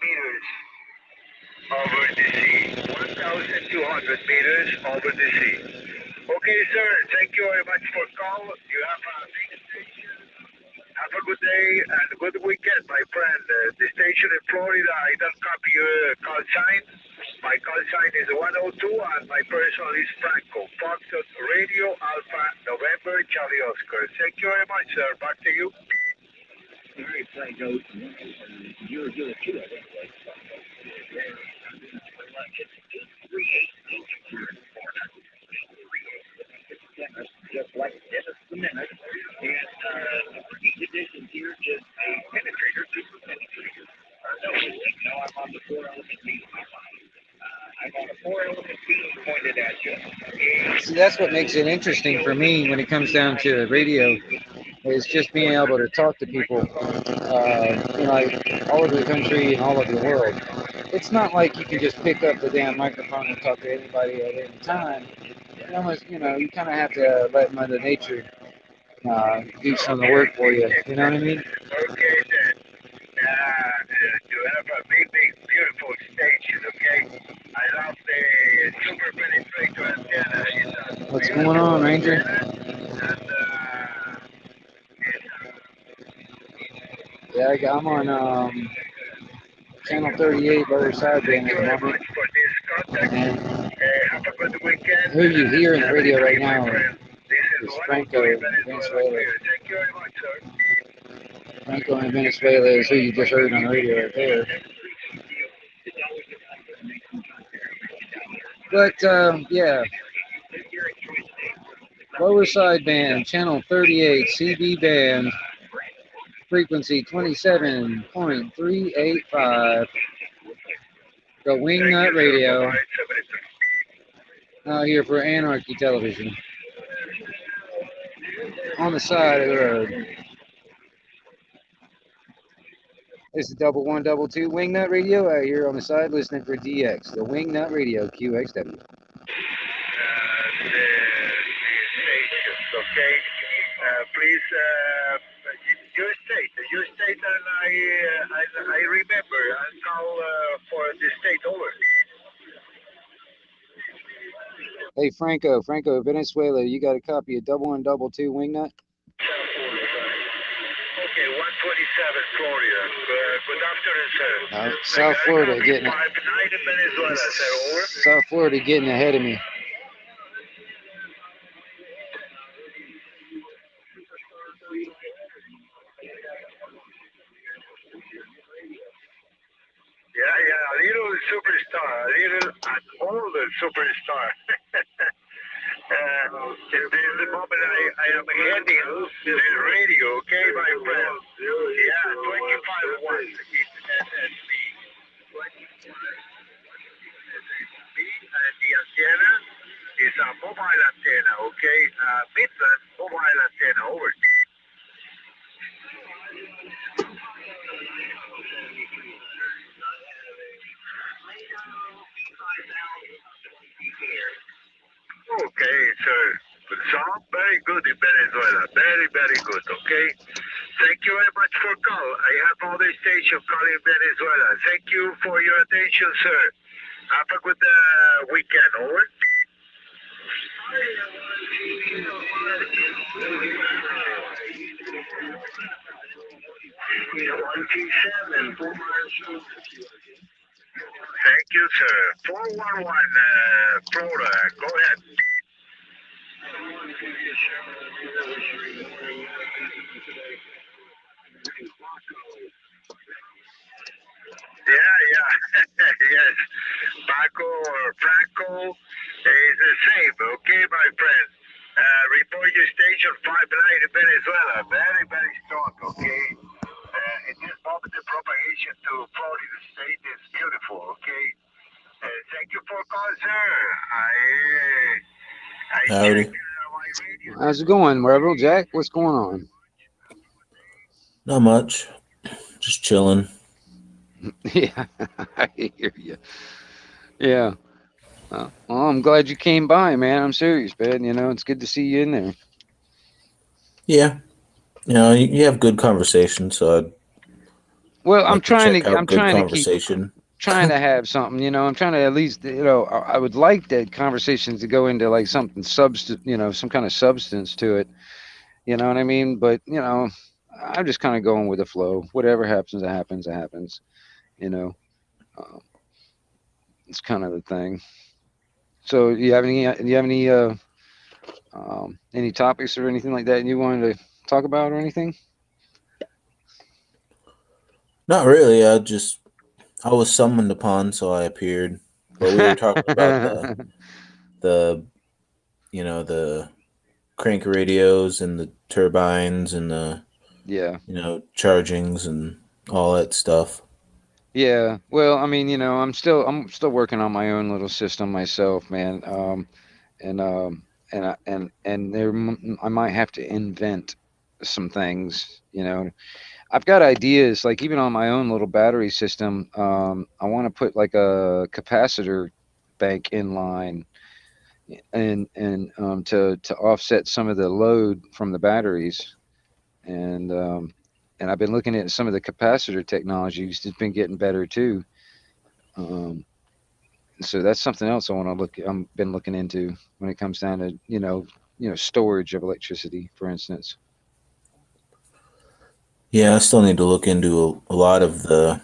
meters over the sea. 1,200 meters over the sea. Okay, sir. Thank you very much for call. You have a big station. Have a good day and a good weekend, my friend. The station in Florida, I don't copy your call sign. My call sign is 102 and my personal is Franco. Foxtrot Radio Alpha November Charlie Oscar. Thank you very much, sir. Back to you. All right, Franco. You're two, I think. Just like Dennis the Minute. And each edition here is a penetrator, super penetrator. No, I'm on the 4-element beam. I'm on a 4-element beam pointed at you. See, that's what makes it interesting for me when it comes down to radio, is just being able to talk to people, like all over the country and all over the world. It's not like you can just pick up the damn microphone and talk to anybody at any time. You almost, you kind of have to let Mother Nature do some of the work for you. You know what I mean? Okay, then. You have a big, beautiful station, okay? I love the super penetrator antenna. What's going on, Ranger? And, Yeah, I'm on channel 38, lower sideband at the moment. much for this contact. And Have a good weekend. who you hear in the radio right now This is is Franco in Venezuela. Thank you very much, sir. Franco in Venezuela is who you just heard on the radio right there. But yeah, lower sideband, channel 38, CB band, frequency 27.385. The Wingnut Radio, out here for Anarchy Television, on the side of the road. This is 1122 Wingnut Radio out here on the side, listening for DX, the Wingnut Radio QXW. The stations, okay? Please, your state, and I remember. I'll call for the state over. Hey Franco, Venezuela, you got a copy of 1122 Wingnut? Okay, 127 Florida. Good afternoon, sir. South Florida getting it. 5-9 Venezuela, sir. Over. South Florida getting ahead of me. Yeah, a little superstar, a little older superstar. In the moment I am heading the radio, okay, my friend? Yeah, 25 watts. It's SSB. And the antenna is a mobile antenna, okay? Midland mobile antenna, over. Okay, sir. Sound very good in Venezuela. Very, very good, okay? Thank you very much for call. I have other station calling Venezuela. Thank you for your attention, sir. Have a good weekend, over. Thank you, sir. 411 Florida, go ahead. Yeah. Yes. Paco or Franco is the same, okay, my friend? Report your station 5-9 in Venezuela. Very, very strong, okay? In this moment, the propagation to Florida State is beautiful, okay? Thank you for calling, sir. I Howdy. check my radio. How's it going, Rebel Jack? What's going on? Not much. Just chilling. Yeah, I hear you. Yeah. Well, I'm glad you came by, man. I'm serious, man. It's good to see you in there. Yeah. You have good conversation, so Well, I'd I'm like to trying check to. out I'm good trying to keep. conversation. Trying to have something. I'm trying to at least. I would like that conversation to go into like something some kind of substance to it. You know what I mean? But I'm just kind of going with the flow. Whatever happens, it happens. It happens. It's kind of the thing. So, you have any topics or anything like that you wanted to talk about or anything? Not really. I was summoned upon, so I appeared. But we were talking about the crank radios and the turbines and the Yeah. chargings and all that stuff. Yeah. Well, I mean, I'm still working on my own little system myself, man. and I might have to invent some things. I've got ideas, like even on my own little battery system. I want to put like a capacitor bank in line, and to offset some of the load from the batteries. And I've been looking at some of the capacitor technologies. It's been getting better too. Um, so that's something else I want to look. I've been looking into when it comes down to storage of electricity, for instance. Yeah, I still need to look into a lot of the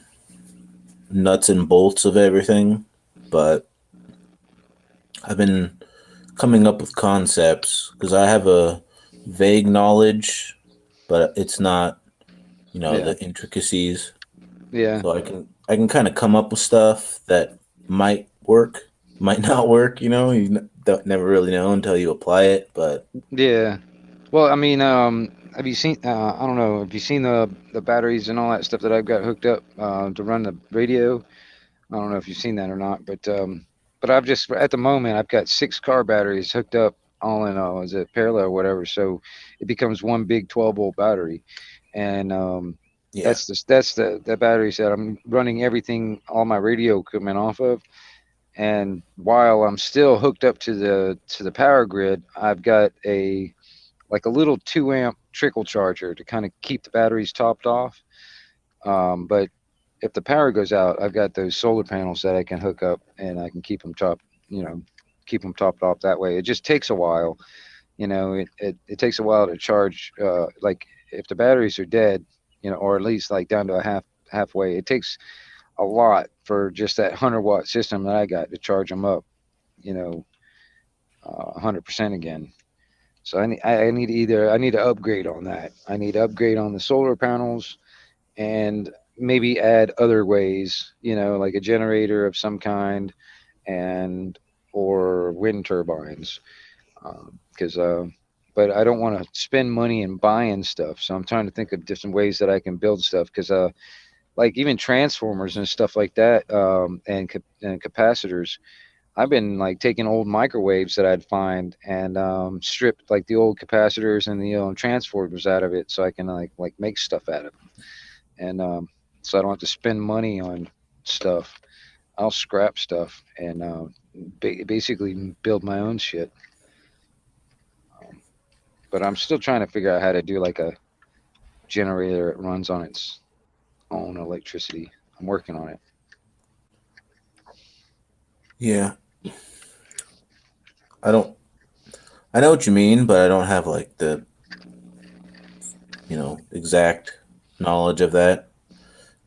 nuts and bolts of everything, but I've been coming up with concepts because I have a vague knowledge, but it's not, Yeah. the intricacies. Yeah. So I can kind of come up with stuff that might work, might not work. You don't never really know until you apply it. But Yeah. Well, I mean, have you seen? I don't know. Have you seen the batteries and all that stuff that I've got hooked up to run the radio? I don't know if you've seen that or not, but I've just at the moment I've got 6 car batteries hooked up all in is it parallel or whatever, so it becomes one big 12-volt battery, and yeah, that's the batteries that I'm running everything, all my radio equipment off of. And while I'm still hooked up to the power grid, I've got a like a little 2 amp trickle charger to kind of keep the batteries topped off. But if the power goes out, I've got those solar panels that I can hook up, and I can keep them keep them topped off that way. It just takes a while. It takes a while to charge. Like if the batteries are dead, or at least like down to halfway, it takes a lot for just that 100-watt system that I got to charge them up, 100% again. So I need to upgrade on that. I need to upgrade on the solar panels, and maybe add other ways, like a generator of some kind, and or wind turbines. Because but I don't want to spend money in buying stuff. So I'm trying to think of different ways that I can build stuff. Because like even transformers and stuff like that, and capacitors. I've been like taking old microwaves that I'd find, and stripped like the old capacitors and the transformers out of it, so I can like make stuff out of them. And so I don't have to spend money on stuff. I'll scrap stuff and basically build my own shit. But I'm still trying to figure out how to do like a generator that runs on its own electricity. I'm working on it. yeah. I know what you mean, but I don't have like the exact knowledge of that.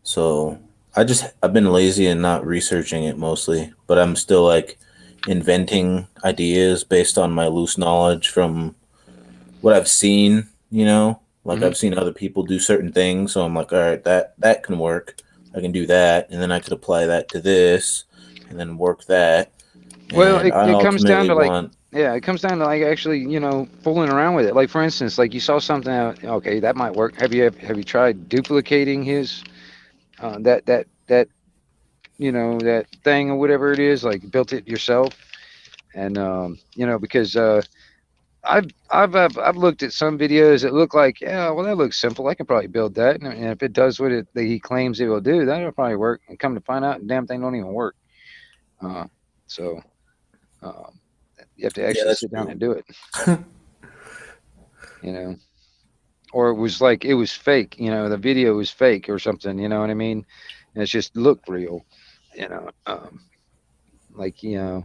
So I've been lazy and not researching it mostly, but I'm still like inventing ideas based on my loose knowledge from what I've seen, like Mhm. I've seen other people do certain things, so I'm like, all right, that can work. I can do that, and then I could apply that to this, and then work that. Well, And I it comes down ultimately to like, want, yeah, it comes down to like actually, fooling around with it. Like for instance, like you saw something out, okay, that might work. Have you tried duplicating his that that thing or whatever it is, like built it yourself? And because I've looked at some videos that look like, yeah, well, that looks simple. I can probably build that, and if it does what that he claims it will do, that'll probably work. And come to find out, the damn thing don't even work. So um, you have to yeah, actually that's sit down true. and do it, you know. Or it was fake, the video was fake or something, you know what I mean? And it's just looked real, you know. Like I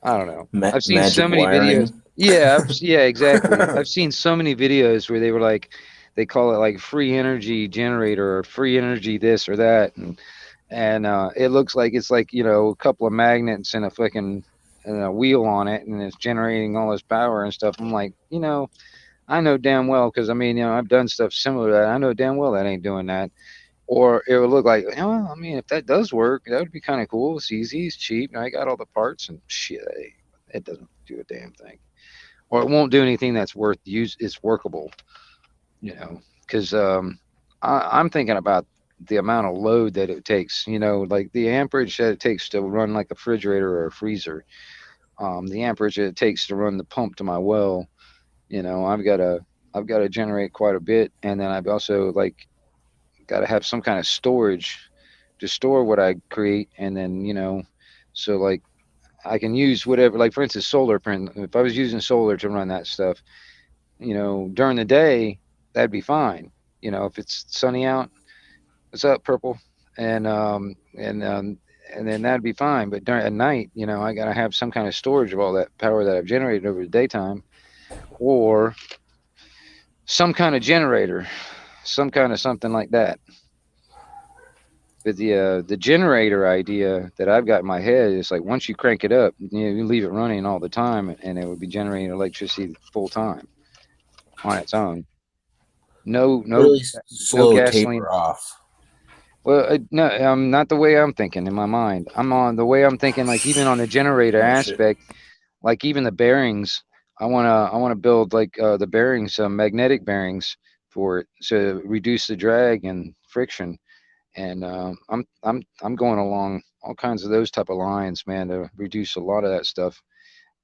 don't know. I've seen so Magic many videos. wiring. Yeah, yeah, exactly. I've seen so many videos where they were like, they call it like free energy generator or free energy this or that, and it looks like it's like a couple of magnets and a fucking and a wheel on it, and it's generating all this power and stuff. I'm like, I know damn well, because I mean, I've done stuff similar to that. I know damn well that ain't doing that. Or it would look like, well, I mean, if that does work, that would be kind of cool. It's easy, it's cheap, and I got all the parts and shit. It doesn't do a damn thing, or it won't do anything that's worth use. It's workable, because I'm thinking about the amount of load that it takes. Like the amperage that it takes to run like a refrigerator or a freezer. the amperage that it takes to run the pump to my well. You know, I've got to generate quite a bit, and then I've also like got to have some kind of storage to store what I create, and then so like I can use whatever. Like for instance, solar print. If I was using solar to run that stuff, during the day, that'd be fine. If it's sunny out, what's up, purple? And and then that'd be fine. But during at night, I gotta have some kind of storage of all that power that I've generated over the daytime, or some kind of generator, some kind of something like that. But the generator idea that I've got in my head is like once you crank it up, you leave it running all the time, and it would be generating electricity full time on its own. No, Really no slow gasoline. taper off. Well, no, not the way I'm thinking in my mind. I'm on the way I'm thinking, like even on the generator Oh, shit. aspect, like even the bearings. I wanna build like the bearings, magnetic bearings for it to reduce the drag and friction. And I'm going along all kinds of those type of lines, man, to reduce a lot of that stuff,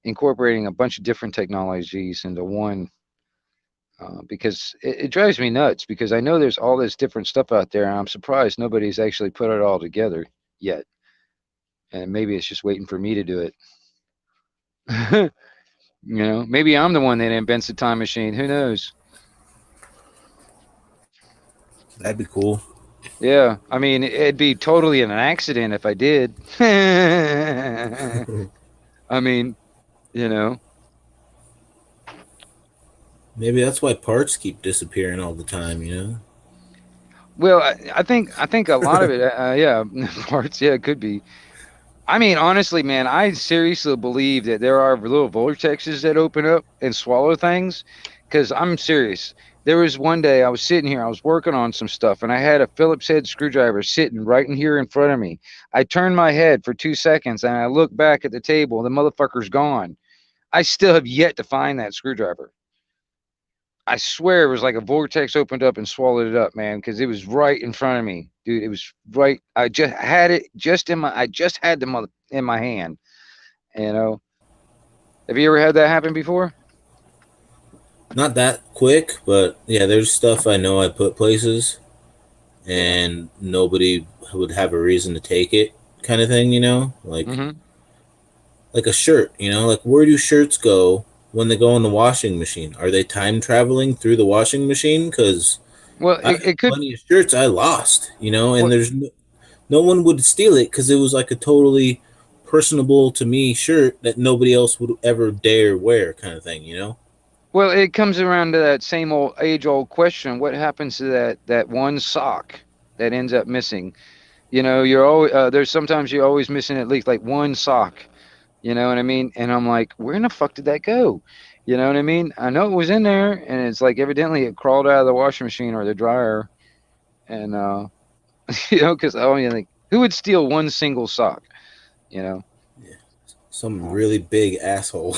incorporating a bunch of different technologies into one. Because it drives me nuts because I know there's all this different stuff out there, and I'm surprised nobody's actually put it all together yet. And maybe it's just waiting for me to do it. Maybe I'm the one that invents the time machine. Who knows? That'd be cool. Yeah, I mean, it'd be totally an accident if I did. I mean, you know. Maybe that's why parts keep disappearing all the time, Well, I think a lot of it, yeah, parts, yeah, it could be. I mean, honestly, man, I seriously believe that there are little vortexes that open up and swallow things. Because I'm serious. There was one day I was sitting here, I was working on some stuff, and I had a Phillips head screwdriver sitting right in here in front of me. I turned my head for 2 seconds and I looked back at the table. The motherfucker's gone. I still have yet to find that screwdriver. I swear it was like a vortex opened up and swallowed it up, man, because it was right in front of me, dude. It was right. I just had it just in my. I just had the mother in my hand. You know. Have you ever had that happen before? Not that quick, but yeah, there's stuff I know I put places and nobody would have a reason to take it, kind of thing, Mm-hmm. like a shirt, like where do shirts go when they go in the washing machine? Are they time traveling through the washing machine? Because Well, I've it had could. plenty of shirts I lost, and Well, there's no one would steal it because it was like a totally personable to me shirt that nobody else would ever dare wear, kind of thing. well, it comes around to that same old age-old question: what happens to that one sock that ends up missing? You're always there's sometimes you're always missing at least like one sock. You know what I mean? And I'm like, where in the fuck did that go? You know what I mean? I know it was in there, and it's like evidently it crawled out of the washing machine or the dryer, and because I mean, like, who would steal one single sock? You know, Some really big asshole.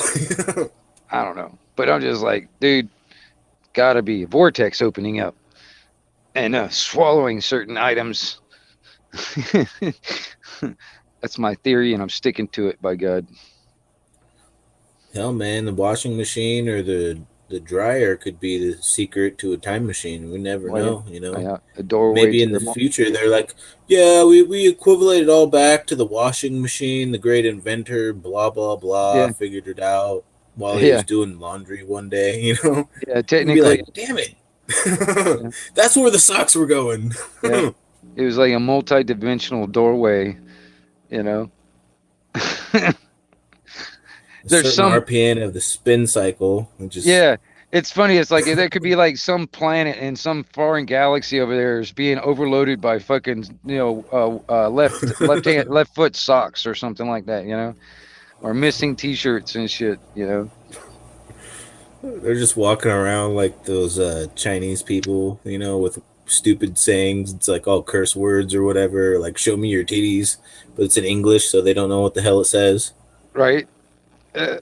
I don't know, but I'm just like, dude, gotta be a vortex opening up and swallowing certain items. That's my theory, and I'm sticking to it. By God. Hell, man, the washing machine or the dryer could be the secret to a time machine. We never Well, know. a doorway Maybe to in the the. future they're like, yeah, we equivalent it all back to the washing machine. The great inventor, blah blah blah, Yeah, figured it out while he was yeah, doing laundry one day. yeah. You'd be Technically, like, damn it, yeah, that's where the socks were going. yeah. It was like a multi-dimensional doorway. You know. A There's certain some. RPM of the spin cycle, which is Yeah, it's funny. It's like there could be like some planet in some foreign galaxy over there is being overloaded by fucking left foot socks or something like that. Or missing T-shirts and shit. they're just walking around like those Chinese people, with stupid sayings. It's like all curse words or whatever, like "show me your titties," but it's in English, so they don't know what the hell it says. Right. Uh,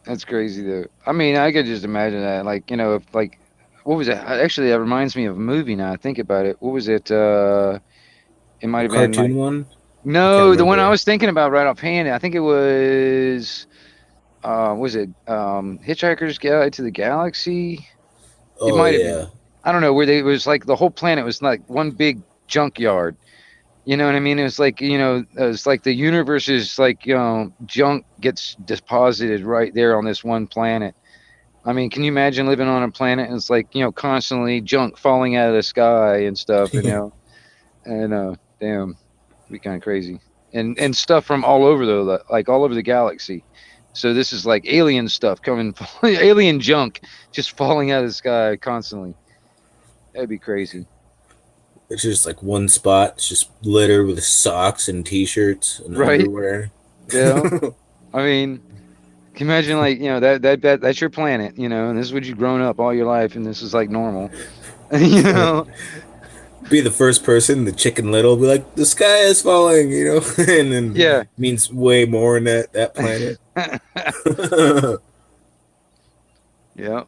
that's crazy though. I mean, I could just imagine that. Like if like, what was it? Actually, that reminds me of a movie now. I think about it. What was it? It might The have been cartoon like one. No, the one I remember. was thinking about right offhand, I think it was Hitchhiker's Guide to the Galaxy? It Oh might have yeah. been. I don't know where it was like the whole planet was like one big junkyard. You know what I mean? It was like, it was like the universe is like, junk gets deposited right there on this one planet. I mean, can you imagine living on a planet and it's like, constantly junk falling out of the sky and stuff, and damn, it'd be kind of crazy. And stuff from all over like all over the galaxy. So this is like alien stuff coming, alien junk just falling out of the sky constantly. That'd be crazy. It's just like one spot. It's just littered with socks and t-shirts and Right. underwear. Yeah. I mean, can you imagine like, that's your planet, and this is what you've grown up all your life and this is like normal. Be the first person, the Chicken Little, be like, the sky is falling, and then Yeah. means way more in that planet. Yeah.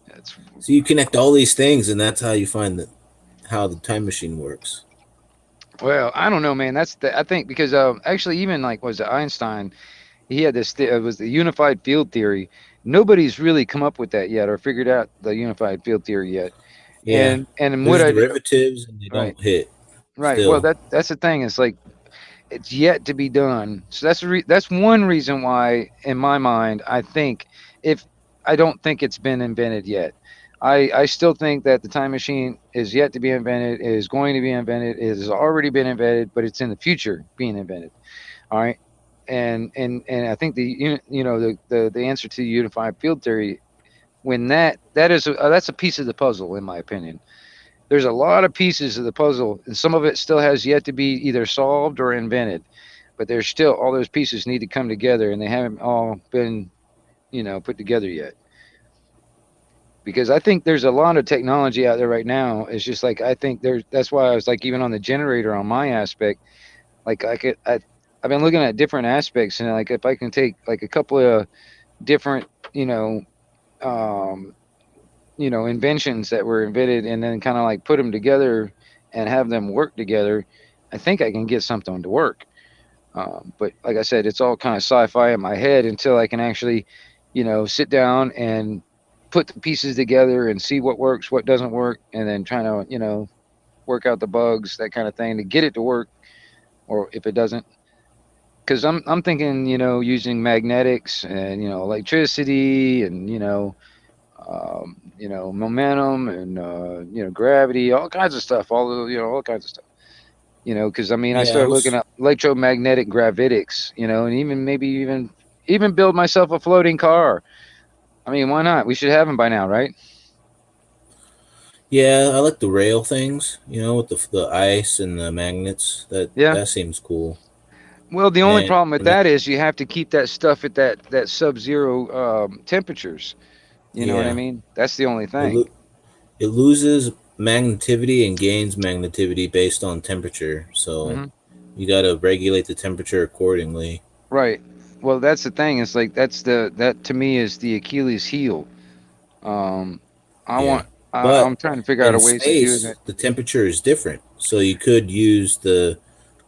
That's So you connect all these things, and that's how you find how the time machine works. Well, I don't know, man. I think because actually even like was it Einstein, he had this it was the unified field theory. Nobody's really come up with that yet or figured out the unified field theory yet. Yeah. And There's what derivatives, and they Right. don't hit. right. Still. Well, that's the thing. It's like it's yet to be done. So that's one reason why, in my mind, I don't think it's been invented yet. I still think that the time machine is yet to be invented, is going to be invented, it has already been invented, but it's in the future being invented. All right. And I think the answer to the unified field theory, when that's a piece of the puzzle, in my opinion. There's a lot of pieces of the puzzle, and some of it still has yet to be either solved or invented. But there's still all those pieces need to come together, and they haven't all been, put together yet. Because I think there's a lot of technology out there right now. It's just like I think that's why I was like even on the generator on my aspect, like I've been looking at different aspects, and like if I can take like a couple of different inventions that were invented and then kind of like put them together and have them work together, I think I can get something to work. But like I said, it's all kind of sci-fi in my head until I can actually, sit down and put the pieces together and see what works, what doesn't work, and then trying to, work out the bugs, that kind of thing, to get it to work, or if it doesn't. Because I'm thinking, using magnetics and electricity and momentum and gravity, all kinds of stuff, all kinds of stuff. Because I Yeah, started looking at electromagnetic gravitics, and even build myself a floating car. I mean, why not? We should have them by now, right? Yeah, I like the rail things, with the ice and the magnets. Yeah. That seems cool. Well, the only And- problem with that is you have to keep that stuff at that sub-zero temperatures. You know what I Yeah. mean? That's the only It, thing. lo- it loses magnetivity and gains magnetivity based on temperature. So Mhm. you got to regulate the temperature accordingly. Right. Well, that's the thing. It's like that to me is the Achilles heel. Yeah. I'm But trying to figure out in a way to do space, it. the temperature is different. So you could use the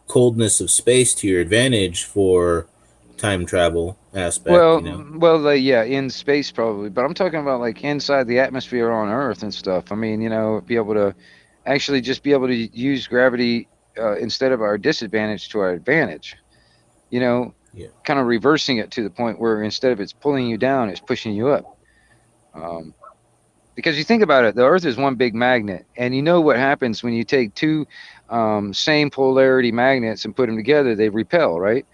coldness of space to your advantage for time travel aspect. Well, yeah, in space probably, but I'm talking about like inside the atmosphere on Earth and stuff. I mean, be able to actually just be able to use gravity instead of our disadvantage to our advantage. Yeah. Kind of reversing it to the point where instead of it's pulling you down, it's pushing you up. Because you think about it, the Earth is one big magnet, and you know what happens when you take two same polarity magnets and put them together, they repel, right?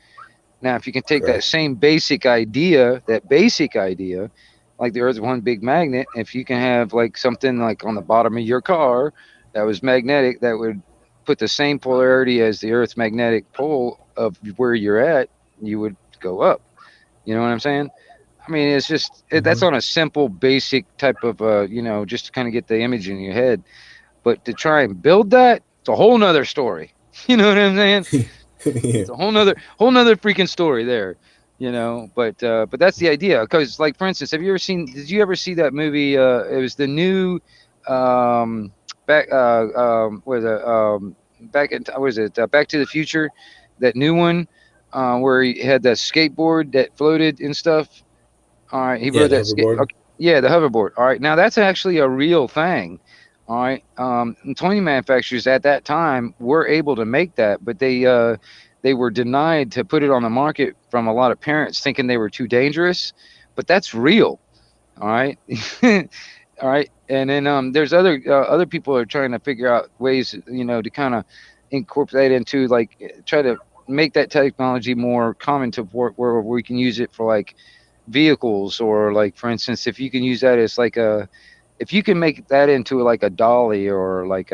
Now, if you can take that Correct. same basic idea, like the Earth is one big magnet, if you can have like something like on the bottom of your car that was magnetic, that would put the same polarity as the Earth's magnetic pole of where you're at, you would go up. You know what I'm saying? I mean, it's just that's on a simple, basic type of, just to kind of get the image in your head. But to try and build that, it's a whole nother story. You know what I'm saying? Yeah. It's a whole nother freaking story there. But that's the idea. Because, like, for instance, did you ever see that movie? It was the new back in what is it? Back to the Future, that new one, where he had that skateboard that floated and stuff. All right, he Yeah, rode the that skate. hoverboard. Okay, yeah, the hoverboard. All right, now that's actually a real thing. All right, and toy manufacturers at that time were able to make that, but they were denied to put it on the market from a lot of parents, thinking they were too dangerous. But that's real. All right. All right, and then there's other people are trying to figure out ways, to kind of incorporate into, like, try to make that technology more common to where we can use it for like vehicles, or like, for instance, if you can use that as like if you can make that into like a dolly, or like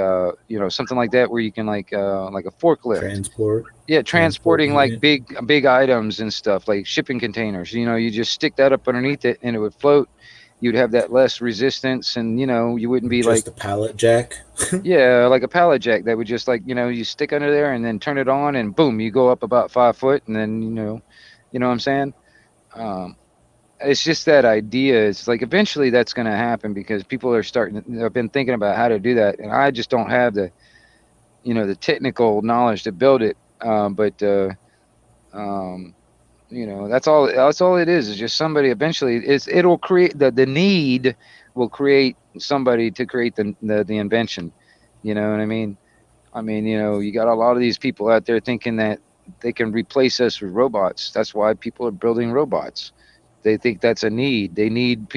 something like that, where you can like a forklift. Transport. Yeah, transporting like unit. big items and stuff, like shipping containers. You just stick that up underneath it and it would float. You'd have that less resistance, and you wouldn't be like, Just a pallet jack. yeah, like a pallet jack that would just, like, you stick under there and then turn it on, and boom, you go up about 5 foot, and then you know what I'm saying. Um, it's just that idea. It's like eventually that's going to happen, because people are starting. I've been thinking about how to do that, and I just don't have the technical knowledge to build it. But that's all it is just somebody eventually. It'll create the need will create somebody to create the invention. You know what I mean? You got a lot of these people out there thinking that they can replace us with robots. That's why people are building robots. They think that's a need. They need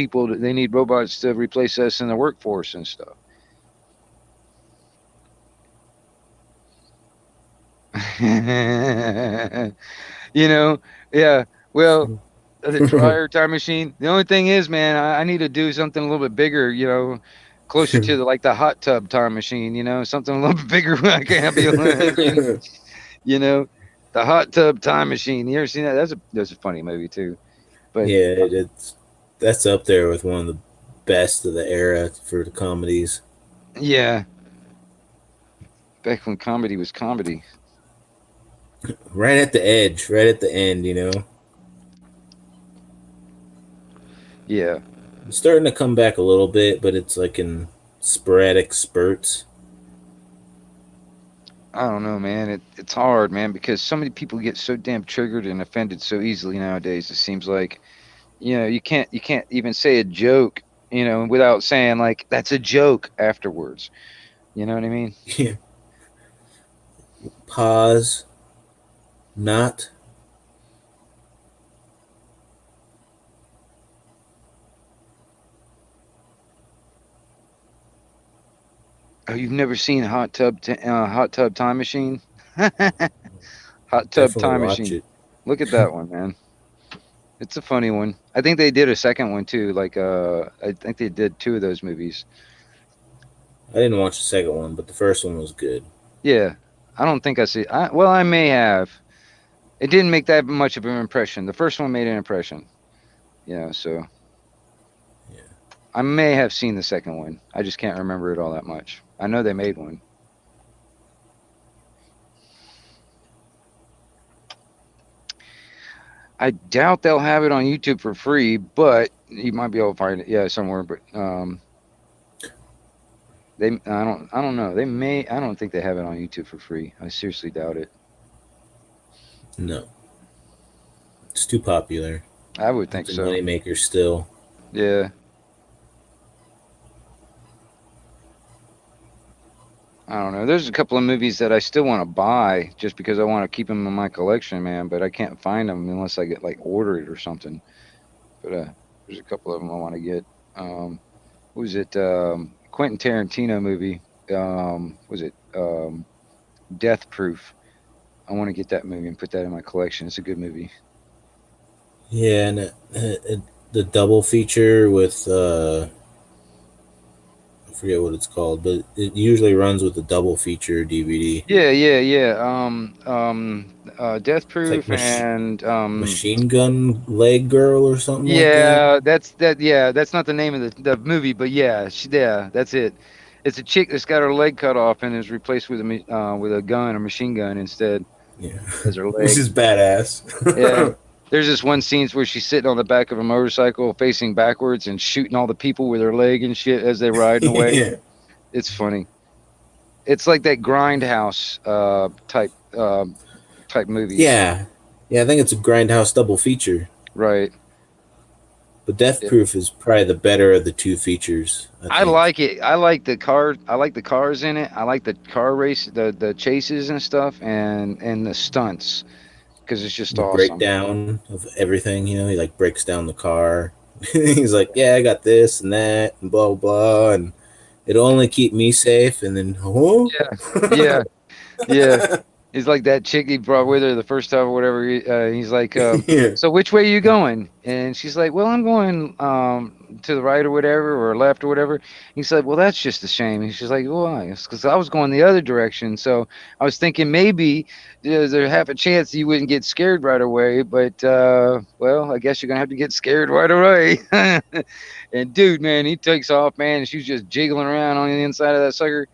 robots to replace us in the workforce and stuff. Yeah. Well, the dryer time machine. The only thing is, man, I need to do something a little bit bigger. Closer to the hot tub time machine. Something a little bit bigger. I can't be. The hot tub time machine. You ever seen that? That's a funny movie too. But yeah, that's up there with one of the best of the era for the comedies. Yeah. Back when comedy was comedy. Right at the edge, right at the end, Yeah. It's starting to come back a little bit, but it's like in sporadic spurts. I don't know, man. It's hard, man, because so many people get so damn triggered and offended so easily nowadays. It seems like, you can't even say a joke, without saying like that's a joke afterwards. You know what I mean? Yeah. Pause. Not. Oh, you've never seen Hot Tub Time Machine? Hot Tub Definitely Time watch Machine. it. Look at that one, man. It's a funny one. I think they did a second one too. Like I think they did 2 of those movies. I didn't watch the second one, but the first one was good. Yeah. I don't think I see. Well, I may have. It didn't make that much of an impression. The first one made an impression. So. Yeah. I may have seen the second one. I just can't remember it all that much. I know they made one. I doubt they'll have it on YouTube for free, but you might be able to find it, somewhere. But I don't know. They may. I don't think they have it on YouTube for free. I seriously doubt it. No. It's too popular. I would think It's a so. moneymaker still. Yeah. I don't know. There's a couple of movies that I still want to buy just because I want to keep them in my collection, man. But I can't find them unless I get like ordered or something. But there's a couple of them I want to get. What was it? Quentin Tarantino movie. Was it Death Proof? I want to get that movie and put that in my collection. It's a good movie. Yeah, and the double feature with I forget what it's called, but it usually runs with the double feature DVD. Yeah. Death Proof like and Machine Gun Leg Girl or something like that. yeah, that's not the name of the movie, but yeah, that's it. It's a chick that's got her leg cut off and is replaced with a gun, a machine gun instead. Yeah. As her leg. Which is badass. Yeah. There's this one scene where she's sitting on the back of a motorcycle facing backwards and shooting all the people with her leg and shit as they're riding away. Yeah. It's funny. It's like that Grindhouse type movies. Yeah, I think it's a Grindhouse double feature. Right. But Death Proof is probably the better of the two features. I like it. I like the car. I like the cars in it. I like the car race, the chases and stuff, and the stunts, because it's just the awesome. breakdown of everything. You know, he like breaks down the car. He's like, "Yeah, I got this and that, and blah blah, and it'll only keep me safe." And then, yeah. He's like that chick he brought with her the first time or whatever. He's like, Yeah. so which way are you going? And she's like, well, I'm going to the right or whatever, or left or whatever. He's like, well, that's just a shame. And she's like, why? Because I was going the other direction. So I was thinking maybe there's half a chance you wouldn't get scared right away. But, well, I guess you're going to have to get scared right away. And dude, man, he takes off, man. And she's just jiggling around on the inside of that sucker.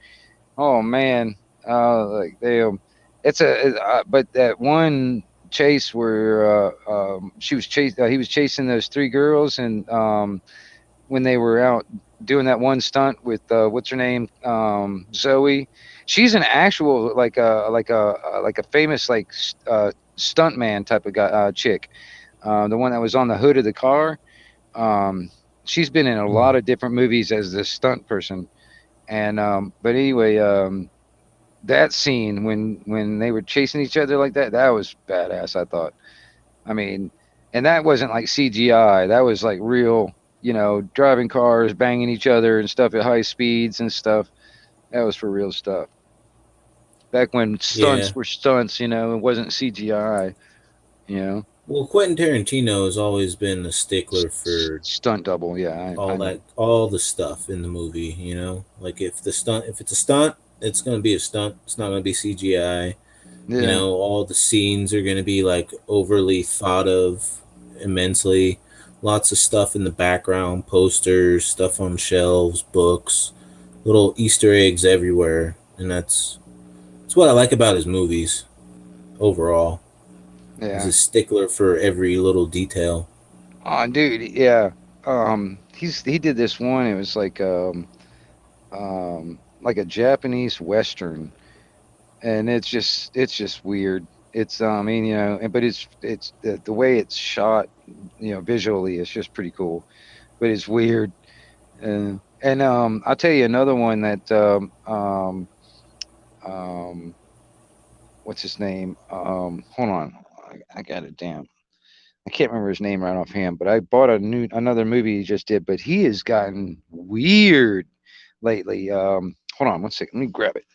Oh, man. Like, damn. But that one chase where he was chasing those three girls, and when they were out doing that one stunt with what's her name, Zoe. She's an actual like a famous like stunt man type of guy, chick. The one that was on the hood of the car. She's been in a lot of different movies as the stunt person, and but anyway. That scene when they were chasing each other like that was badass, I thought. I mean, and that wasn't like CGI. That was like real, driving cars, banging each other and stuff at high speeds and stuff. That was for real stuff. Back when stunts were stunts, it wasn't CGI, Well, Quentin Tarantino has always been a stickler for stunt double, all the stuff in the movie, Like if it's a stunt, it's going to be a stunt. It's not going to be CGI. Yeah. All the scenes are going to be like overly thought of immensely. Lots of stuff in the background, posters, stuff on shelves, books, little Easter eggs everywhere. And that's what I like about his movies overall. Yeah. He's a stickler for every little detail. Oh, dude, yeah. He did this one. It was like a Japanese Western, and it's just weird. It's but it's the way it's shot, visually, it's just pretty cool, but it's weird. And I'll tell you another one that what's his name? Hold on, I got it down. I can't remember his name right offhand, but I bought another movie he just did, but he has gotten weird lately. Hold on one second. Let me grab it.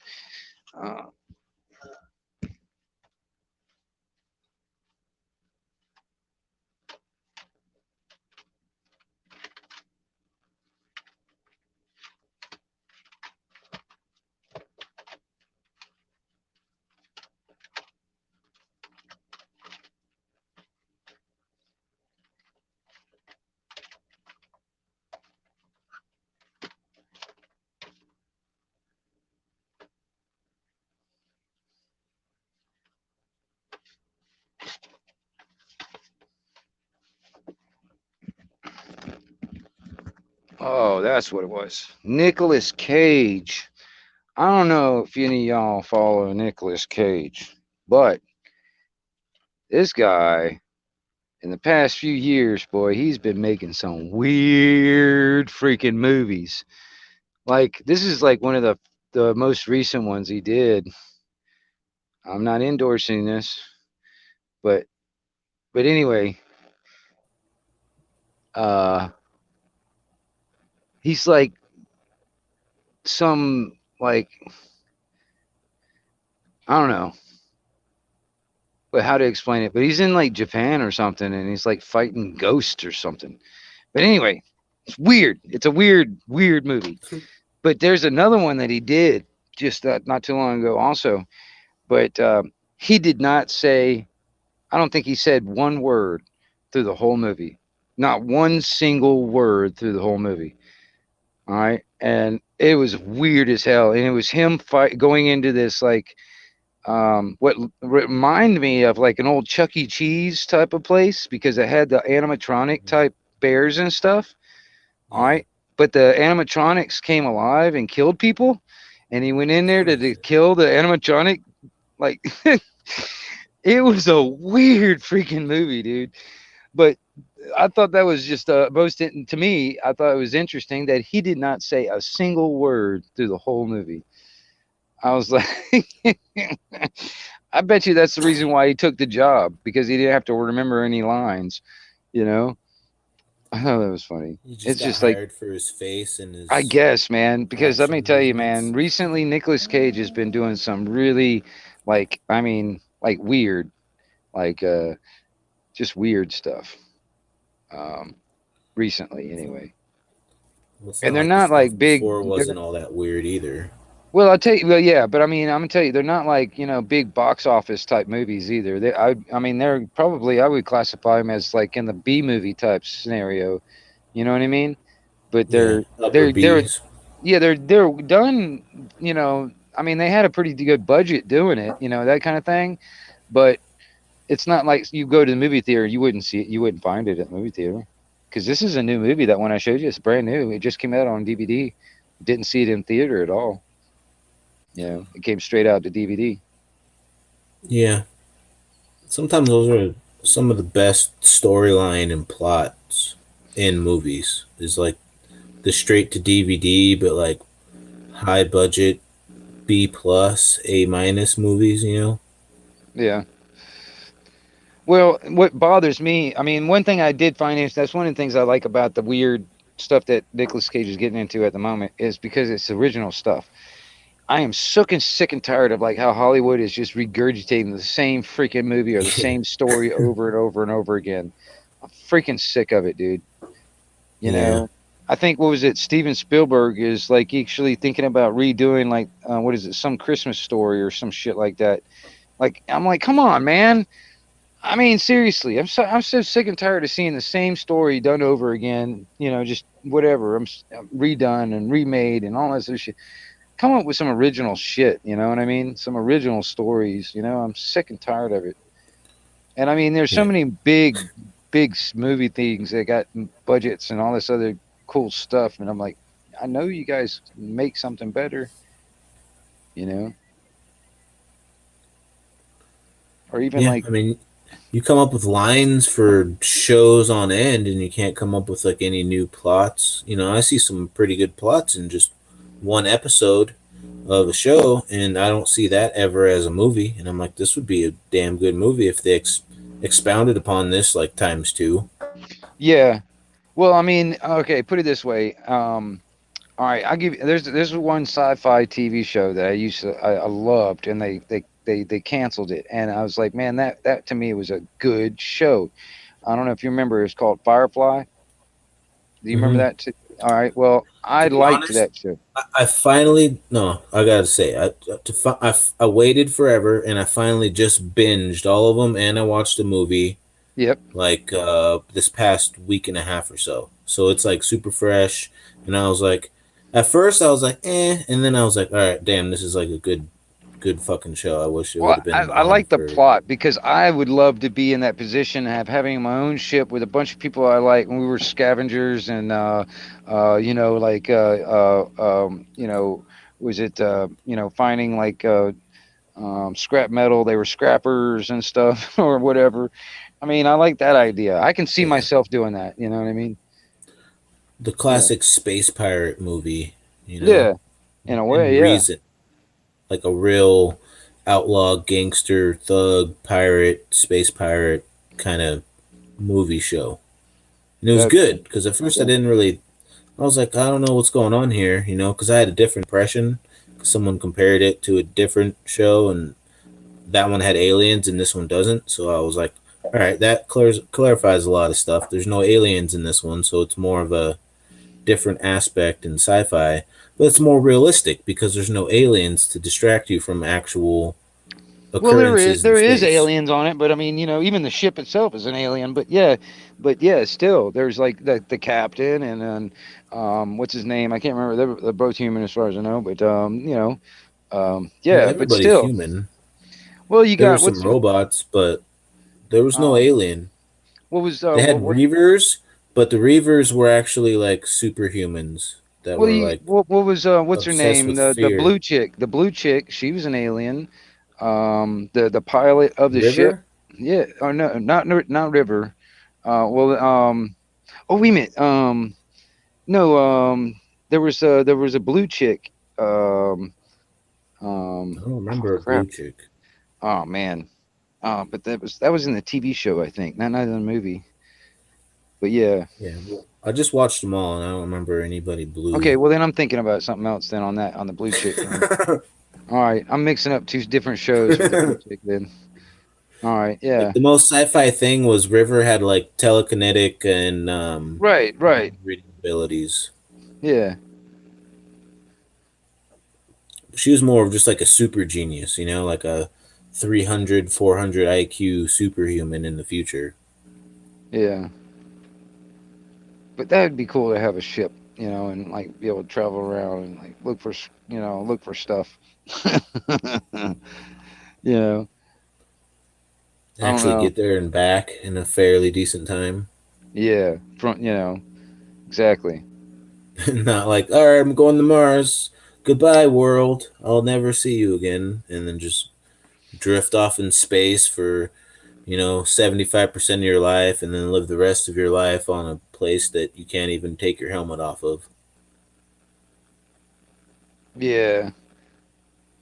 Oh, that's what it was. Nicolas Cage. I don't know if any of y'all follow Nicolas Cage, but this guy, in the past few years, boy, he's been making some weird freaking movies. Like, this is like one of the most recent ones he did. I'm not endorsing this, but anyway, he's like some, like, I don't know but how to explain it, but he's in like Japan or something, and he's like fighting ghosts or something. But anyway, it's weird. It's a weird movie. But there's another one that he did just not too long ago also, but he did not say, I don't think he said one word through the whole movie. Not one single word through the whole movie. All right. And it was weird as hell. And it was him going into this, like, what reminded me of like an old Chuck E. Cheese type of place, because it had the animatronic type bears and stuff. All right. But the animatronics came alive and killed people. and he went in there to kill the animatronic. Like, it was a weird freaking movie, dude. But I thought that was just to me. I thought it was interesting that he did not say a single word through the whole movie. I was like, I bet you that's the reason why he took the job, because he didn't have to remember any lines. You know, I thought that was funny. He just It's got just like, hired for his face and his. I guess, man, because let me action tell you, movements. man, recently Nicolas Cage has been doing some really, like, I mean, like weird, like, just weird stuff. Recently, anyway. Well, it's And not they're like the not stuff like big. before wasn't all that weird either. Well, I'll tell you. Well, yeah, but I mean, I'm gonna tell you, they're not like, big box office type movies either. I mean, they're probably, I would classify them as like in the B movie type scenario. You know what I mean? But Yeah, upper they're B's. yeah, they're done. I mean, they had a pretty good budget doing it. That kind of thing. But it's not like you go to the movie theater, you wouldn't see it, you wouldn't find it at the movie theater, because this is a new movie. That one I showed you, it's brand new. It just came out on DVD. Didn't see it in theater at all. It came straight out to DVD. Yeah. Sometimes those are some of the best storyline and plots in movies. Is like the straight to DVD, but like high budget B plus A minus movies. Yeah. Well, what bothers me, I mean, one thing I did find is that's one of the things I like about the weird stuff that Nicolas Cage is getting into at the moment, is because it's original stuff. I am sick and tired of like how Hollywood is just regurgitating the same freaking movie or the same story over and over and over again. I'm freaking sick of it, dude. Yeah. I think, what was it? Steven Spielberg is like actually thinking about redoing, like, what is it? Some Christmas Story or some shit like that. Like, I'm like, come on, man. I mean, seriously, I'm so sick and tired of seeing the same story done over again. Just whatever. I'm redone and remade and all that sort of shit. Come up with some original shit. You know what I mean? Some original stories. I'm sick and tired of it. And I mean, there's so many big movie things that got budgets and all this other cool stuff, and I'm like, I know you guys make something better. Or even like, I mean, you come up with lines for shows on end, and you can't come up with like any new plots. I see some pretty good plots in just one episode of a show, and I don't see that ever as a movie. And I'm like, this would be a damn good movie if they expounded upon this like times two. yeah. Well, I mean, okay, put it this way. All right, I'll give you. There's one sci-fi TV show that I loved, and they canceled it, and I was like, man, that to me was a good show. I don't know if you remember. It's called Firefly. Do you remember that too? All right. Well, I liked honest, that show. I finally I gotta say I waited forever, and I finally just binged all of them, and I watched a movie. Yep. Like this past week and a half or so. So it's like super fresh, and I was like, at first I was like, and then I was like, all right, damn, this is like a good fucking show. I wish it would have been. I like the plot, because I would love to be in that position, having my own ship with a bunch of people I like, when we were scavengers and was it finding like scrap metal. They were scrappers and stuff or whatever. I mean, I like that idea. I can see myself doing that. You know what I mean? The classic space pirate movie. Yeah, in a way, yeah. Reason, like a real outlaw, gangster, thug, pirate, space pirate kind of movie show. And it was good, because at first I was like, I don't know what's going on here, because I had a different impression. Someone compared it to a different show, and that one had aliens and this one doesn't. So I was like, all right, that clarifies a lot of stuff. There's no aliens in this one, so it's more of a different aspect in sci-fi, but it's more realistic because there's no aliens to distract you from actual occurrences. Well, there is aliens on it, but I mean, even the ship itself is an alien. But yeah, still, there's like the captain and then what's his name? I can't remember. They're both human as far as I know, but yeah, but still human. Well, you got some robots, but there was no alien. What was they had Reavers, but the Reavers were actually like superhumans. that Well, were like what was what's her obsessed name? with The fear. blue chick. She was an alien. The pilot of the ship. River? Yeah. Or no, not River. Well, oh, we meant no. There was a blue chick. I don't Oh remember a blue crap. chick. Oh man. But that was in the TV show, I think, not in the movie. But yeah. Yeah, well, I just watched them all, and I don't remember anybody Okay. blue. Well, then I'm thinking about something else then on the blue chick. Then. All right, I'm mixing up two different shows with the blue chick then. All right. Yeah. Like the most sci-fi thing was River had like telekinetic and Right. Right. reading abilities. Yeah. She was more of just like a super genius, you know, like a 300, 400 IQ superhuman in the future. Yeah. But that would be cool to have a ship, you know, and like be able to travel around and like look for stuff. You know. I don't Actually know. get there and back in a fairly decent time. Yeah. Exactly. Not like, all right, I'm going to Mars. Goodbye, world. I'll never see you again. And then just drift off in space for, 75% of your life and then live the rest of your life on a place that you can't even take your helmet off of. Yeah.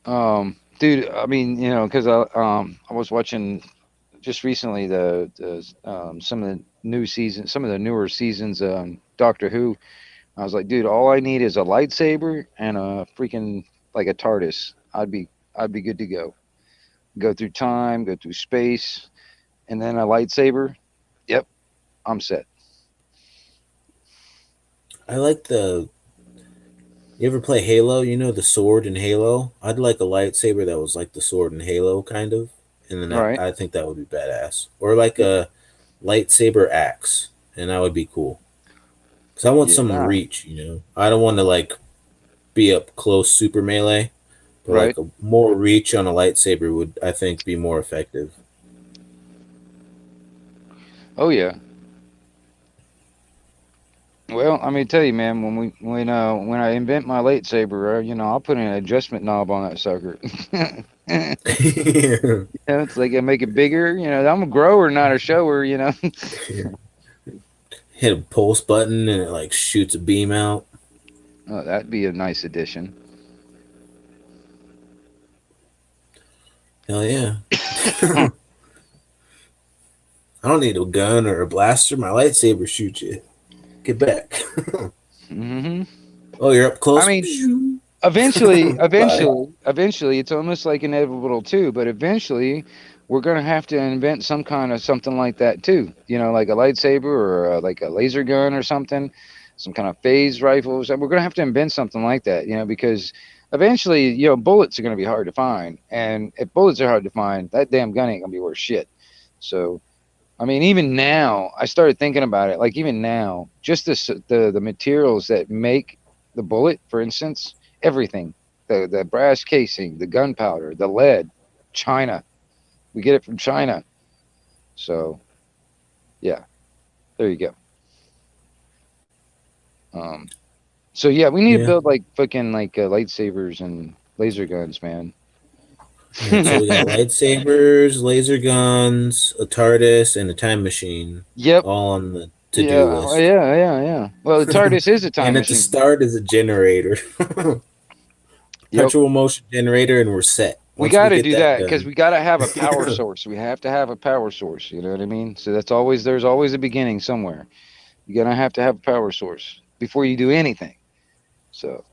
Dude, I mean, because I was watching just recently some of the some of the newer seasons, Doctor Who. I was like, dude, all I need is a lightsaber and a freaking like a TARDIS. I'd be good to go. Go through time, go through space, and then a lightsaber. Yep, I'm set. I like the. You ever play Halo? You know the sword in Halo? I'd like a lightsaber that was like the sword in Halo, kind of. And then All right. I think that would be badass. Or like a lightsaber axe, and that would be cool. Because I want some Yeah. reach, I don't want to like be up close super melee, but Right. like a more reach on a lightsaber would, I think, be more effective. Oh yeah. Well, I mean, tell you, man, when I invent my lightsaber, I'll put an adjustment knob on that sucker. It's like I make it bigger. I'm a grower, not a shower. Hit a pulse button and it like shoots a beam out. Oh, that'd be a nice addition. Hell yeah. I don't need a gun or a blaster. My lightsaber shoots you. Get back. Mm-hmm. Oh, you're up close? I mean, eventually, it's almost like inevitable too. But eventually, we're gonna have to invent some kind of something like that too. Like a lightsaber or like a laser gun or something, some kind of phase rifles. We're gonna have to invent something like that. Because eventually, bullets are gonna be hard to find, and if bullets are hard to find, that damn gun ain't gonna be worth shit. So. I mean, even now, I started thinking about it. Like even now, just the materials that make the bullet, for instance, everything, the brass casing, the gunpowder, the lead, China, we get it from China. So, yeah, there you go. So yeah, we need to build like fucking like lightsabers and laser guns, man. Yeah, so we got lightsabers, laser guns, a TARDIS, and a time machine. Yep. All on the to-do list. Yeah. Well, the TARDIS is a time and at machine. the start is a generator. Petrol motion generator, and we're set. We got to do that because we got to have a power source. We have to have a power source. You know what I mean? So there's always a beginning somewhere. You're going to have a power source before you do anything. So,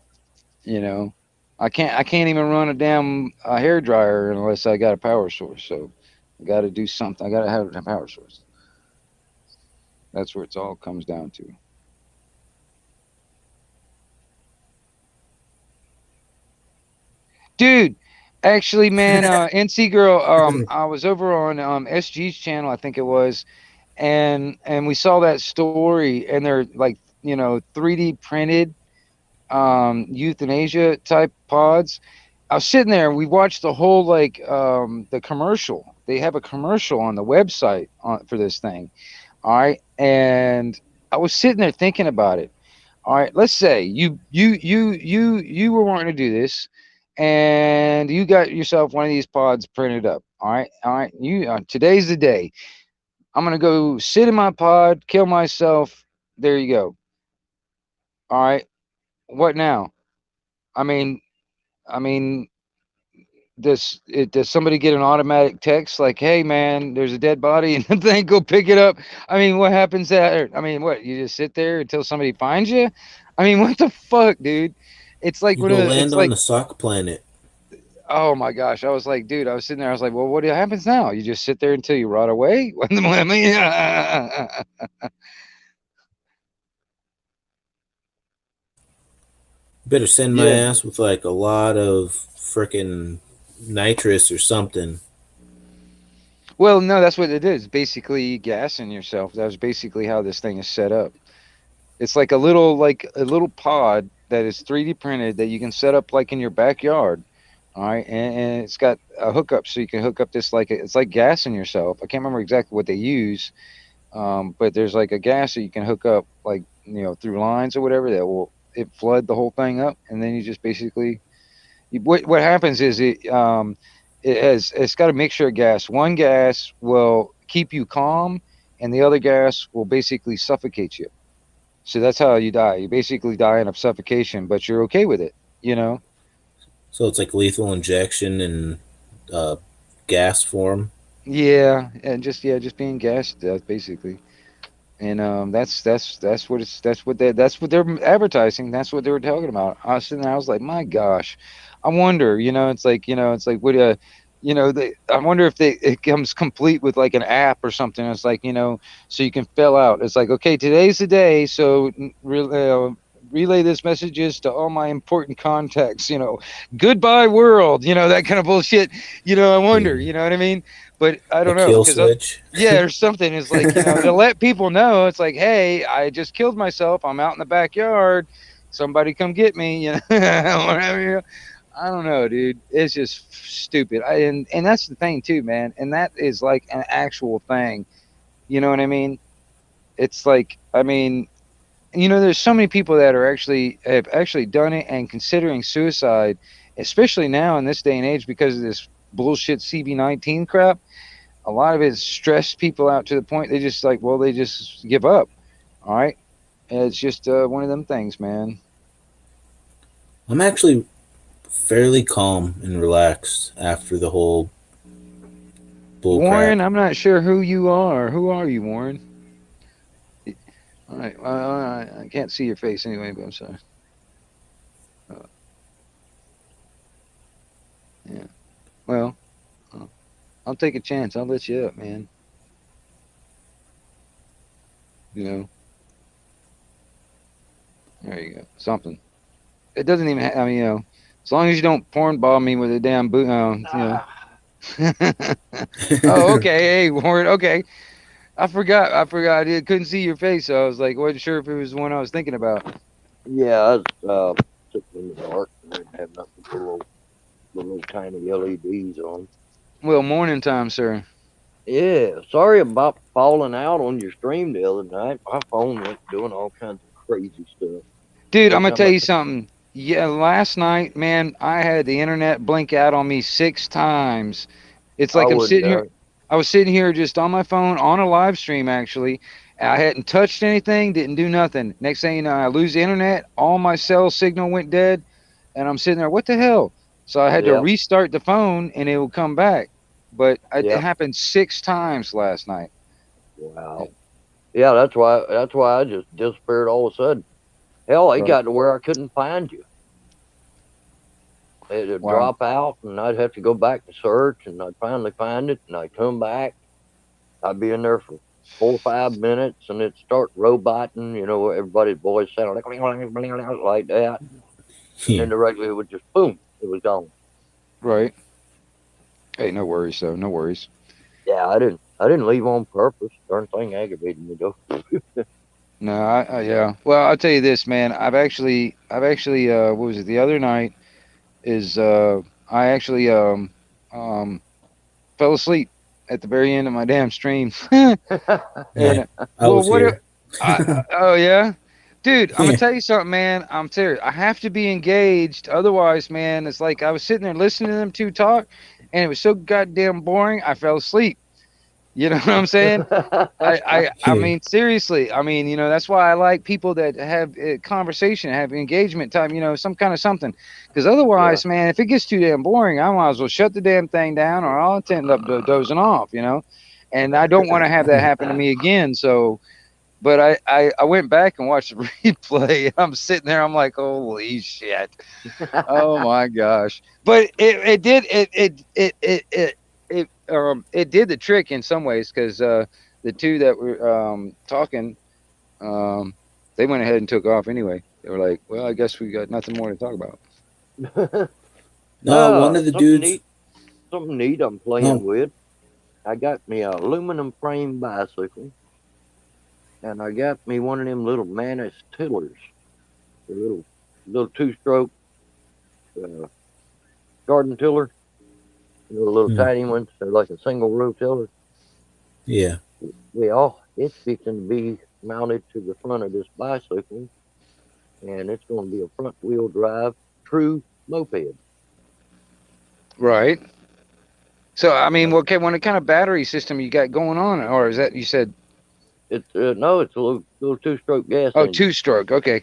I can't even run a damn hair dryer unless I got a power source. So I got to do something. I got to have a power source. That's where it all comes down to. Dude, actually, man, NC Girl, I was over on SG's channel, I think it was, and we saw that story, and they're like, 3D printed euthanasia type pods. I was sitting there and we watched the whole the commercial. They have a commercial on the website for this thing. All right. And I was sitting there thinking about it. All right, let's say you were wanting to do this, and you got yourself one of these pods printed up. All right. You today's the day. I'm gonna go sit in my pod, kill myself. There you go. All right. What now? I mean, I mean, does somebody get an automatic text like, "Hey, man, there's a dead body," and then go pick it up? I mean, what happens there? I mean, what, you just sit there until somebody finds you? I mean, what the fuck, dude? It's like You one of go the, land it's on like, the sock planet. oh my gosh, I was like, dude, I was sitting there, I was like, well, what happens now? You just sit there until you rot away? I mean, Better send my yeah. ass with like a lot of freaking nitrous or something. Well, no, that's what it is. Basically, gassing yourself. That's basically how this thing is set up. It's like a little pod that is 3D printed that you can set up like in your backyard. All right, and it's got a hookup, so you can hook up this like it's like gassing yourself. I can't remember exactly what they use, but there's like a gas that you can hook up like through lines or whatever that will it flood the whole thing up, and then you just basically what happens is it's got a mixture of gas. One gas will keep you calm, and the other gas will basically suffocate you. So that's how you die. You basically dying of suffocation, but you're okay with it, you know? So it's like lethal injection in uh, gas form. Yeah, and just being gassed to death basically. And that's what that's what they're advertising. That's what they were talking about. I was sitting there, I was like, my gosh, I wonder, it's like what I wonder if it comes complete with like an app or something. It's like so you can fill out. It's like, okay, today's the day, so relay this messages to all my important contacts. Goodbye world. That kind of bullshit. I wonder. Yeah. You know what I mean? But I A don't know kill because switch. yeah, or something. It's like, to let people know. It's like, hey, I just killed myself. I'm out in the backyard. Somebody come get me. Whatever. I don't know, dude. It's just stupid. And that's the thing too, man. And that is like an actual thing. You know what I mean? It's like, I mean, there's so many people that have actually done it and considering suicide, especially now in this day and age because of this bullshit CB19 crap. A lot of it stressed people out to the point they just like, well, they just give up. All right. And it's just one of them things, man. I'm actually fairly calm and relaxed after the whole bull Warren, crap. I'm not sure who you are. Who are you, Warren? All right. I can't see your face anyway, but I'm sorry. Yeah. Well, I'll take a chance. I'll let you up, man. There you go. Something. It doesn't even. I mean, as long as you don't porn bomb me with a damn boot. Oh, okay. Hey, Warren. Okay. I forgot. I couldn't see your face, so I was like, wasn't sure if it was the one I was thinking about. Yeah, I was sitting in the dark and didn't have nothing but the little tiny LEDs on. Well, morning time, sir. Yeah, sorry about falling out on your stream the other night. My phone went doing all kinds of crazy stuff. Dude, Every I'm gonna time tell I you something. Yeah, last night, man, I had the internet blink out on me 6 times. It's I like I'm wouldn't sitting here. I was sitting here just on my phone on a live stream actually. I hadn't touched anything, didn't do nothing. Next thing you know, I lose the internet, all my cell signal went dead, and I'm sitting there, what the hell? So I had to Yep. restart the phone and it will come back. But it Yep. happened 6 times last night. Wow. Yeah, that's why I just disappeared all of a sudden. Hell, it Right. got to where I couldn't find you. It'd Wow. drop out, and I'd have to go back and search, and I'd finally find it, and I'd come back. I'd be in there for 4 or 5 minutes, and it'd start roboting, everybody's voice sounded like that. And then directly it would just, boom, it was gone. Right. Hey, no worries, though. No worries. Yeah, I didn't leave on purpose. Darn thing aggravated me, though. No, yeah. Well, I'll tell you this, man. I've actually, what was it? The other night is, I actually, fell asleep at the very end of my damn stream. Yeah, And, I was here. oh yeah, Dude, I'm gonna tell you something, man. I'm serious. I have to be engaged, otherwise, man, it's like I was sitting there listening to them two talk, and it was so goddamn boring. I fell asleep. You know what I'm saying? I mean, seriously. I mean, you know, that's why I like people that have conversation, have engagement time. You know, some kind of something. Because otherwise, man, if it gets too damn boring, I might as well shut the damn thing down, or I'll end up dozing off. You know, and I don't want to have that happen to me again. So. But I went back and watched the replay. I'm sitting there. I'm like, holy shit! Oh my gosh! But it did the trick in some ways, because the two that were talking, they went ahead and took off anyway. They were like, well, I guess we got nothing more to talk about. No, one of the dudes. Something neat I'm playing with. I got me a aluminum frame bicycle. And I got me one of them little Manus tillers, the little two-stroke garden tiller, the little tiny ones. They're like a single row tiller. Yeah. Well, it's fixing to be mounted to the front of this bicycle, and it's going to be a front-wheel drive true moped. Right. So I mean, what kind of battery system you got going on, or is that you said? It's no, it's a little two-stroke gas engine. engine. Two-stroke. Okay.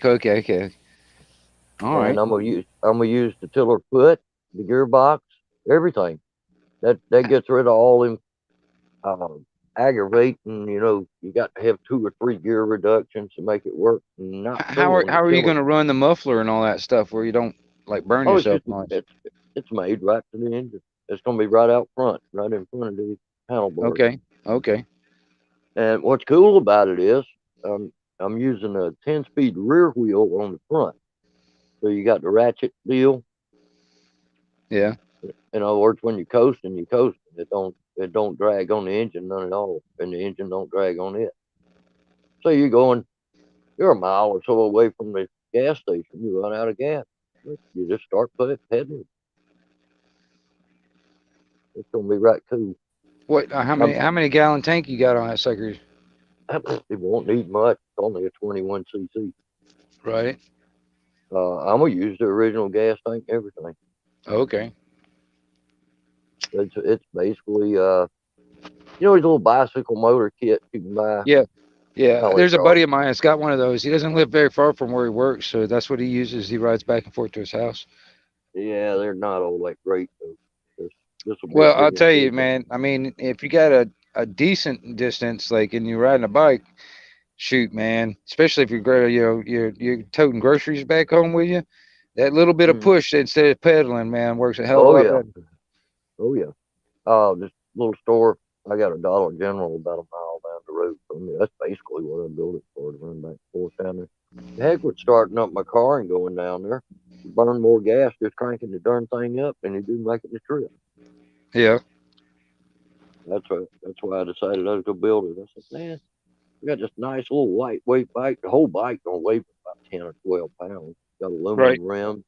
All right. And I'm gonna use the tiller foot, the gearbox, everything. That gets rid of all them aggravating. You know, you got to have 2 or 3 gear reductions to make it work. How are you going to run the muffler and all that stuff where you don't like burn yourself? It's made right to the engine. It's going to be right out front, right in front of the handlebar. Okay. And what's cool about it is I'm using a 10-speed rear wheel on the front. So you got the ratchet deal. Yeah. In other words, when you're coasting, it don't drag on the engine none at all, and the engine don't drag on it. So you're a mile or so away from the gas station. You run out of gas, you just start pedaling. It's gonna be right cool. What? How many gallon tank you got on that sucker? It won't need much. It's only a 21 cc. Right. I'm gonna use the original gas tank, everything. Okay. It's basically these little bicycle motor kits you can buy. Yeah. There's a buddy of mine that's got one of those. He doesn't live very far from where he works, so that's what he uses. He rides back and forth to his house. Yeah, they're not all that great though. Well, I'll tell you, man. I mean, if you got a decent distance, like, and you're riding a bike, shoot, man. Especially if you're toting groceries back home with you, that little bit of push instead of pedaling, man, works a hell of a lot better. Oh yeah. This little store, I got a Dollar General about a mile down the road from me. That's basically what I built it for, to run back and forth down there. The heck with starting up my car and going down there. You burn more gas just cranking the darn thing up than you do making the trip. Yeah. That's why I decided I was gonna build it. I said, man, we got this nice little lightweight bike. The whole bike gonna weigh about 10 or 12 pounds. Got aluminum rim.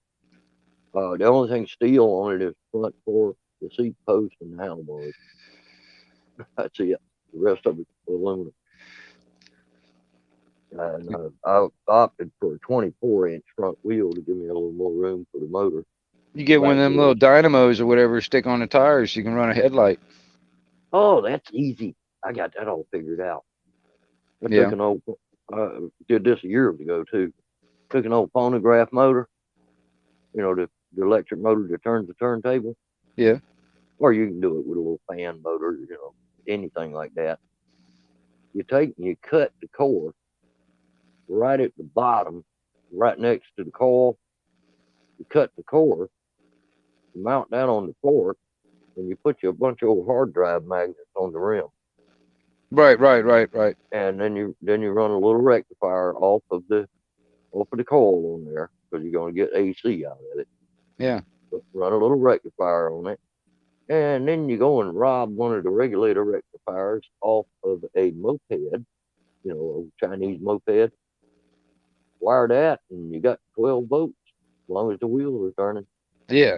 The only thing steel on it is front fork, the seat post, and the handlebars. That's it. The rest of it's aluminum. And I opted for a 24-inch front wheel to give me a little more room for the motor. You get one of them little dynamos or whatever, stick on the tires so you can run a headlight. Oh, that's easy. I got that all figured out. I took an old, did this years ago too. Took an old phonograph motor, the electric motor that turns the turntable. Yeah. Or you can do it with a little fan motor, anything like that. You take and you cut the core right at the bottom, right next to the coil. You cut the core, you mount that on the fork, and you put you a bunch of old hard drive magnets on the rim. Right. And then you run a little rectifier off of the coil on there, because you're going to get AC out of it. Yeah. But run a little rectifier on it, and then you go and rob one of the regulator rectifiers off of a moped, a Chinese moped. Wire that, and you got 12 volts, as long as the wheels are turning. Yeah.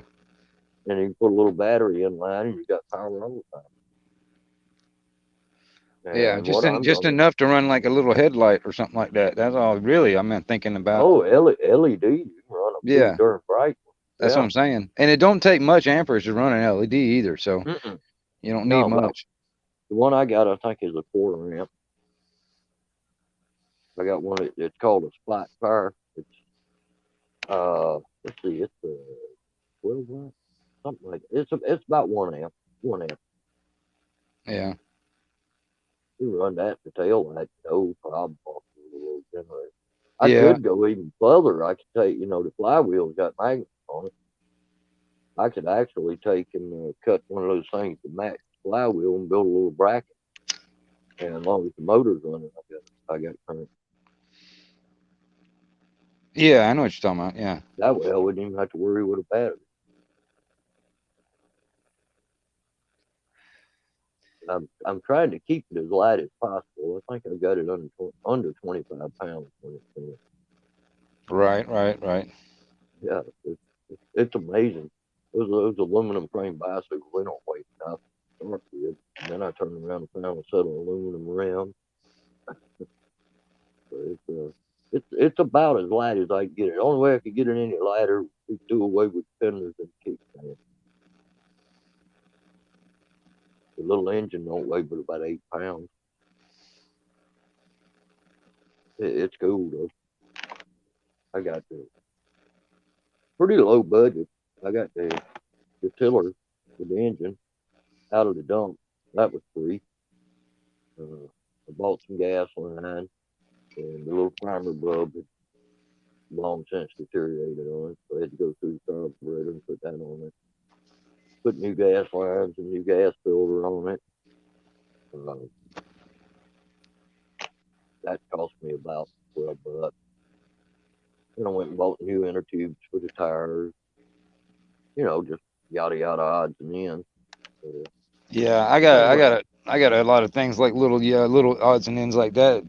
And you put a little battery in line, and you got power all the time. Yeah, And just what I'm just gonna enough to run like a little headlight or something like that. That's all really I'm thinking about. LED, you can run a big Yeah, darn bright one. that's what Yeah. I'm saying. And it don't take much amperage to run an LED either, so Mm-mm. you don't need No, about much. the one I got, I think is a 4 amp. I got one. It's called a Splat Fire. It's let's see, it's a 12 watt, something like that. It's about 1 amp. 1 amp. Yeah. You run that to tail light, no problem off the little generator. I Yeah. could go even further. I could take, the flywheel's got magnets on it. I could actually take and cut one of those things to match the flywheel and build a little bracket. And as long as the motor's running, I got current. Yeah, I know what you're talking about. Yeah. That way, I wouldn't even have to worry with a battery. I'm trying to keep it as light as possible. I think I got it under 25 pounds when it's finished. Right. Yeah, it's amazing. Those aluminum frame bicycles, they don't weigh nothing. Start with. And then I turned around and found a set of aluminum rims. So it's about as light as I can get it. The only way I could get it any lighter is do away with fenders and kickstands. The little engine don't weigh but about 8 pounds. It's cool though. I got the pretty low budget. I got the tiller with the engine out of the dump. That was free. I bought some gasoline and the little primer bulb had long since deteriorated on it. So I had to go through the carburetor and put that on it. Put new gas lines and new gas filter on it. That cost me about $12. Then I went and bought new inner tubes for the tires. Just yada yada odds and ends. Yeah, I got a lot of things like little odds and ends like that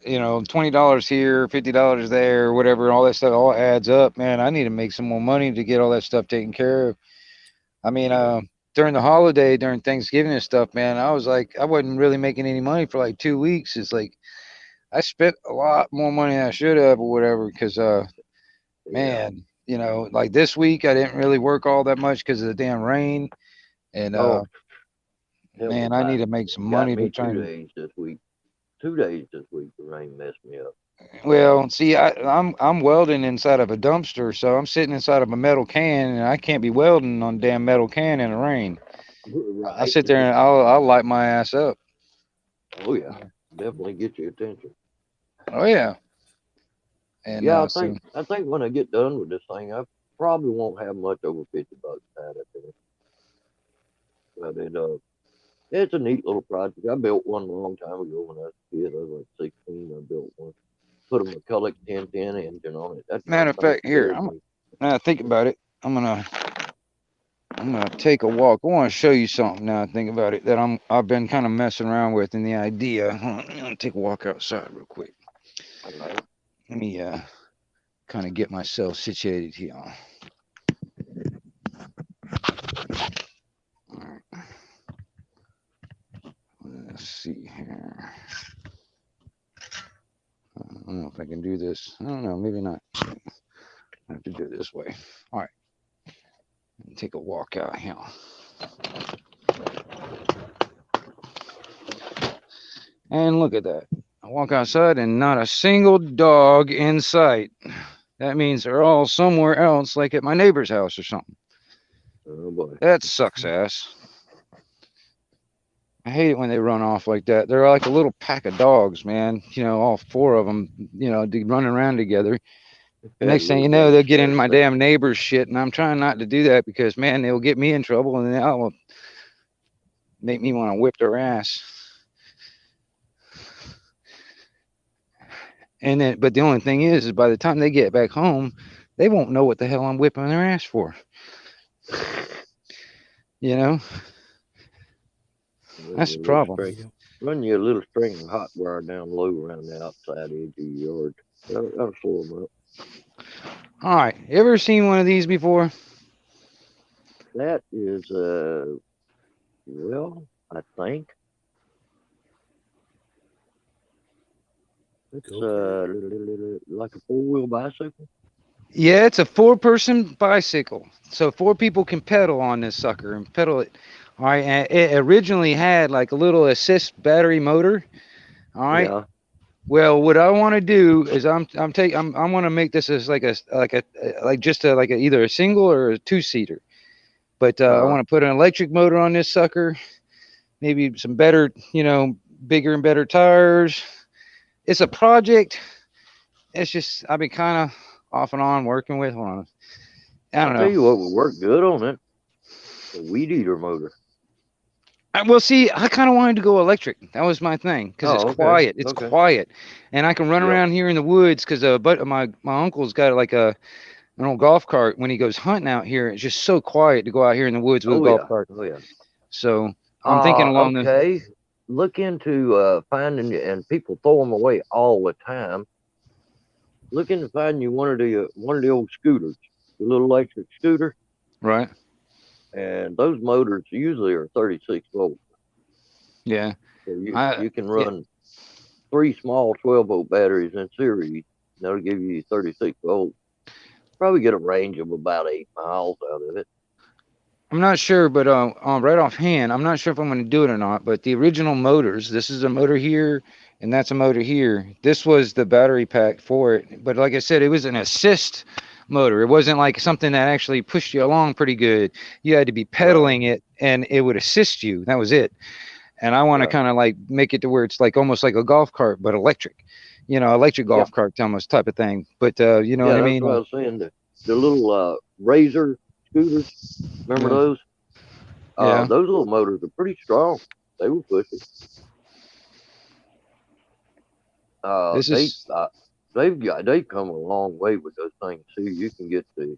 $20 here, $50 there, whatever, all that stuff all adds up, man. I need to make some more money to get all that stuff taken care of. I mean, during the holiday, during Thanksgiving and stuff, man, I wasn't really making any money for like 2 weeks. It's like I spent a lot more money than I should have or whatever because man, like this week I didn't really work all that much because of the damn rain. And man, I need to make some money to try. 2 days this week. 2 days this week, the rain messed me up. Well, see, I'm welding inside of a dumpster, so I'm sitting inside of a metal can, and I can't be welding on a damn metal can in the rain. Right. I sit there and I'll light my ass up. Oh yeah, definitely get your attention. Oh yeah. And yeah, I think when I get done with this thing, I probably won't have much over $50 out of it. But it's a neat little project. I built one a long time ago when I was a kid. I was like 16. I built one. Put a McCulloch 1010 engine on it. Matter of fact, here, now I think about it, I'm gonna take a walk. I want to show you something now I think about it that I've been kind of messing around with in the idea. Hold on, I'm gonna take a walk outside real quick. Let me kind of get myself situated here. All right. Let's see here. I don't know if I can do this. I don't know, maybe not. I have to do it this way. All right. Take a walk out here. And look at that. I walk outside and not a single dog in sight. That means they're all somewhere else, like at my neighbor's house or something. Oh boy. That sucks ass. I hate it when they run off like that. They're like a little pack of dogs, man. All 4 of them, running around together. The next thing you know, they'll get in my damn neighbor's shit, and I'm trying not to do that because, man, they'll get me in trouble, and they'll make me want to whip their ass. And then, but the only thing is by the time they get back home, they won't know what the hell I'm whipping their ass for. That's the problem. Run you a little string of hot wire down low around the outside edge of your yard. That'll slow them up. All right. You ever seen one of these before? That is, well, I think. It's Go like a 4-wheel bicycle. Yeah, it's a 4-person bicycle. So 4 people can pedal on this sucker and pedal it. All right, and it originally had like a little assist battery motor. All right. Yeah. Well, what I want to do is I'm want to make this as like a either a single or a 2-seater. But I want to put an electric motor on this sucker, maybe some better, bigger and better tires. It's a project. It's just I've been kind of off and on working with. Hold on. I don't I'll tell you know. what would work good on it. A weed eater motor. Well, see, I kind of wanted to go electric. That was my thing because Oh, it's okay. quiet. It's Okay. quiet, and I can run Yeah. around here in the woods because but my uncle's got like an old golf cart. When he goes hunting out here, it's just so quiet to go out here in the woods with a Oh golf yeah. cart. Oh yeah. So I'm thinking along the. Okay. Look into finding, and people throw them away all the time. Look into finding you one of the old scooters, the little electric scooter, Right. and those motors usually are 36 volt. Yeah. So I- you can run 3 small 12-volt batteries in series. That'll give you 36 volts. Probably get a range of about 8 miles out of it. I'm not sure, but right offhand, I'm not sure if I'm going to do it or not. But the original motors, this is a motor here, and that's a motor here. This was the battery pack for it. But like I said, it was an assist motor. It wasn't like something that actually pushed you along pretty good. You had to be pedaling it, and it would assist you. That was it. And I want to Right. kind of like make it to where it's like almost like a golf cart, but electric. Electric golf cart almost type of thing. But you know what I that's mean? what I was saying. The little Razor scooters, remember Yeah. those? Yeah. Those little motors are pretty strong. They will push it. This is They've come a long way with those things too. You can get the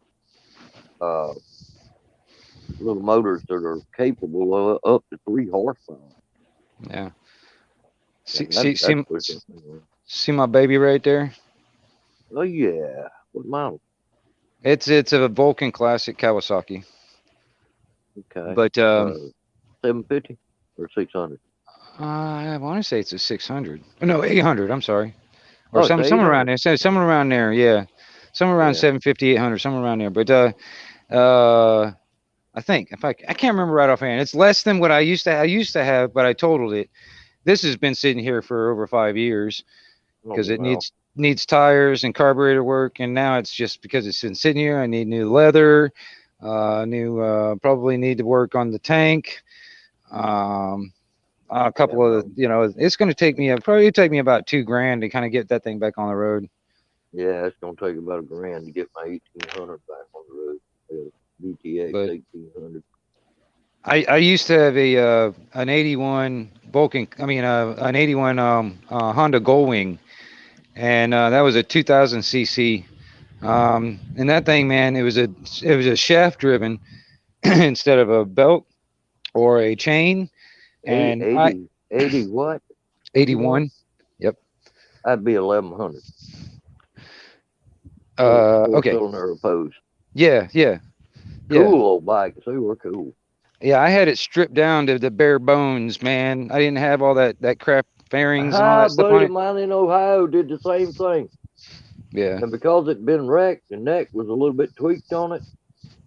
little motors that are capable of up to 3 horsepower. yeah. And See, that's pushing. see my baby right there? Oh yeah, what model? It's a Vulcan Classic Kawasaki. Okay, But 750 or 600. I want to say it's a 600. No, 800. I'm sorry, or Oh, it's somewhere 800. around there. Somewhere around there. Yeah, somewhere around Yeah. 750, 800, somewhere around there. But I think I can't remember right offhand. It's less than what I used to have, but I totaled it. This has been sitting here for over 5 years because it needs tires and carburetor work, and now it's just because it's been sitting here. I need new leather, probably need to work on the tank. A couple of it's going to take me probably take me about $2,000 to kind of get that thing back on the road. Yeah, it's gonna take about $1,000 to get my 1800 back on the road. VTX But- 1800. I used to have an 81 Vulcan, an 81 Honda Goldwing, and that was a 2000 cc. And that thing, man, it was a shaft driven instead of a belt or a chain. And 80 what? 81. Yep. That'd be 1100. Okay. Cylinder opposed. Yeah. Cool old bikes. They were cool. Yeah, I had it stripped down to the bare bones, man. I didn't have all that crap fairings and all that stuff buddy on of it. mine in Ohio did the same thing. Yeah. And because it'd been wrecked, the neck was a little bit tweaked on it.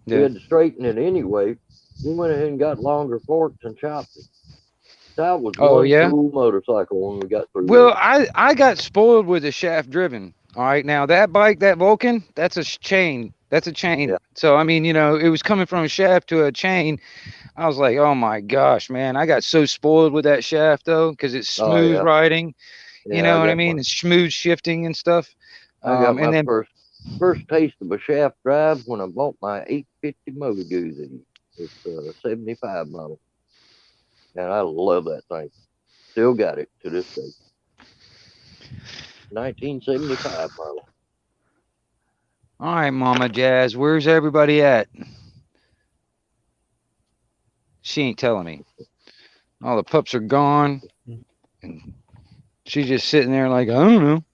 We Yeah. had to straighten it anyway. We went ahead and got longer forks and chopped it. That was Oh, one yeah? cool motorcycle when we got through. Well, with it. I got spoiled with the shaft driven. All right, now that bike, that Vulcan, that's a chain. That's a chain. Yeah. So I mean, it was coming from a shaft to a chain. I was like, oh my gosh, man! I got so spoiled with that shaft though, because it's Oh, smooth yeah. riding. Yeah, You know what I got mean? my- It's smooth shifting and stuff. I got my and then first taste of a shaft drive when I bought my 850 Motor Guzzi. It's a 75 model. And I love that thing. Still got it to this day. 1975 model. all right, Mama Jazz, where's everybody at? She ain't telling me. All the pups are gone, and she's just sitting there like, I don't know.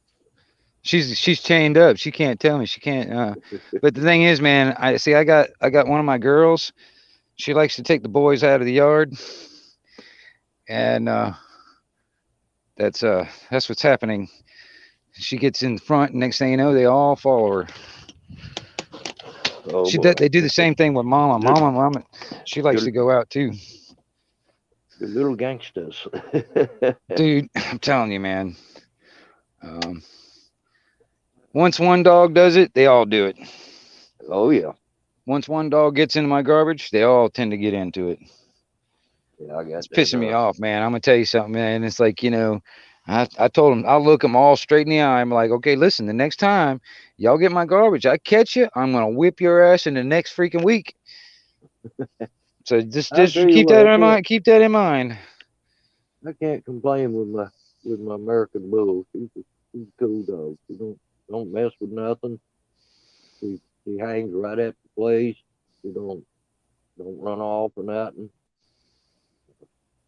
She's chained up. She can't tell me. She can't. But the thing is, man, I got one of my girls. She likes to take the boys out of the yard, and that's what's happening. She gets in front, and next thing you know, they all follow her. Oh boy. They do the same thing with Mama. Mama, she likes to go out too. The little gangsters. Dude, I'm telling you, man. Once one dog does it, they all do it. Oh yeah. Once one dog gets into my garbage, they all tend to get into it. Yeah, I got It's pissing me off, man. I'm gonna tell you something, man. It's like, you know, I told them I'll look them all straight in the eye. I'm like, okay, listen, the next time y'all get my garbage, I catch you, I'm gonna whip your ass in the next freaking week. So just keep that in mind. Keep that in mind. I can't complain with my American Bull. She's a cool dog. She don't mess with nothing. She hangs right at the place. She don't run off or nothing.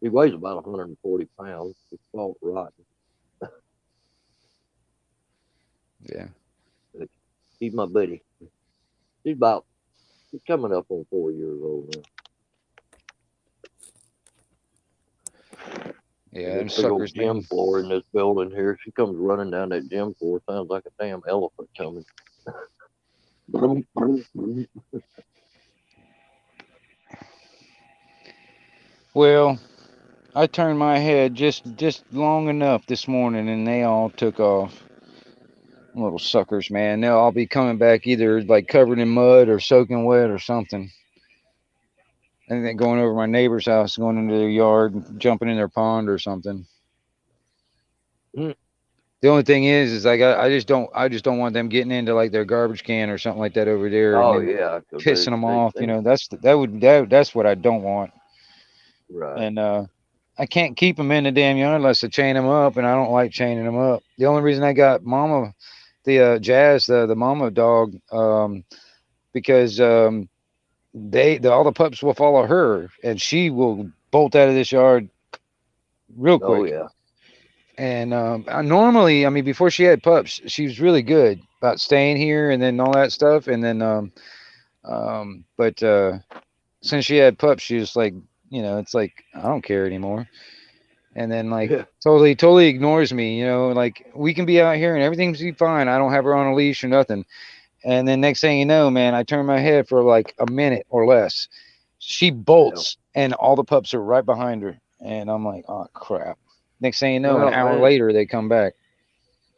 She weighs about 140 pounds. She's fault rotten. Yeah. She's my buddy. She's coming up on 4 years old now. Yeah, them big suckers, old gym man. floor in this building here. She comes running down that gym floor. Sounds like a damn elephant coming. Well, I turned my head just long enough this morning, and they all took off. Little suckers, man. They'll all be coming back either like covered in mud or soaking wet or something. And then going over my neighbor's house, going into their yard, and jumping in their pond or something. Mm. The only thing is like I just don't want them getting into like their garbage can or something like that over there. Oh and yeah, pissing them off. You know, that's what I don't want. Right. And I can't keep them in the damn yard unless I chain them up, and I don't like chaining them up. The only reason I got Mama, the Jazz, the Mama dog, because all the pups will follow her, and she will bolt out of this yard real quick. Oh yeah. And normally, I mean, before she had pups, she was really good about staying here and then all that stuff. And then, but since she had pups, she was like, you know, it's like I don't care anymore. And then like totally ignores me. You know, like we can be out here and everything's be fine. I don't have her on a leash or nothing. And then next thing you know, man, I turn my head for like a minute or less. She bolts, and all the pups are right behind her. And I'm like, oh crap. Next thing you know, an hour later, they come back.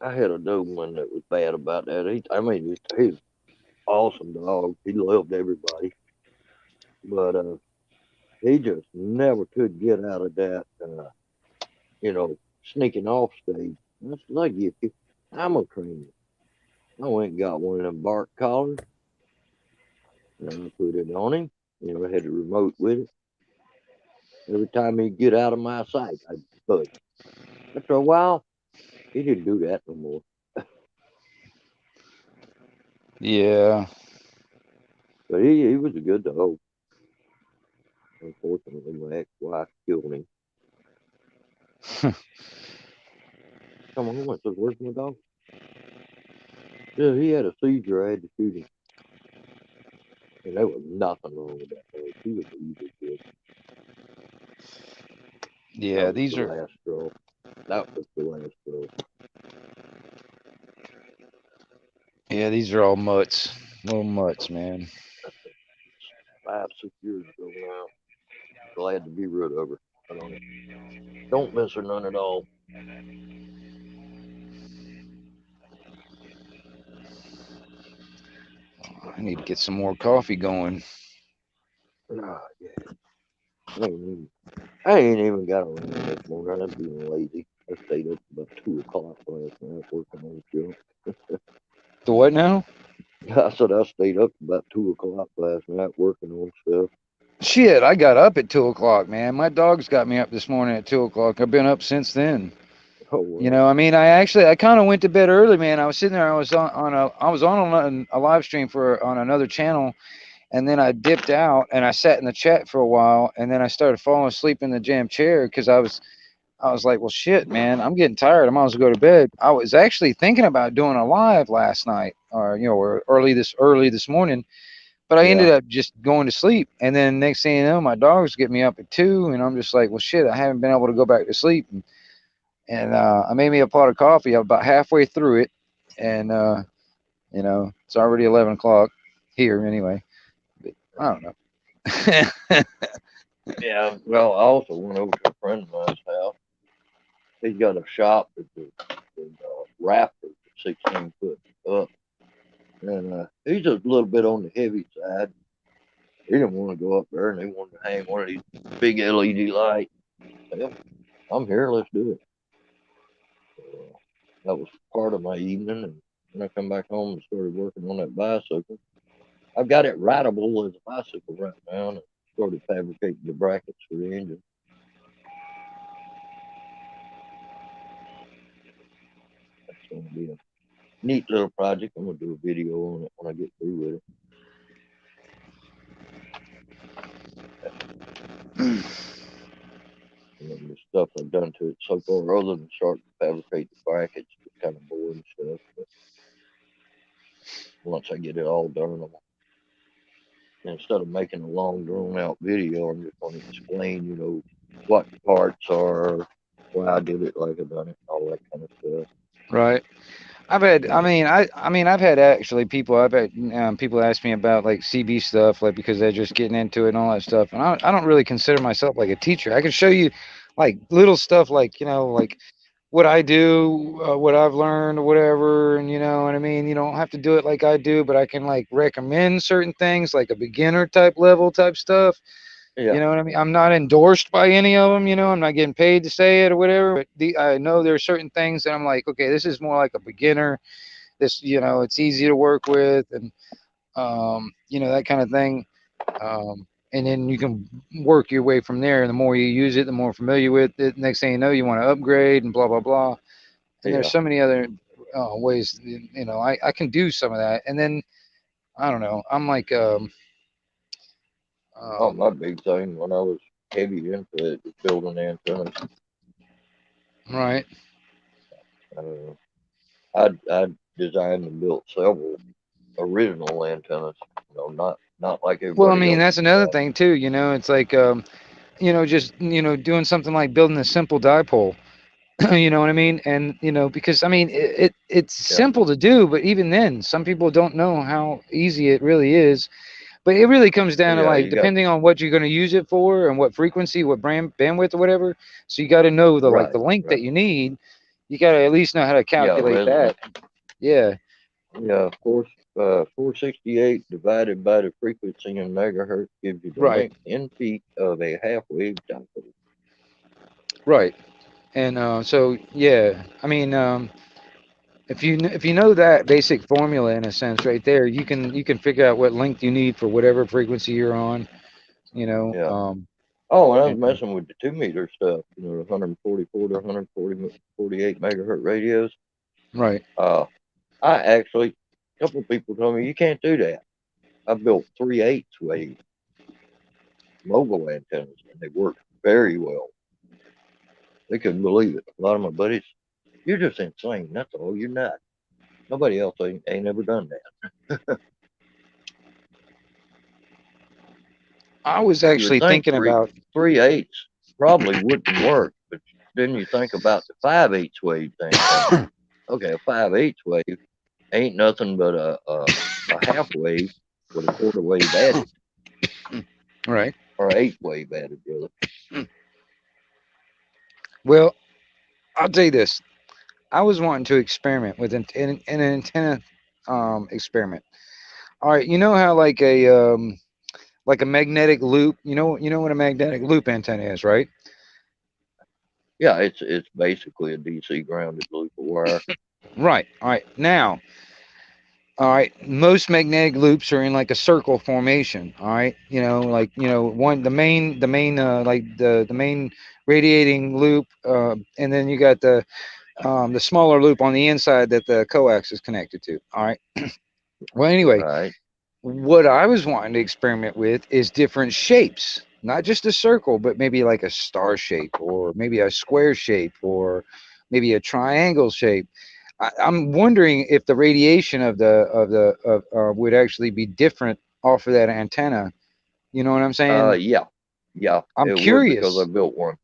I had a Doberman that was bad about that. He's awesome dog. He loved everybody. But he just never could get out of that, sneaking off stage. I said, I get you. I'm a trainer. I went and got one of them bark collars. And I put it on him. You know, I had the remote with it. Every time he'd get out of my sight, I'd buzz. After a while, he didn't do that no more. Yeah. But he was a good dog. Unfortunately, my ex-wife killed him. Come on, I said, where's my dog? Yeah, he had a seizure. I had to shoot him. And there was nothing wrong with that dog. He was an evil kid. Yeah, these are last straw. That was the last straw. Yeah, these are all mutts. Little mutts, man. 5-6 years ago now. Glad to be rid of her. Don't miss her none at all. I need to get some more coffee going. Oh, yeah. I ain't even got around this morning. I'm being lazy. I stayed up about 2 o'clock last night working on the show. The what now? I said I stayed up about 2 o'clock last night working on stuff. Shit, I got up at 2 o'clock, man. My dog's got me up this morning at 2 o'clock. I've been up since then. Oh, wow. You know, I mean, I kind of went to bed early, man. I was sitting there. I was on a live stream on another channel, and then I dipped out and I sat in the chat for a while, and then I started falling asleep in the damn chair because I was like, well, shit, man, I'm getting tired. I might as well go to bed. I was actually thinking about doing a live last night, or early this morning, but I ended up just going to sleep. And then next thing you know, my dogs get me up at 2, and I'm just like, well, shit, I haven't been able to go back to sleep. and I made me a pot of coffee. I'm about halfway through it, and you know, it's already 11 o'clock here anyway. But I don't know. Yeah. Well, I also went over to a friend of mine's house. He's got a shop with rafters, 16 foot up, and he's a little bit on the heavy side. He didn't want to go up there, and they wanted to hang one of these big LED lights. Well, I'm here. Let's do it. So, that was part of my evening, and when I come back home and started working on that bicycle, I've got it rideable as a bicycle right now, and started fabricating the brackets for the engine. That's going to be a neat little project. I'm going to do a video on it when I get through with it. And then the stuff I've done to it so far, other than start to fabricate the brackets, it's kind of boring stuff. But once I get it all done, instead of making a long, drawn-out video, I'm just going to explain, you know, what the parts are, why I did it like I done it, all that kind of stuff. Right. I've had, I mean, I've had actually people, I've had people ask me about like CB stuff, like because they're just getting into it and all that stuff. And I don't really consider myself like a teacher. I can show you like little stuff, like, you know, like what I do, what I've learned or whatever. And you know what I mean? You don't have to do it like I do, but I can like recommend certain things, like a beginner type level type stuff. Yeah. You know what I mean? I'm not endorsed by any of them, you know, I'm not getting paid to say it or whatever, but I know there are certain things that I'm like, okay, this is more like a beginner. This, you know, it's easy to work with, and, you know, that kind of thing. And then you can work your way from there. And the more you use it, the more familiar with it. Next thing you know, you want to upgrade and blah, blah, blah. And there's Yeah. so many other ways, you know, I can do some of that. And then, I don't know, I'm like, Oh, my big thing when I was heavy into it was building antennas. right. I designed and built several original antennas. You know, not like Well, I everybody mean, else. that's another thing too, you know, it's like, you know, just, you know, doing something like building a simple dipole, you know what I mean? And, you know, because I mean, it's Yeah. simple to do, but even then, some people don't know how easy it really is. But it really comes down to Yeah, like, you got depending on what you're going to use it for and what frequency, what brand bandwidth or whatever. So you got to know the, like right, the length that right. you need. You got to at least know how to Yeah, calculate that. Yeah. yeah, 468 divided by the frequency in megahertz gives you the Right. length in feet of a half wave dipole. Right. And so, yeah, I mean, if you know that basic formula in a sense right there, you can figure out what length you need for whatever frequency you're on, you know. Yeah. Oh, and I was And, messing with the 2 meter stuff, you know, the 144 to 148 megahertz radios. right. I actually, a couple of people told me you can't do that. I built 3/8 wave mobile antennas, and they worked very well. They couldn't believe it. A lot of my buddies, you're just insane. That's all. You're not. Nobody else ain't ever done that. I was You would actually think thinking about 3/8 probably wouldn't work, but then you think about the 5/8 wave thing. Okay, a 5/8 wave ain't nothing but a half wave with a quarter wave added, right. or 8 wave added, really. Well, I'll tell you this. I was wanting to experiment with an antenna experiment. All right, you know how like a magnetic loop, you know what a magnetic loop antenna is, right? Yeah, it's basically a DC grounded loop of wire. Right. All right. Now, all right, most magnetic loops are in like a circle formation. All right, you know, like, you know, the main like the main radiating loop, and then you got the smaller loop on the inside that the coax is connected to. All right. Well, anyway, Right. what I was wanting to experiment with is different shapes, not just a circle, but maybe like a star shape, or maybe a square shape, or maybe a triangle shape. I'm wondering if the radiation of would actually be different off of that antenna. You know what I'm saying? Yeah, I'm it would, because I curious. built one.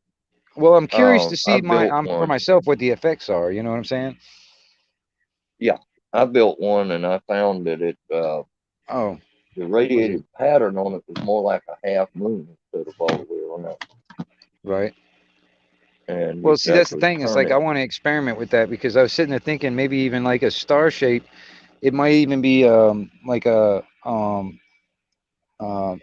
Well, I'm curious to I see built for one. myself what the effects are. You know what I'm saying? Yeah, I built one, and I found that Oh, the was it radiated pattern on it was more like a half moon instead of all the way around. right? And you Well, could see, that's the actually thing. It's turn like I it. want to experiment with that because I was sitting there thinking maybe even like a star shape. It might even be like a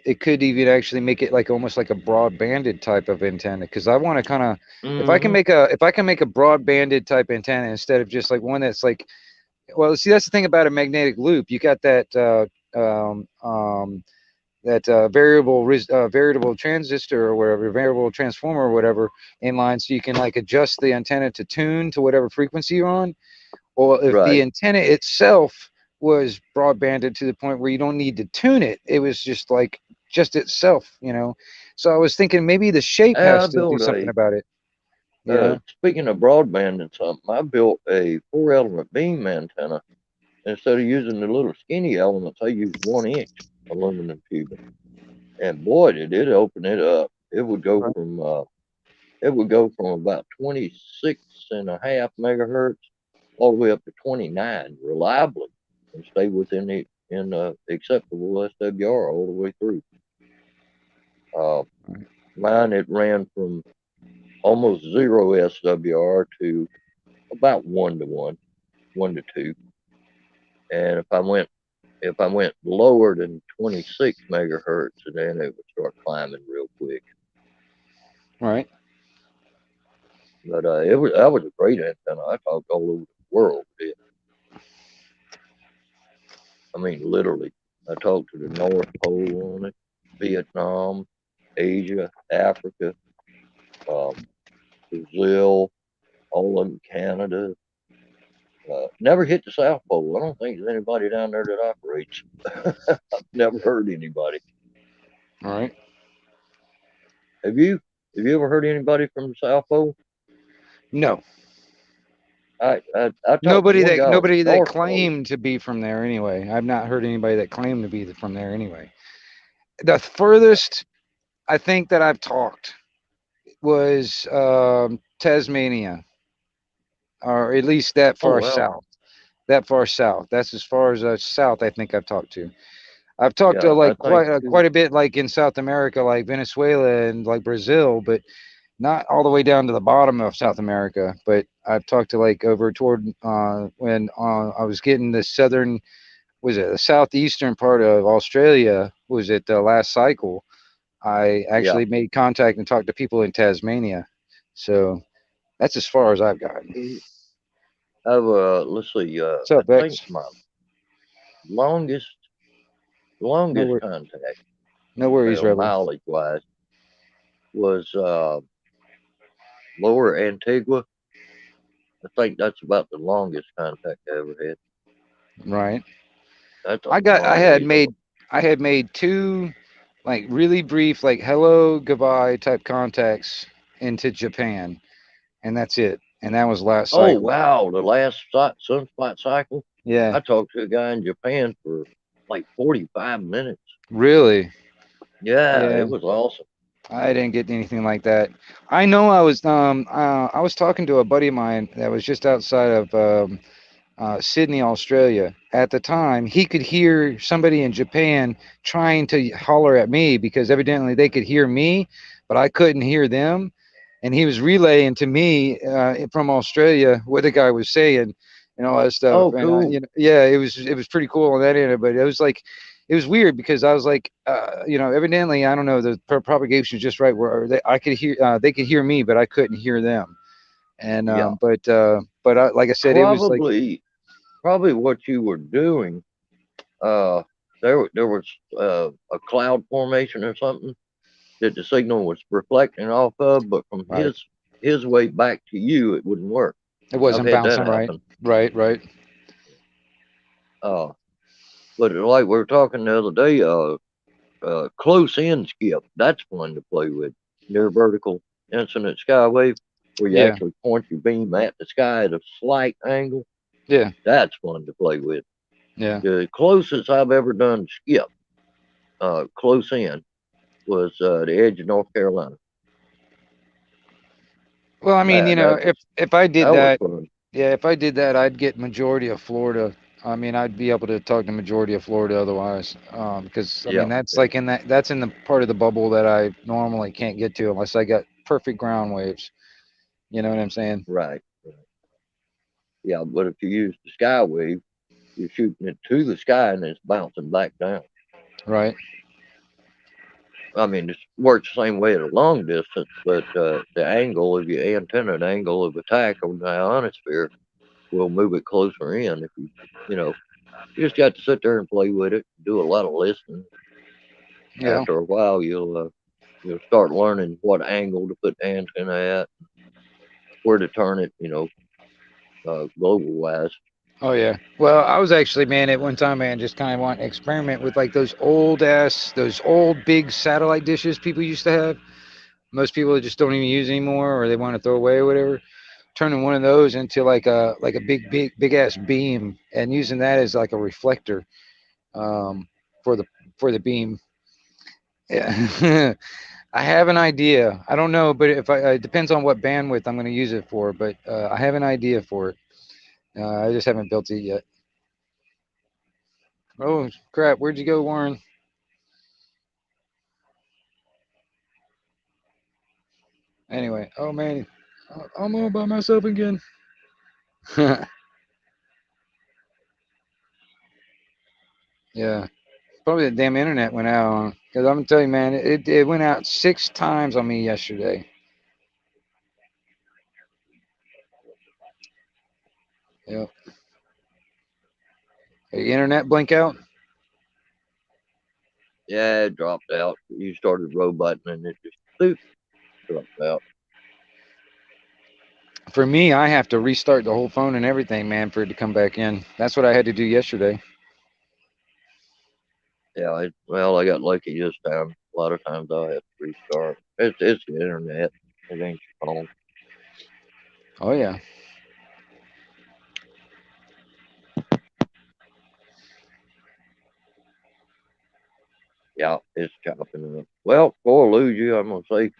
it could even actually make it like almost like a broad banded type of antenna because I want to kind of Mm-hmm. if I can make a broad banded type antenna instead of just like one that's like, well, see, that's the thing about a magnetic loop. You got that variable transistor or whatever, variable transformer or whatever in line, so you can like adjust the antenna to tune to whatever frequency you're on. Or if the Right. antenna itself was broadbanded to the point where you don't need to tune it, it was just like just itself, you know. So I was thinking maybe the shape I has to do built something a. about it, you know. Speaking of broadband and something, I built a 4-element beam antenna. Instead of using the little skinny elements, I used 1-inch aluminum tubing, and boy, did it open it up! Right. It would go from about 26.5 megahertz all the way up to 29 reliably, and stay within the in acceptable SWR all the way through. Uh, Mine, it ran from almost 0 SWR to about 1 to 1, 1 to 2, and if I went lower than 26 megahertz, then it would start climbing real quick. Right. But that was a great antenna. I talked all over the world with it. I mean, literally, I talked to the North Pole on it, Vietnam, Asia, Africa, Brazil, all of them, Canada. Never hit the South Pole. I don't think there's anybody down there that operates. I've never heard anybody. All right. Have you? Have you ever heard anybody from the South Pole? No. I talked to one guy on the Nobody that North Pole. claimed to be from there anyway. I've not heard anybody that claimed to be from there anyway. The furthest I think that I've talked was Tasmania, or at least that Oh far well, south. That far south. That's as far as south I think I've talked to. I've talked to yeah, I like think quite a bit, like in South America, like Venezuela and like Brazil, but not all the way down to the bottom of South America. But I've talked to like over toward when I was getting the southern, was it the southeastern part of Australia? Was it the last cycle? I yeah. actually made contact and talked to people in Tasmania. So that's as far as I've gotten. I've let's see. What's I up, think X? my longest No, contact, no worries, well, Rebel. mileage wise, was Lower Antigua. I think that's about the longest contact I ever had. That's a long ways away. I had made two like really brief, like hello, goodbye type contacts into Japan, and that's it. And that was last Oh cycle. wow, the last sunspot cycle. Yeah, I talked to a guy in Japan for like 45 minutes. really. Yeah, Yeah, it was awesome. I didn't get anything like that. I was talking to a buddy of mine that was just outside of Sydney, Australia. At the time, he could hear somebody in Japan trying to holler at me because evidently they could hear me, but I couldn't hear them. And he was relaying to me from Australia what the guy was saying and all that stuff. Oh, And cool. yeah, it was pretty cool on that end. But it was like it was weird because I was like, evidently I don't know, the propagation is just right where I could hear they could hear me, but I couldn't hear them. And Yeah, like I said, it was like. probably what you were doing. Uh, there was a cloud formation or something that the signal was reflecting off of, but from Right. his way back to you, it wouldn't work. It I've wasn't had that bouncing right. happen. Right. Uh, but like we were talking the other day, close in skip, that's fun to play with. Near vertical incident skywave, where you Yeah. actually point your beam at the sky at a slight angle. Yeah. That's fun to play with. Yeah. The closest I've ever done skip, close in, was the edge of North Carolina. Well, I mean, That if I did was that, fun. yeah, if I did that, I'd get majority of Florida. I mean, I'd be able to talk to majority of Florida otherwise, because I mean Yeah, that's yeah, like that's in the part of the bubble that I normally can't get to unless I got perfect ground waves. You know what I'm saying? right. Yeah, but if you use the Skywave, you're shooting it to the sky and it's bouncing back down. Right. I mean, it works the same way at a long distance, but the angle of your antenna, the angle of attack on the ionosphere will move it closer in. If you know, you just got to sit there and play with it, do a lot of listening. Yeah. After a while, you'll start learning what angle to put the antenna at, where to turn it. Global wise. Oh yeah. Well, I was actually, man, at one time, man, just kind of want to experiment with like those old big satellite dishes people used to have. Most people just don't even use anymore, or they want to throw away or whatever. Turning one of those into like a big ass beam, and using that as like a reflector, um, for the beam. Yeah. I have an idea. I don't know, but if it depends on what bandwidth I'm going to use it for. But I have an idea for it. I just haven't built it yet. Oh crap! Where'd you go, Warren? Anyway, oh man, I'm all by myself again. Yeah, probably the damn internet went out. Because I'm gonna tell you, man, it went out 6 times on me yesterday. Yep. The internet blink out. Yeah, it dropped out. You started roboting and it just boop, dropped out. For me, I have to restart the whole phone and everything, man, for it to come back in. That's what I had to do yesterday. Yeah, well, I got lucky this time. A lot of times I have to restart. It's the internet. It ain't your phone. Oh yeah. Yeah, it's chopping up. Well, before I lose you, I'm gonna say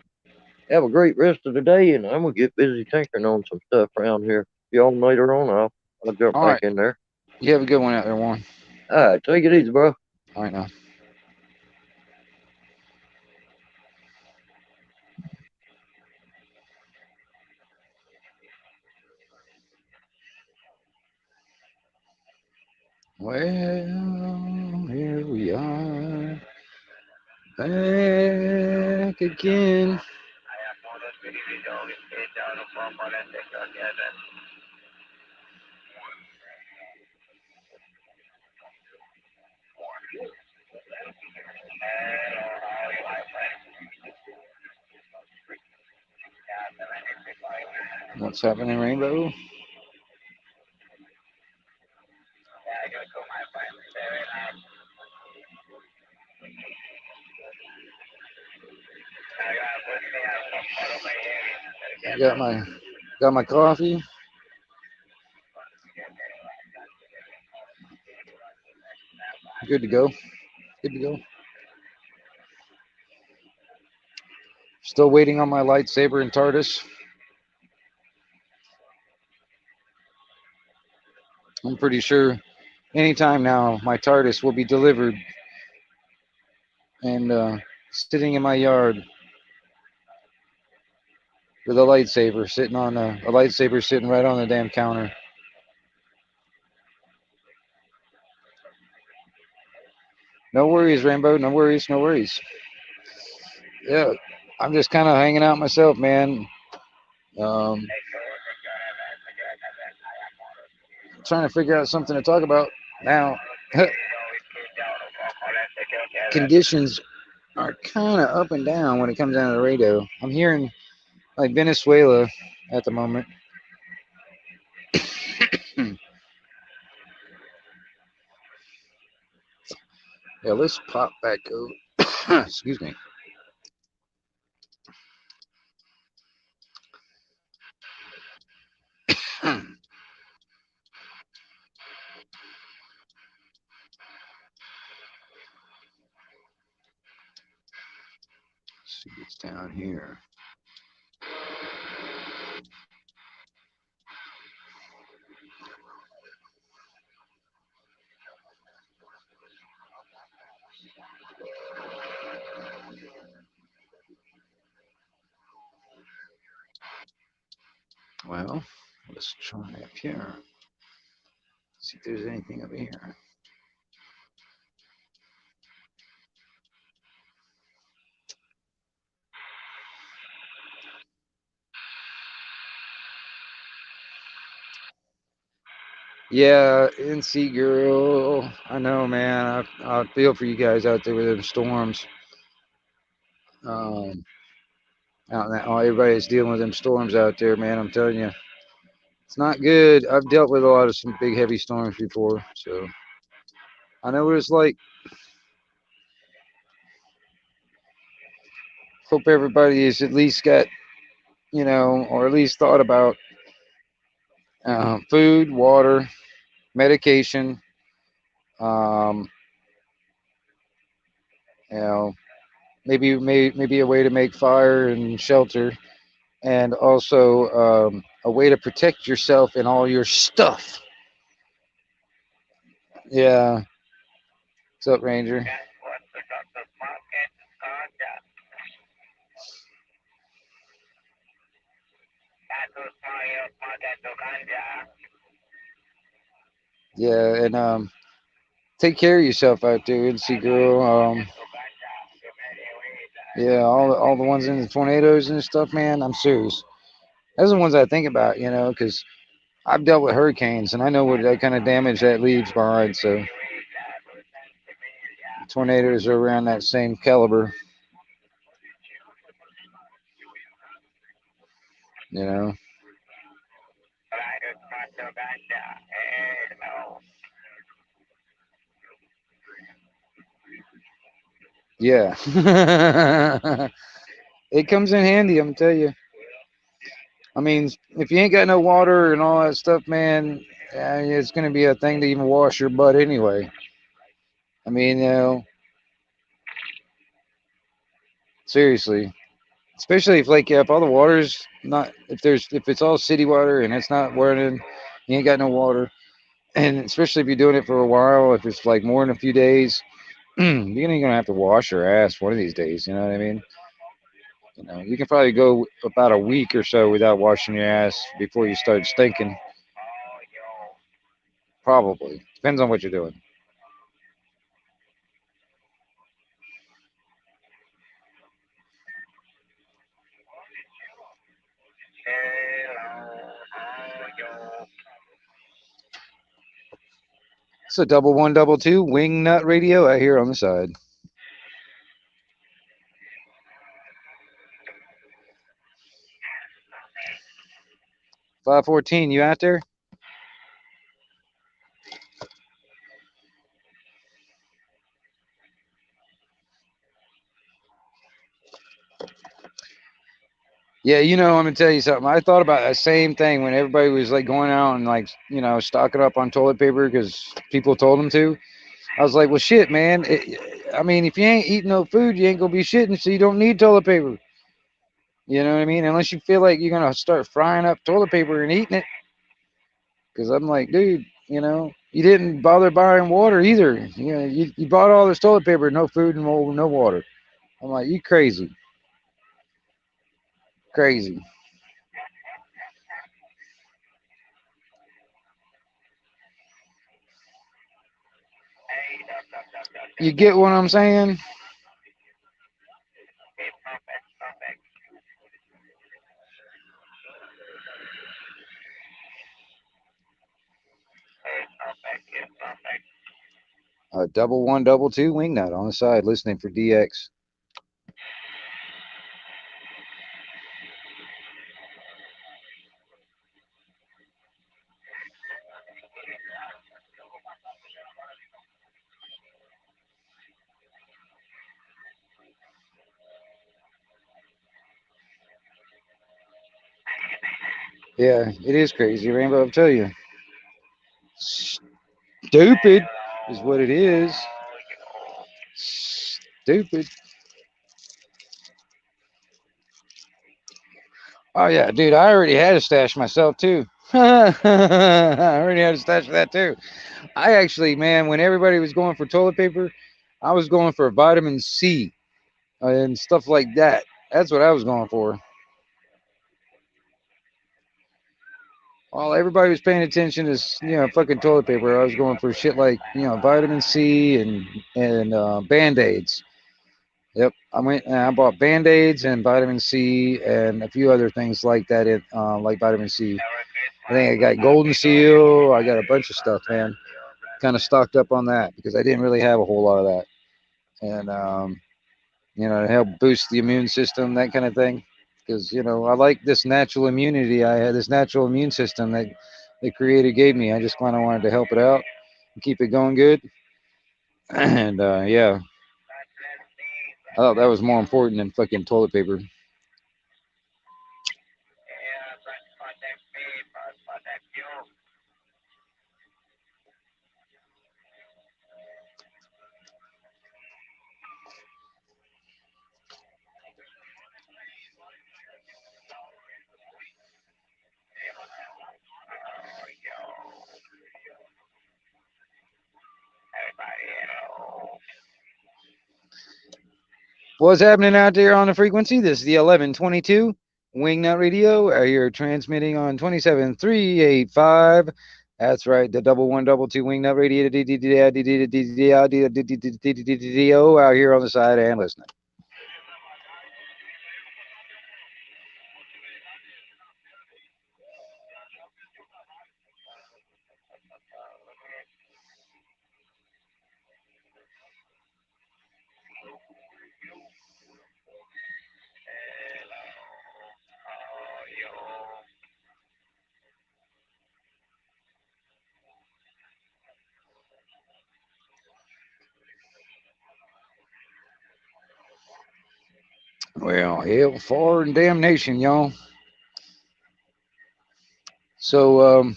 have a great rest of the day, and I'm gonna get busy tinkering on some stuff around here. See y'all later on. I'll jump All back right. in there. You have a good one out there, Warren. All right, take it easy, bro. All right now. Well, here we are back again. What's happening, Rainbow? I got my coffee. Good to go. Good to go. Still waiting on my lightsaber and TARDIS. I'm pretty sure anytime now my TARDIS will be delivered and sitting in my yard with a lightsaber sitting right on the damn counter. No worries, Rainbow. No worries. No worries. Yeah, I'm just kind of hanging out myself, man. Um, trying to figure out something to talk about now. Conditions are kind of up and down when it comes down to the radio. I'm hearing like Venezuela at the moment. Yeah, let's pop back over. Excuse me. See what's down here. Well, let's try up here. See if there's anything over here. Yeah, NC girl. I know, man. I feel for you guys out there with them storms. Out there, everybody's dealing with them storms out there, man. I'm telling you, it's not good. I've dealt with a lot of some big heavy storms before, so I know what it's like. Hope everybody has at least got, or at least thought about food, water, medication. Um, you know, maybe a way to make fire and shelter, and also a way to protect yourself and all your stuff. Yeah. What's up, Ranger? Yeah, and take care of yourself out there, NC girl. Yeah, all the ones in the tornadoes and stuff, man. I'm serious. Those are the ones I think about, because I've dealt with hurricanes and I know what that kind of damage that leaves behind. So tornadoes are around that same caliber, you know. Yeah. It comes in handy, I'm tell you. I mean, if you ain't got no water and all that stuff, man, it's going to be a thing to even wash your butt anyway. I mean, seriously, especially if all the water's not, if it's all city water and it's not running, you ain't got no water, and especially if you're doing it for a while, if it's like more than a few days, you're gonna have to wash your ass one of these days. You know what I mean? You can probably go about a week or so without washing your ass before you start stinking. Probably depends on what you're doing. It's a 1122 Wing Nut Radio out here on the side. 514, you out there? Yeah, I'm gonna tell you something. I thought about that same thing when everybody was like going out and like stocking up on toilet paper because people told them to. I was like, well, shit, man. I mean, if you ain't eating no food, you ain't gonna be shitting, so you don't need toilet paper. You know what I mean? Unless you feel like you're gonna start frying up toilet paper and eating it. Because I'm like, dude, you didn't bother buying water either. You bought all this toilet paper, no food and no water. I'm like, you crazy. Crazy. You get what I'm saying? 1122 Wingnut on the side, listening for DX. Yeah, it is crazy, Rainbow. I'll tell you. Stupid is what it is. Stupid. Oh yeah, dude, I already had a stash myself too. I already had a stash for that too. I actually, man, when everybody was going for toilet paper, I was going for vitamin C and stuff like that. That's what I was going for. while everybody was paying attention to fucking toilet paper, I was going for shit like vitamin C and Band-Aids. Yep, I went and I bought Band-Aids and vitamin C and a few other things like that. Like vitamin C. I think I got Golden Seal. I got a bunch of stuff, man. Kind of stocked up on that because I didn't really have a whole lot of that, and to help boost the immune system, that kind of thing. Because I like this natural immunity. I had this natural immune system that the Creator gave me. I just kind of wanted to help it out and keep it going good. And yeah, I thought that was more important than fucking toilet paper. What's happening out there on the frequency? This is the 1122 Wingnut Radio. You're transmitting on 27385. That's right, the 1122 Wingnut Radio out here on the side and listening. Well, hell, far and damnation, y'all. So,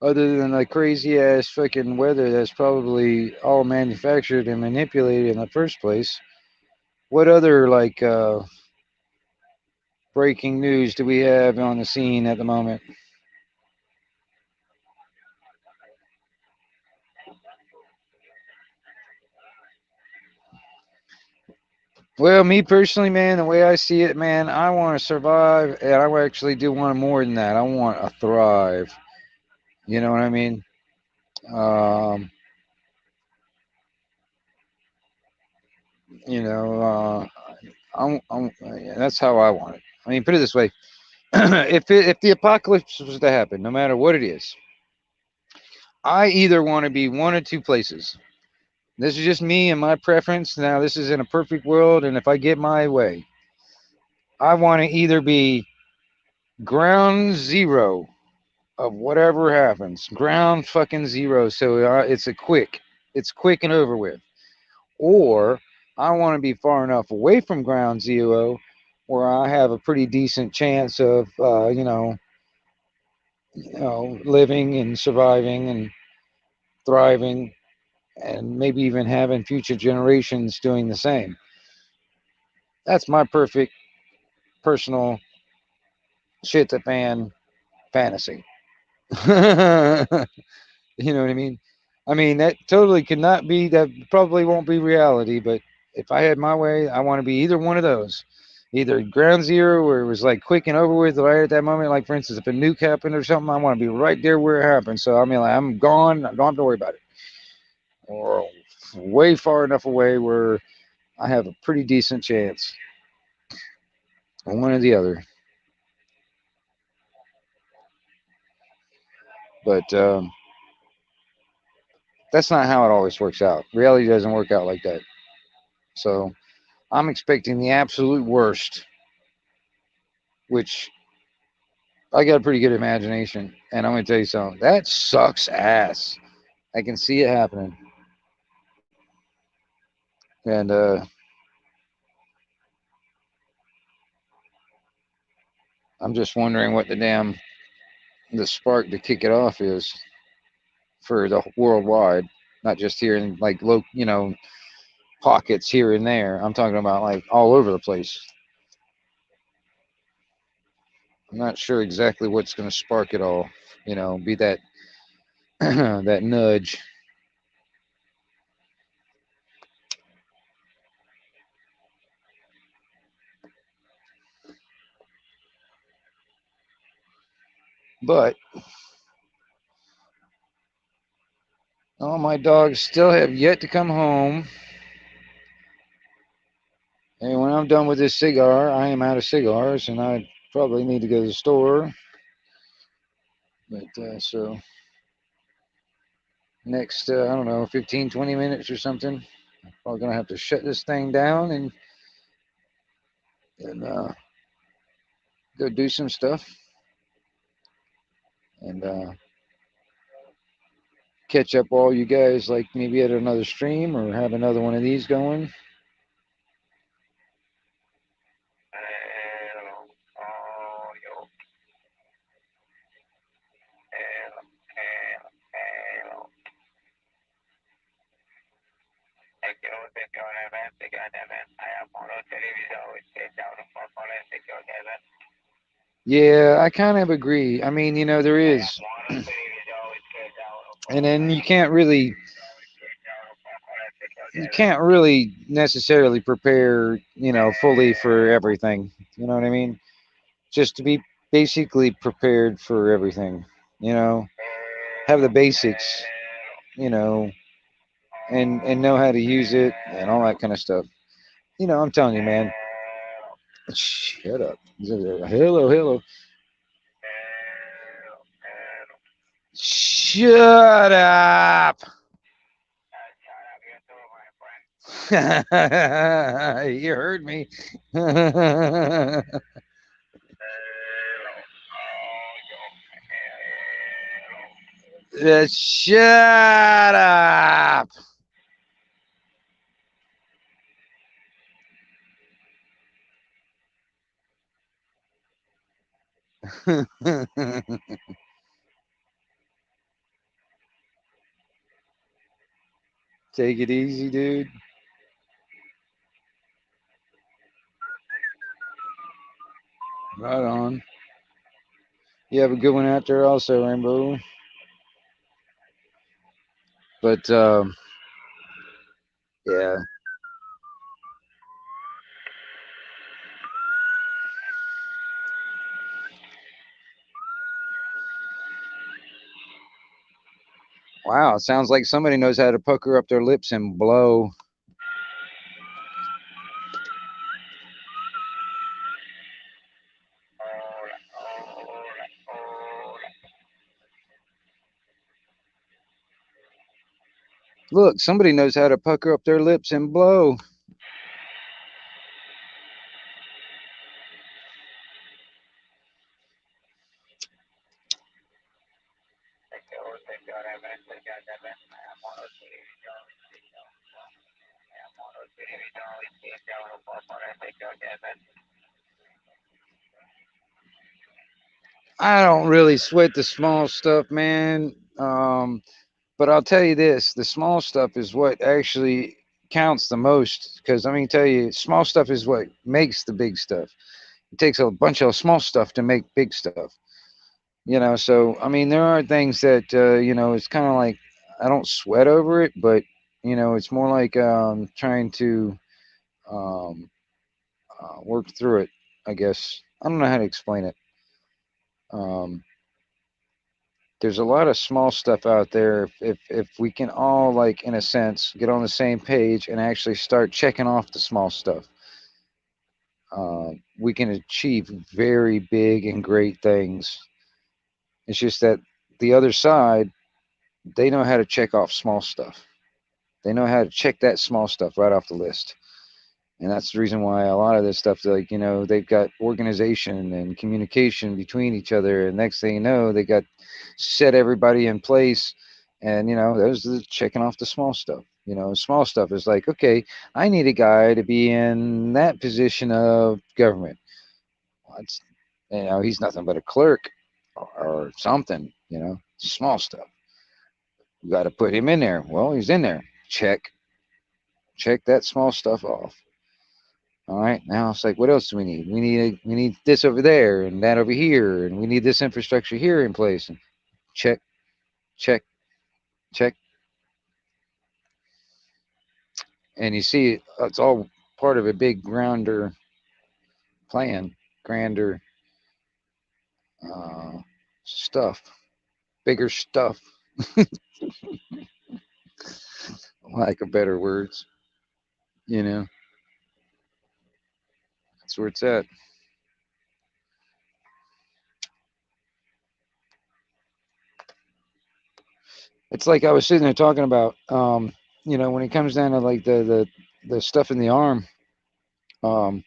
other than the crazy ass fucking weather that's probably all manufactured and manipulated in the first place, what other breaking news do we have on the scene at the moment? Well, me personally, man, the way I see it, man, I want to survive, and I actually do want more than that. I want to thrive. You know what I mean? Um, you know, that's how I want it. I mean, put it this way: if the apocalypse was to happen, no matter what it is, I either want to be one or two places. This is just me and my preference. Now, this is in a perfect world, and if I get my way, I want to either be ground zero of whatever happens, ground fucking zero. So it's quick and over with. Or I want to be far enough away from ground zero where I have a pretty decent chance of, living and surviving and thriving, and maybe even having future generations doing the same. That's my perfect personal shit to fan fantasy. You know what I mean? I mean, that totally could not be, that probably won't be reality, but if I had my way, I want to be either one of those. Either ground zero, where it was like quick and over with right at that moment. Like, for instance, if a nuke happened or something, I want to be right there where it happened. So, I mean, like, I'm gone. I don't have to worry about it. Or way far enough away where I have a pretty decent chance. One or the other. But that's not how it always works out. Reality doesn't work out like that. So I'm expecting the absolute worst, which I got a pretty good imagination. And I'm going to tell you something. That sucks ass. I can see it happening. And I'm just wondering what the spark to kick it off is for the worldwide, not just here in like pockets here and there. I'm talking about like all over the place. I'm not sure exactly what's going to spark it all. Be that that nudge. But all my dogs still have yet to come home. And when I'm done with this cigar, I am out of cigars, and I probably need to go to the store. But so next, I don't know, 15, 20 minutes or something, I'm probably going to have to shut this thing down and go do some stuff and catch up all you guys, like maybe at another stream or have another one of these going. Yeah, I kind of agree. I mean, you know, there is. And then you can't really necessarily prepare, you know, fully for everything. You know what I mean? Just to be basically prepared for everything, you know, have the basics, you know, and know how to use it and all that kind of stuff. You know, I'm telling you, man. Shut up. Hello, hello. Shut up. You heard me. Shut up. Take it easy, dude. Right on. You have a good one out there also, Rainbow. But yeah. Wow, it sounds like somebody knows how to pucker up their lips and blow. Look, somebody knows how to pucker up their lips and blow. I don't really sweat the small stuff, man. But I'll tell you this: the small stuff is what actually counts the most. Because I mean, tell you, small stuff is what makes the big stuff. It takes a bunch of small stuff to make big stuff. You know, so I mean, there are things that you know, it's kind of like I don't sweat over it, but you know, it's more like trying to um, work through it. I guess I don't know how to explain it. Um, there's a lot of small stuff out there. If we can all, like, in a sense, get on the same page and actually start checking off the small stuff, we can achieve very big and great things. It's just that the other side, they know how to check off small stuff. They know how to check that small stuff right off the list. And that's the reason why a lot of this stuff, like, you know, they've got organization and communication between each other. And next thing you know, they got set everybody in place. And, you know, those are checking off the small stuff. You know, small stuff is like, okay, I need a guy to be in that position of government. Well, it's, you know, he's nothing but a clerk or something, you know, small stuff. You got to put him in there. Well, he's in there. Check that small stuff off. All right, now it's like, what else do we need? We need this over there and that over here, and we need this infrastructure here in place. And check, check, check. And you see, it's all part of a big grander plan, grander stuff, bigger stuff, lack of better words. You know, that's where it's at. It's like I was sitting there talking about, when it comes down to like the stuff in the arm, um,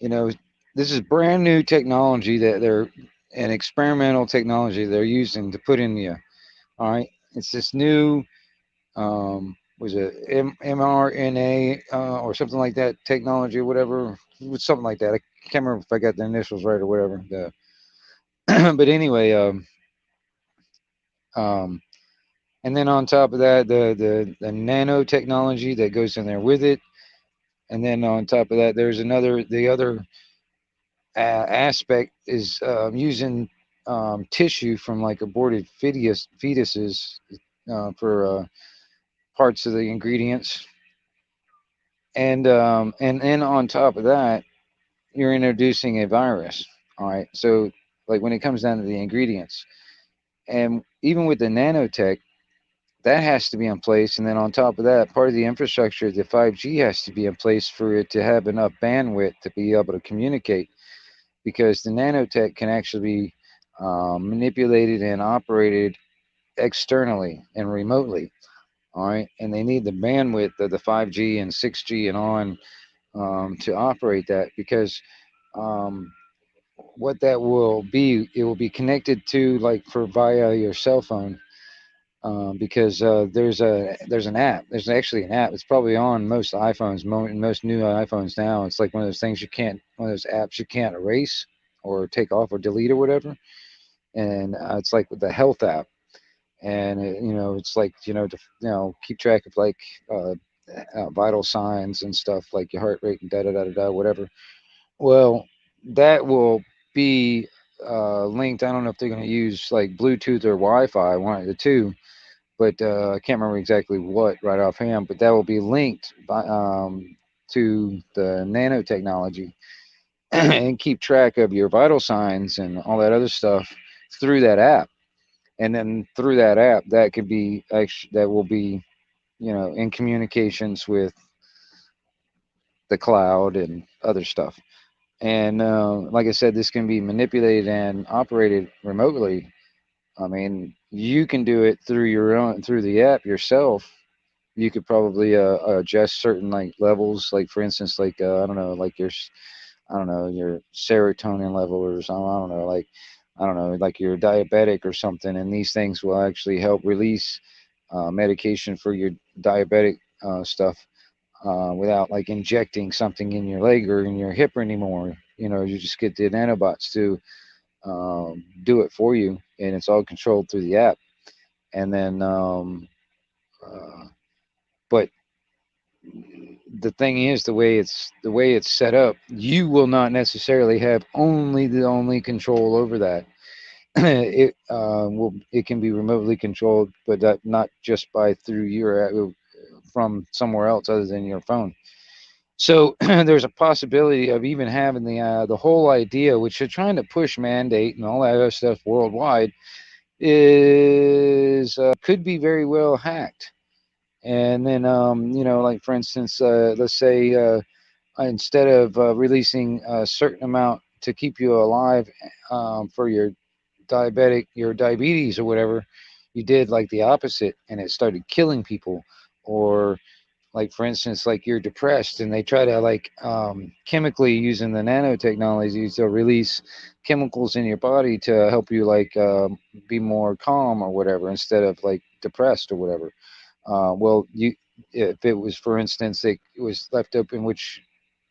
you know, this is brand new technology that they're an experimental technology they're using to put in you. All right, it's this new was it mRNA or something like that technology or whatever, it was something like that. I can't remember if I got the initials right or whatever. But anyway, um, and then on top of that, the nanotechnology that goes in there with it, and then on top of that, there's the other aspect is using tissue from like aborted fetuses for parts of the ingredients, and then on top of that, you're introducing a virus. All right, so like when it comes down to the ingredients, and even with the nanotech, that has to be in place, and then on top of that, part of the infrastructure, the 5G has to be in place for it to have enough bandwidth to be able to communicate, because the nanotech can actually be manipulated and operated externally and remotely. All right, and they need the bandwidth of the 5G and 6G and on to operate that, because um, what that will be, it will be connected to like for via your cell phone, because there's an app. There's actually an app. It's probably on most iPhones, most new iPhones now. It's like one of those things one of those apps you can't erase or take off or delete or whatever. And it's like with the health app, and it's like to keep track of like vital signs and stuff like your heart rate and da da da da da whatever. Well, that will be linked. I don't know if they're going to use like Bluetooth or Wi-Fi, one of the two, but I can't remember exactly what right offhand. But that will be linked to the nanotechnology and keep track of your vital signs and all that other stuff through that app. And then through that app, that could be actually that will be in communications with the cloud and other stuff. And like I said, this can be manipulated and operated remotely. I mean, you can do it through the app yourself. You could probably adjust certain like levels, like for instance, like I don't know, like I don't know, your serotonin level or something. I don't know, like I don't know, like you're diabetic or something, and these things will actually help release medication for your diabetic stuff without like injecting something in your leg or in your hip anymore. You just get the nanobots to do it for you, and it's all controlled through the app. And then, but the thing is, the way it's set up, you will not necessarily have the only control over that. It can be remotely controlled, but not just by through your from somewhere else other than your phone. So there's a possibility of even having the whole idea, which they're trying to push mandate and all that other stuff worldwide, is could be very well hacked. And then like for instance, let's say instead of releasing a certain amount to keep you alive for your diabetes or whatever, you did like the opposite, and it started killing people. Or like for instance, like you're depressed and they try to like chemically using the nanotechnology to release chemicals in your body to help you like be more calm or whatever instead of like depressed or whatever. Well, if it was, for instance, it was left open, which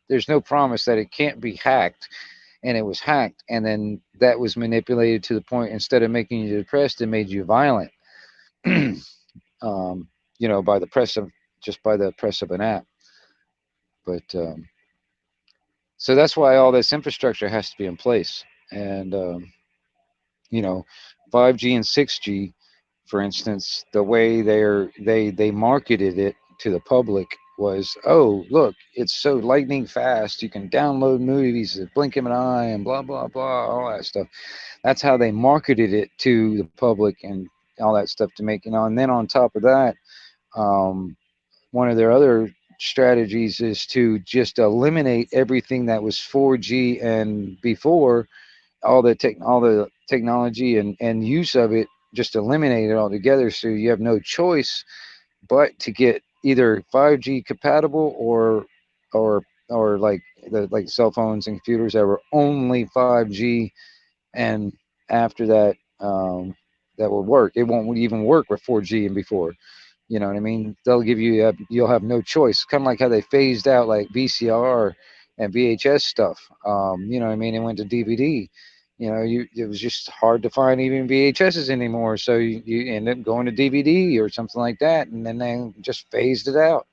there's no promise that it can't be hacked, and it was hacked, and then that was manipulated to the point, instead of making you depressed, it made you violent. By the press of an app. But so that's why all this infrastructure has to be in place. And 5G and 6G, for instance, the way they marketed it to the public was, oh, look, it's so lightning fast. You can download movies at blink of an eye and blah, blah, blah, all that stuff. That's how they marketed it to the public and all that stuff to make, and then on top of that, um, one of their other strategies is to just eliminate everything that was 4G and before, all the technology and use of it, just eliminate it altogether, so you have no choice but to get either 5G compatible or or like cell phones and computers that were only 5G, and after that, that will work. It won't even work with 4G and before. You know what I mean? They'll give you you'll have no choice. Kind of like how they phased out like VCR and VHS stuff. You know what I mean? It went to DVD. You know, it was just hard to find even VHSs anymore. So you end up going to DVD or something like that, and then they just phased it out.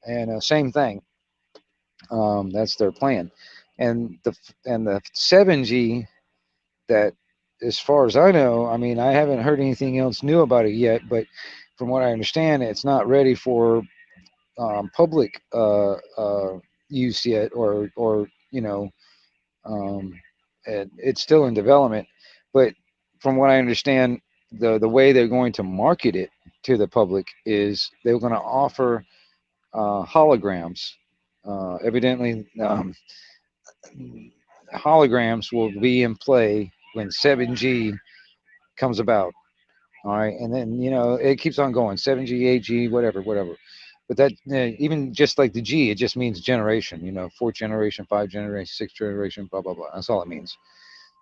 And same thing. That's their plan. And the 7G, that, as far as I know, I mean, I haven't heard anything else new about it yet, but from what I understand, it's not ready for public use yet, or um, it's still in development. But from what I understand, the way they're going to market it to the public is they're going to offer holograms. Evidently, holograms will be in play when 7G comes about. All right, and then it keeps on going, 7G, 8G, whatever, whatever. But that, even just like the G, it just means generation. Fourth generation, 5th generation, 6th generation, blah blah blah. That's all it means.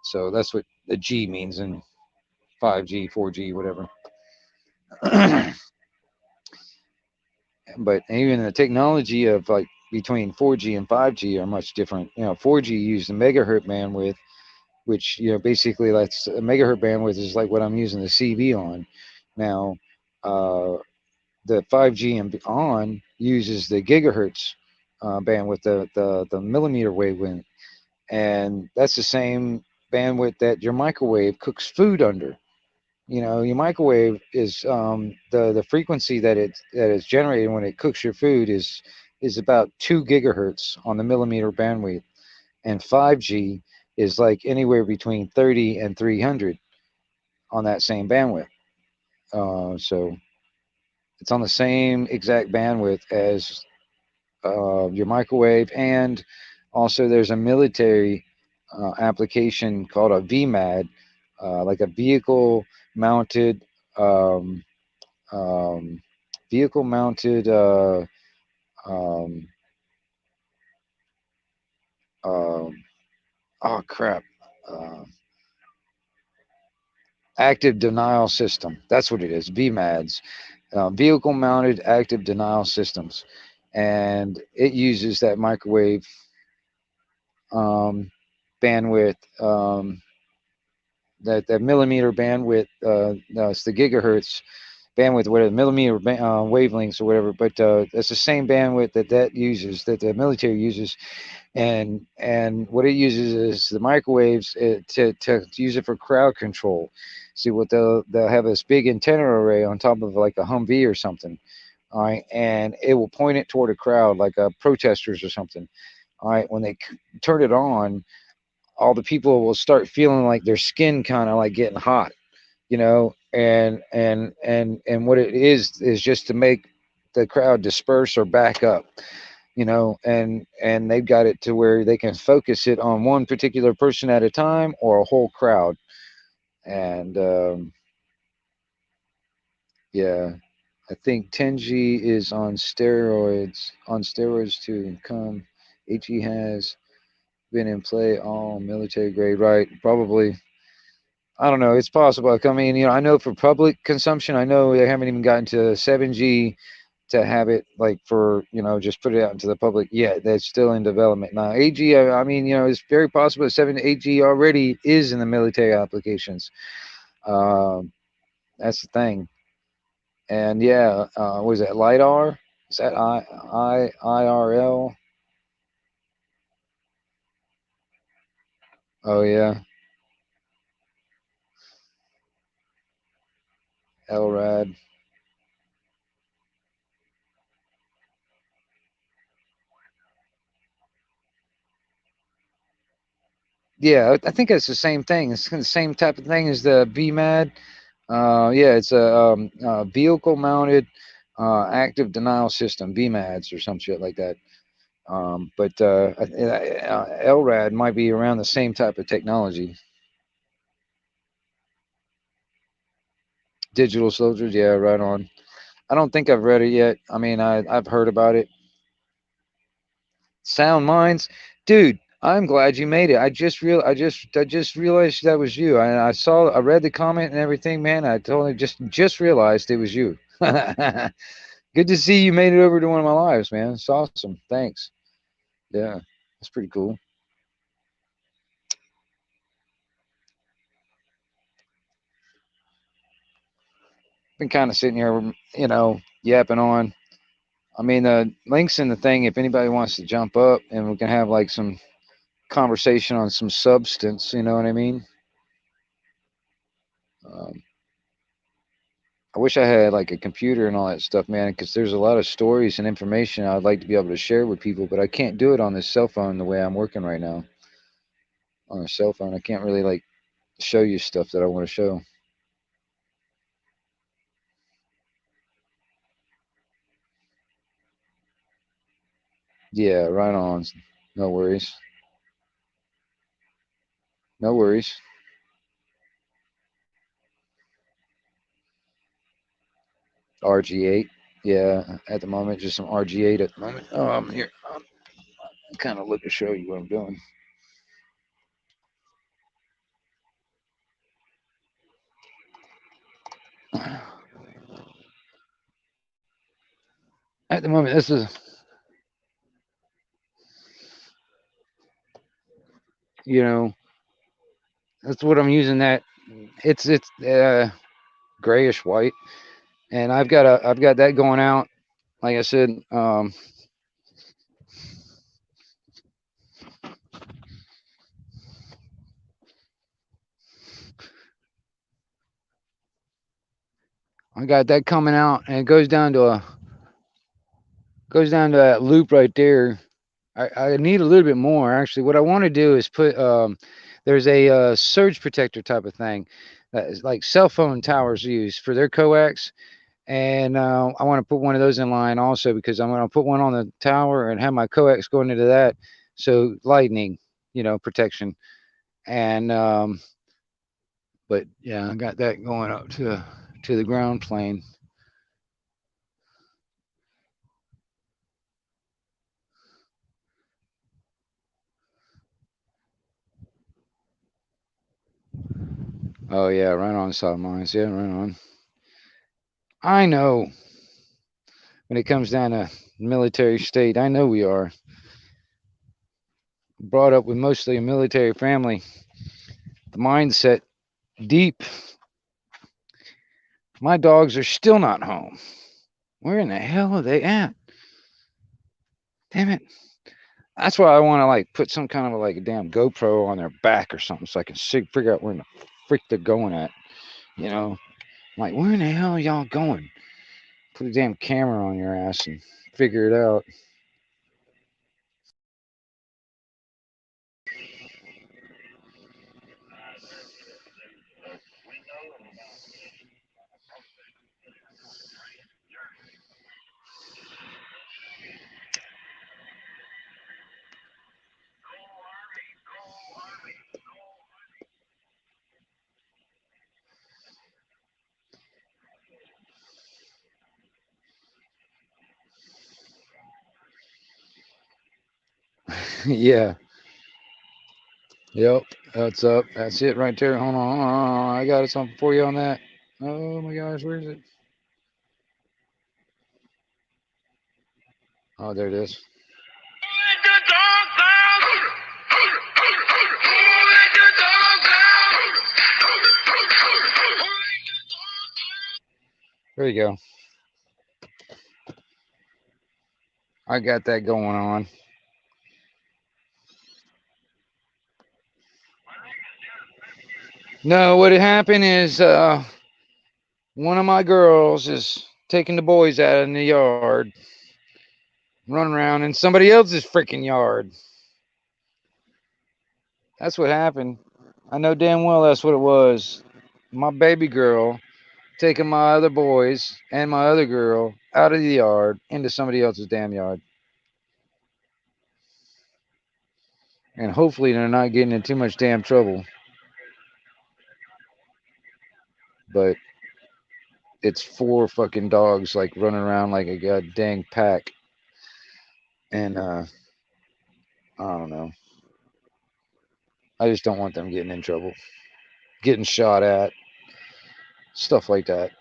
So that's what the G means in 5G, 4G, whatever. But even the technology of like between 4G and 5G are much different. 4G used the megahertz bandwidth, which basically that's a megahertz bandwidth is like what I'm using the CB on now. The 5G and beyond uses the gigahertz bandwidth, the millimeter wavelength, and that's the same bandwidth that your microwave cooks food under. Your microwave is the frequency that is generated when it cooks your food is about 2 gigahertz on the millimeter bandwidth, and 5G is like anywhere between 30 and 300 on that same bandwidth. So it's on the same exact bandwidth as your microwave, and also there's a military application called a VMAD, like a vehicle mounted um, um, vehicle mounted um, um, oh crap, uh, active denial system. That's what it is. VMADs, vehicle mounted active denial systems, and it uses that microwave bandwidth, that millimeter bandwidth. No, it's the gigahertz bandwidth, whatever, millimeter wavelengths or whatever. But it's the same bandwidth that uses, that the military uses, and what it uses is the microwaves to use it for crowd control. See, what they'll have this big antenna array on top of like a Humvee or something. All right, and it will point it toward a crowd, like protesters or something. All right, when they turn it on, all the people will start feeling like their skin kind of like getting hot, and what it is just to make the crowd disperse or back up, and they've got it to where they can focus it on one particular person at a time or a whole crowd. And yeah, I think 10G is on steroids to come. 8G has been in play, all military grade, right? Probably. I don't know. It's possible. I mean, I know for public consumption, I know they haven't even gotten to 7G to have it like for, just put it out into the public yet. That's still in development. Now, 8G, I mean, it's very possible that 7 to 8G already is in the military applications. That's the thing. And yeah, was that LIDAR? Is that IRL? Oh yeah, LRAD. Yeah, I think it's the same thing. It's the same type of thing as the VMAD. Yeah, it's a vehicle-mounted active denial system, VMADs or some shit like that. But LRAD might be around the same type of technology. Digital soldiers, yeah, right on. I don't think I've read it yet. I mean, I've heard about it. Sound Minds, dude. I'm glad you made it. I just realized that was you. I read the comment and everything, man. I totally just realized it was you. Good to see you made it over to one of my lives, man. It's awesome. Thanks. Yeah, that's pretty cool. Been kind of sitting here, yapping on. I mean, the links in the thing, if anybody wants to jump up and we can have like some conversation on some substance, you know what I mean? I wish I had like a computer and all that stuff, man, because there's a lot of stories and information I'd like to be able to share with people, but I can't do it on this cell phone the way I'm working right now. On a cell phone, I can't really like show you stuff that I want to show. Yeah, right on. No worries. No worries. RG8. Yeah, at the moment, just some RG8 at the moment. Here, I'm kind of looking to show you what I'm doing. At the moment, this is, that's what I'm using. That it's grayish white, and I've got that going out. Like I said, I got that coming out, and it goes down to that loop right there. I need a little bit more actually. What I want to do is put there's a surge protector type of thing that is like cell phone towers use for their coax, and I want to put one of those in line also because I'm going to put one on the tower and have my coax going into that, so lightning, protection, and but yeah, I got that going up to the ground plane. Oh yeah, right on, South Mines. Yeah, right on. I know. When it comes down to military state, I know we are. Brought up with mostly a military family. The mindset deep. My dogs are still not home. Where in the hell are they at? Damn it. That's why I want to like put some kind of like a damn GoPro on their back or something so I can figure out where in the frick they're going at. Like, where in the hell are y'all going? Put a damn camera on your ass and figure it out. Yeah. Yep. That's up. That's it right there. Hold on. I got something for you on that. Oh my gosh, where is it? Oh, there it is. There you go. I got that going on. No, what had happened is one of my girls is taking the boys out in the yard, running around in somebody else's freaking yard. That's what happened. I know damn well that's what it was. My baby girl taking my other boys and my other girl out of the yard into somebody else's damn yard. And hopefully they're not getting in too much damn trouble. But it's 4 fucking dogs like running around like a god dang pack. And I don't know. I just don't want them getting in trouble. Getting shot at. Stuff like that.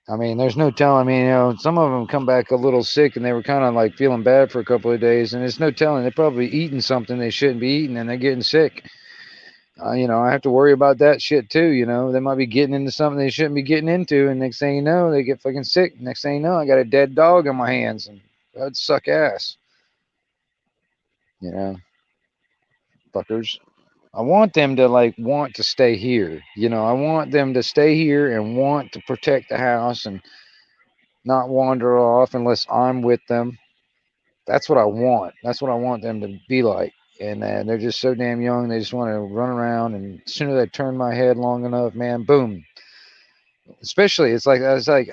I mean, there's no telling. I mean, you know, some of them come back a little sick and they were kind of like feeling bad for a couple of days. And it's no telling. They're probably eating something they shouldn't be eating and they're getting sick. You know, I have to worry about that shit too. You know, they might be getting into something they shouldn't be getting into. And next thing you know, they get fucking sick. Next thing you know, I got a dead dog in my hands. And that'd suck ass. You know, fuckers. I want them to like want to stay here. You know, I want them to stay here and want to protect the house and not wander off unless I'm with them. That's what I want. That's what I want them to be like. And they're just so damn young. They just want to run around. And as soon as I turn my head long enough, man, boom. Especially, it's like,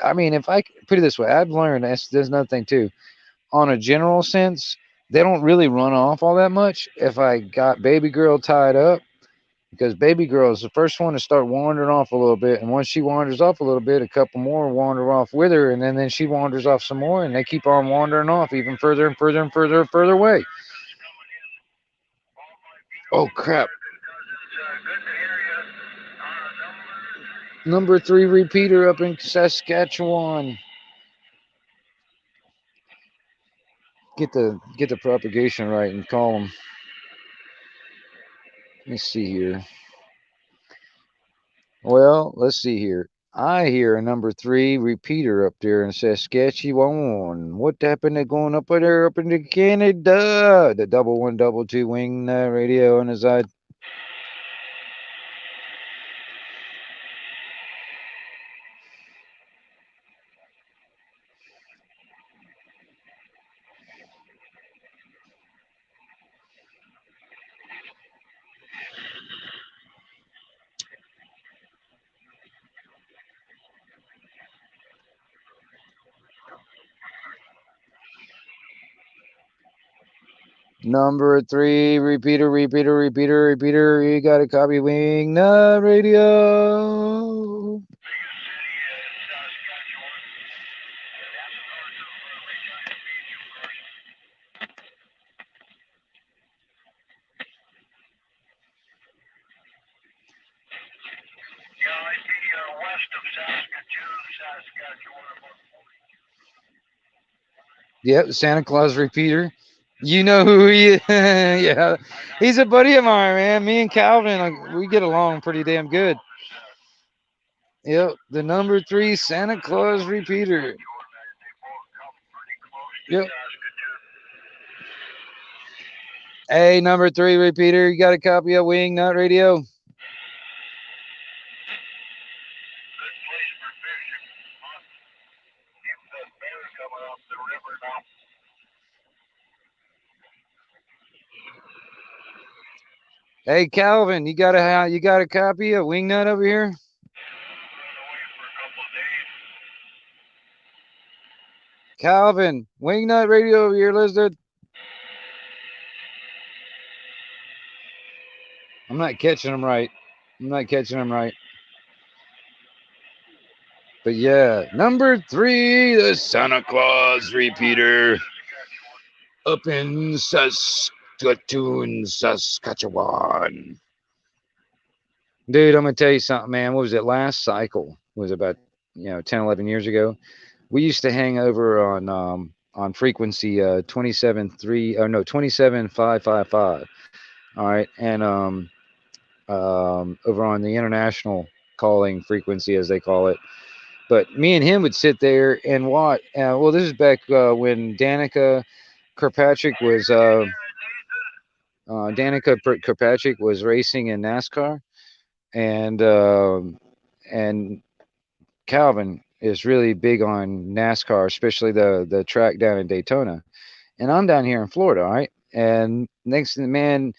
I mean, if I put it this way, I've learned, there's another thing too. On a general sense, they don't really run off all that much. If I got baby girl tied up, because baby girl is the first one to start wandering off a little bit. And once she wanders off a little bit, a couple more wander off with her. And then she wanders off some more. And they keep on wandering off even further and further and further and further away. Oh, crap. Number 3 repeater up in Saskatchewan. Get the propagation right and call them. Let me see here. Well, let's see here. I hear a number 3 repeater up there in Saskatchewan. What happened to going up there up into Canada? The 1122 wing radio on the side. Number 3 repeater. You got a copy wing radio. Yep, Santa Claus repeater. You know who he is. Yeah, he's a buddy of mine, man. Me and Calvin, we get along pretty damn good. Yep, the number 3 Santa Claus repeater. Yep. Hey, number 3 repeater, you got a copy of Wing Nut Radio? Hey, Calvin, you got a copy of Wing Nut over here? Calvin, Wing Nut Radio over here, Lizard. I'm not catching them right. But yeah, number 3, the Santa Claus repeater up in Saskatoon, Saskatchewan. Dude, I'm going to tell you something, man. What was it? Last cycle was about, 10, 11 years ago. We used to hang over on frequency 27555. All right. And over on the international calling frequency, as they call it. But me and him would sit there and watch. Well, this is back when Danica Kirkpatrick was racing in NASCAR, and Calvin is really big on NASCAR, especially the track down in Daytona. And I'm down here in Florida, all right? And next thing, man,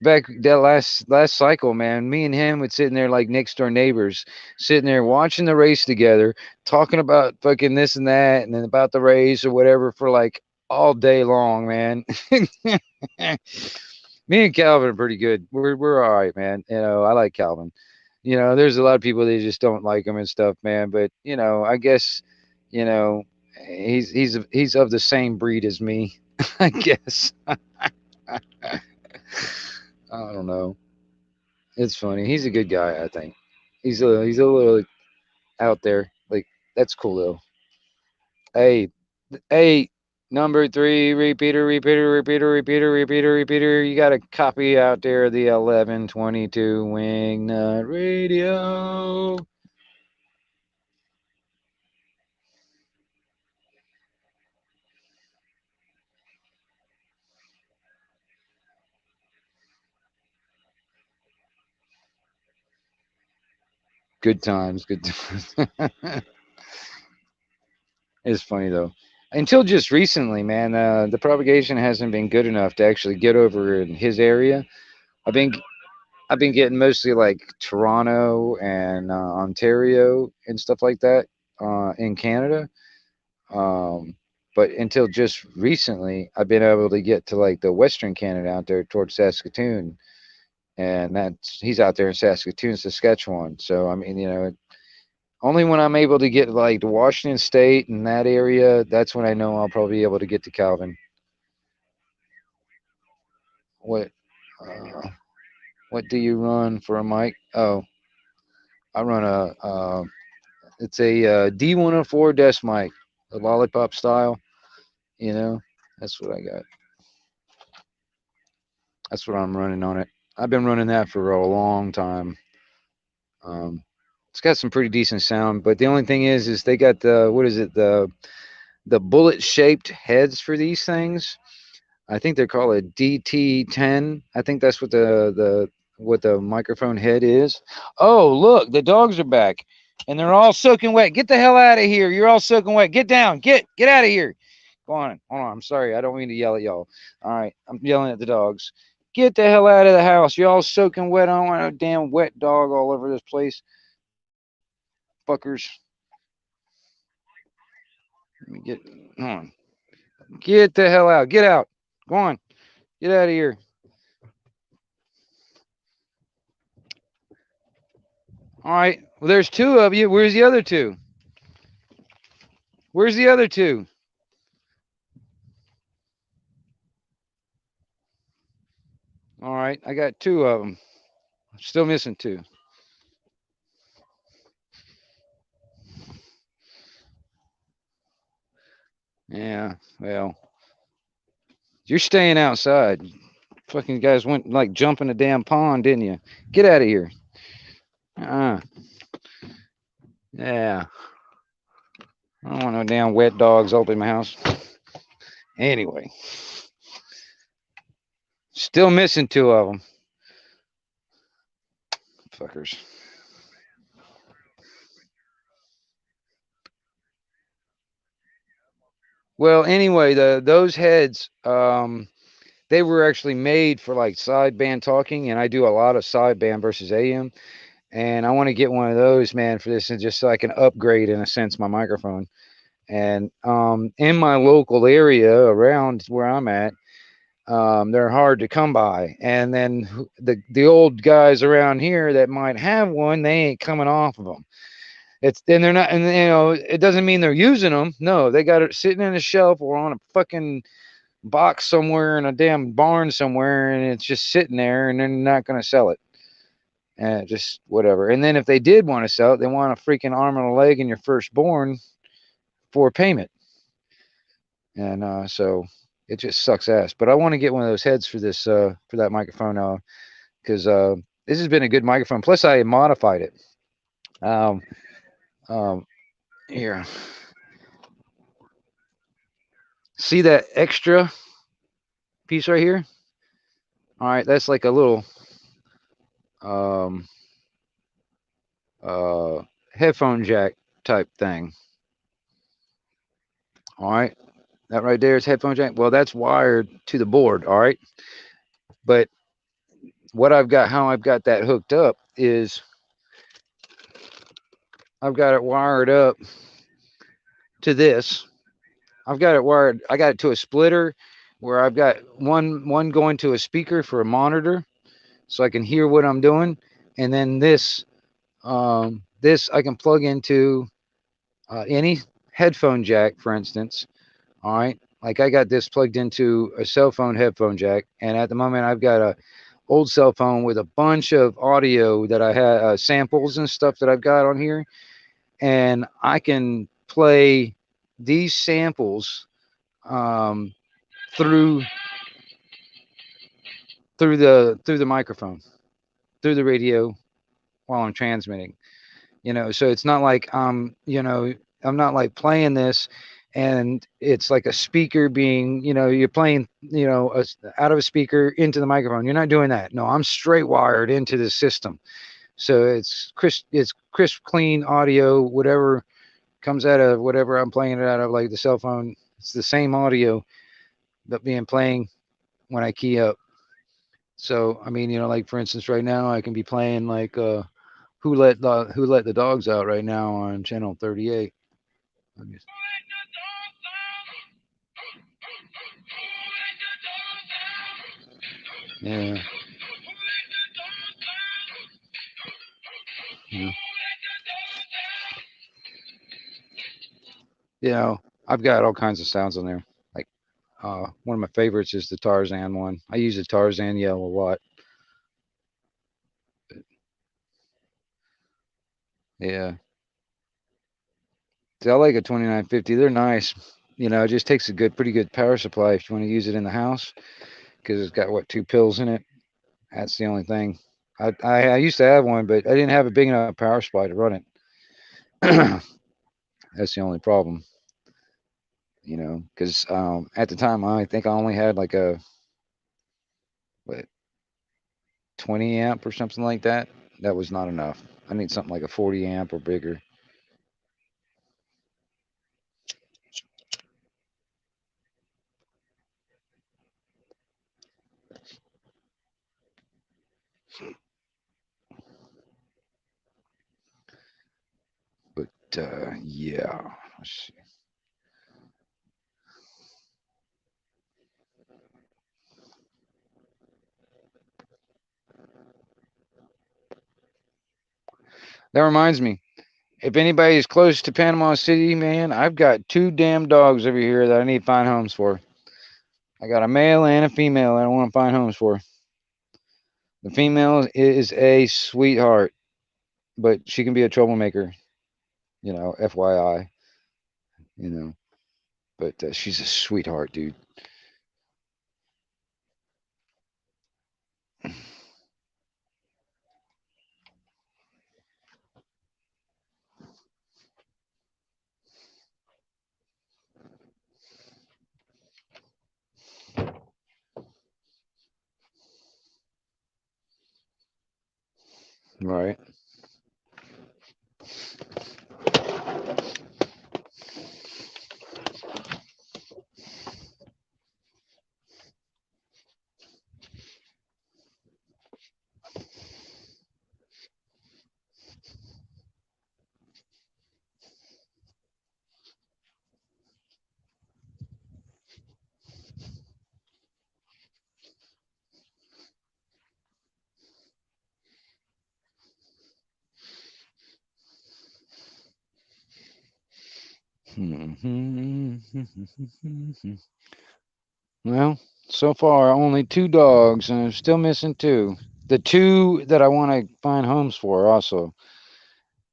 back that last cycle, man, me and him would sitting there like next door neighbors, sitting there watching the race together, talking about fucking this and that, and then about the race or whatever for like all day long, man. Me and Calvin are pretty good. We're all right, man. You know, I like Calvin. You know, there's a lot of people that just don't like him and stuff, man. But you know, I guess, you know, he's of the same breed as me, I guess. I don't know. It's funny. He's a good guy, I think. He's a little out there. Like that's cool though. Hey, hey, number three, repeater. You got a copy out there of the 1122 Wingnut Radio. Good times, good times. It's funny though. Until just recently, man, the propagation hasn't been good enough to actually get over in his area. I've been I've been getting mostly like Toronto and Ontario and stuff like that in Canada. Um, but until just recently, I've been able to get to like the Western Canada out there towards Saskatoon, and that's he's out there in Saskatoon, Saskatchewan. So I mean, you know, only when I'm able to get like to Washington State and that area, that's when I know I'll probably be able to get to Calvin. What what do you run for a mic? Oh, I run it's a D104 desk mic, the lollipop style. You know, that's what I got. That's what I'm running on it. I've been running that for a long time. Um, it's got some pretty decent sound, but the only thing is they got the what is it the bullet shaped heads for these things. I think they're called a DT10. I think that's what the microphone head is. Oh, look, the dogs are back, and they're all soaking wet. Get the hell out of here! You're all soaking wet. Get down. Get out of here. Go on. Hold on. I'm sorry. I don't mean to yell at y'all. All right. I'm yelling at the dogs. Get the hell out of the house. You're all soaking wet. I don't want a damn wet dog all over this place. Fuckers. Let me get on. Get the hell out. Get out. Go on. Get out of here. All right. Well, there's two of you. Where's the other two? Where's the other two? All right. I got two of them. Still missing two. Yeah. Well, you're staying outside. Fucking guys went like jumping a damn pond, didn't you? Get out of here. Yeah. I don't want no damn wet dogs open my house. Anyway. Still missing two of them. Fuckers. Well, anyway, those heads, they were actually made for like sideband talking, and I do a lot of sideband versus AM, and I want to get one of those, man, for this, and just so I can upgrade in a sense my microphone. And in my local area around where I'm at, they're hard to come by. And then the old guys around here that might have one, they ain't coming off of them. And they're not, and you know, it doesn't mean they're using them. No, they got it sitting in a shelf or on a fucking box somewhere in a damn barn somewhere, and it's just sitting there, and they're not going to sell it. And just whatever. And then if they did want to sell it, they want a freaking arm and a leg and your firstborn for payment. And so it just sucks ass. But I want to get one of those heads for this for that microphone because this has been a good microphone. Plus, I modified it. Here. See that extra piece right here? All right, that's like a little headphone jack type thing. All right, that right there is headphone jack. Well, that's wired to the board. All right, but what I've got, how I've got that hooked up is I've got it wired up to this. I've got it wired. I got it to a splitter where I've got one going to a speaker for a monitor, so I can hear what I'm doing, and then this I can plug into any headphone jack, for instance. All right, like I got this plugged into a cell phone headphone jack, and at the moment I've got a old cell phone with a bunch of audio that I had samples and stuff that I've got on here, and I can play these samples through the microphone, through the radio while I'm transmitting. So it's not like I'm not like playing this and it's like a speaker being, you're playing, out of a speaker into the microphone. You're not doing that. No, I'm straight wired into the system. So it's crisp, clean audio, whatever comes out of whatever I'm playing it out of, like the cell phone. It's the same audio that being playing when I key up. So, I mean, like for instance, right now I can be playing like, who let the dogs out right now on channel 38. Yeah. I've got all kinds of sounds on there. Like one of my favorites is the Tarzan one. I use the Tarzan yell a lot. Yeah. See, I like a 2950. They're nice. It just takes a pretty good power supply if you want to use it in the house, because it's got 2 pills in it. That's the only thing. I used to have one, but I didn't have a big enough power supply to run it. That's the only problem. Because at the time I think I only had like a 20 amp or something like that. That was not enough. I need something like a 40 amp or bigger. But yeah, let's see. That reminds me, if anybody's close to Panama City, man, I've got 2 damn dogs over here that I need to find homes for. I got a male and a female that I want to find homes for. The female is a sweetheart, but she can be a troublemaker, FYI, but she's a sweetheart, dude. Right. Well, so far only 2 dogs, and I'm still missing 2. The 2 that I want to find homes for also.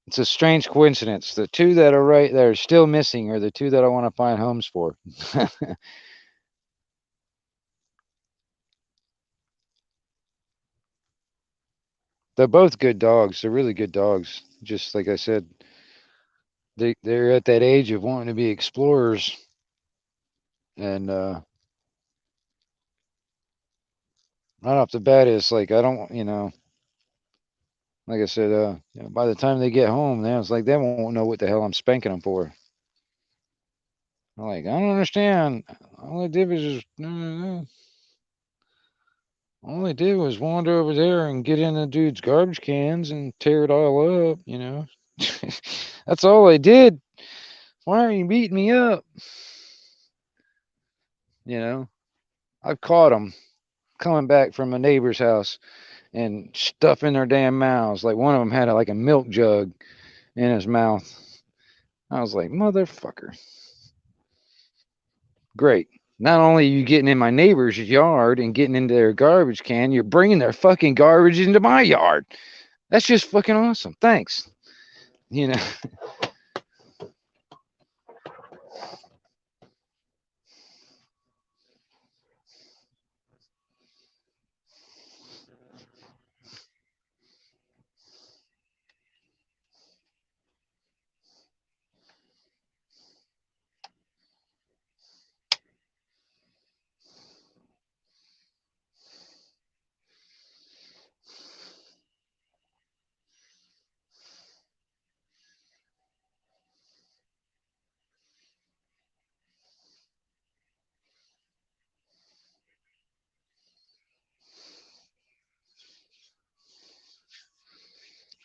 It's a strange coincidence. The 2 that are still missing are the 2 that I want to find homes for. They're both good dogs. They're really good dogs. Just like I said, they're at that age of wanting to be explorers, and right off the bat, it's like I don't, like I said, by the time they get home, then it's like they won't know what the hell I'm spanking them for. I'm like, I don't understand. All I did was just, All I did was wander over there and get in the dude's garbage cans and tear it all up, you know. That's all I did. Why are you beating me up? You know, I've caught them coming back from a neighbor's house and stuffing their damn mouths. Like one of them had like a milk jug in his mouth. I was like, motherfucker. Great. Not only are you getting in my neighbor's yard and getting into their garbage can, you're bringing their fucking garbage into my yard. That's just fucking awesome. Thanks. You know.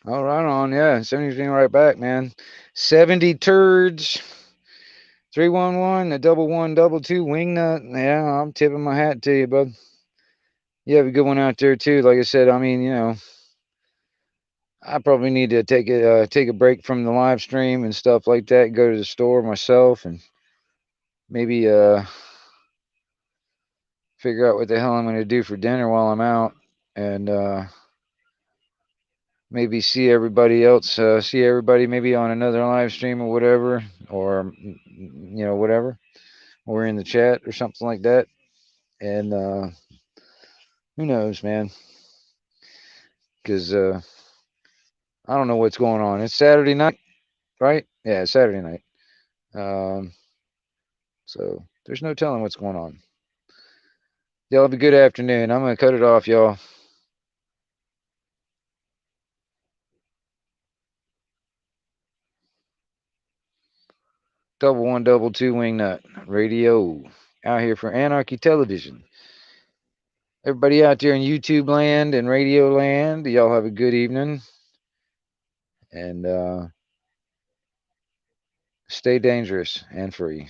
All right on, yeah. 70 right back, man. 70 turds. 311, a 1122 wingnut. Yeah, I'm tipping my hat to you, bud. You have a good one out there too. Like I said, I mean, you know, I probably need to take a break from the live stream and stuff like that. Go to the store myself and maybe figure out what the hell I'm going to do for dinner while I'm out, and maybe see everybody else. See everybody maybe on another live stream or whatever, or you know, whatever, or in the chat or something like that. And who knows, man? Because I don't know what's going on. It's Saturday night, right? Yeah, it's Saturday night. So there's no telling what's going on. Y'all have a good afternoon. I'm gonna cut it off, y'all. 1122 Wingnut Radio out here for Anarchy Television. Everybody out there in YouTube land and radio land, y'all have a good evening. And stay dangerous and free.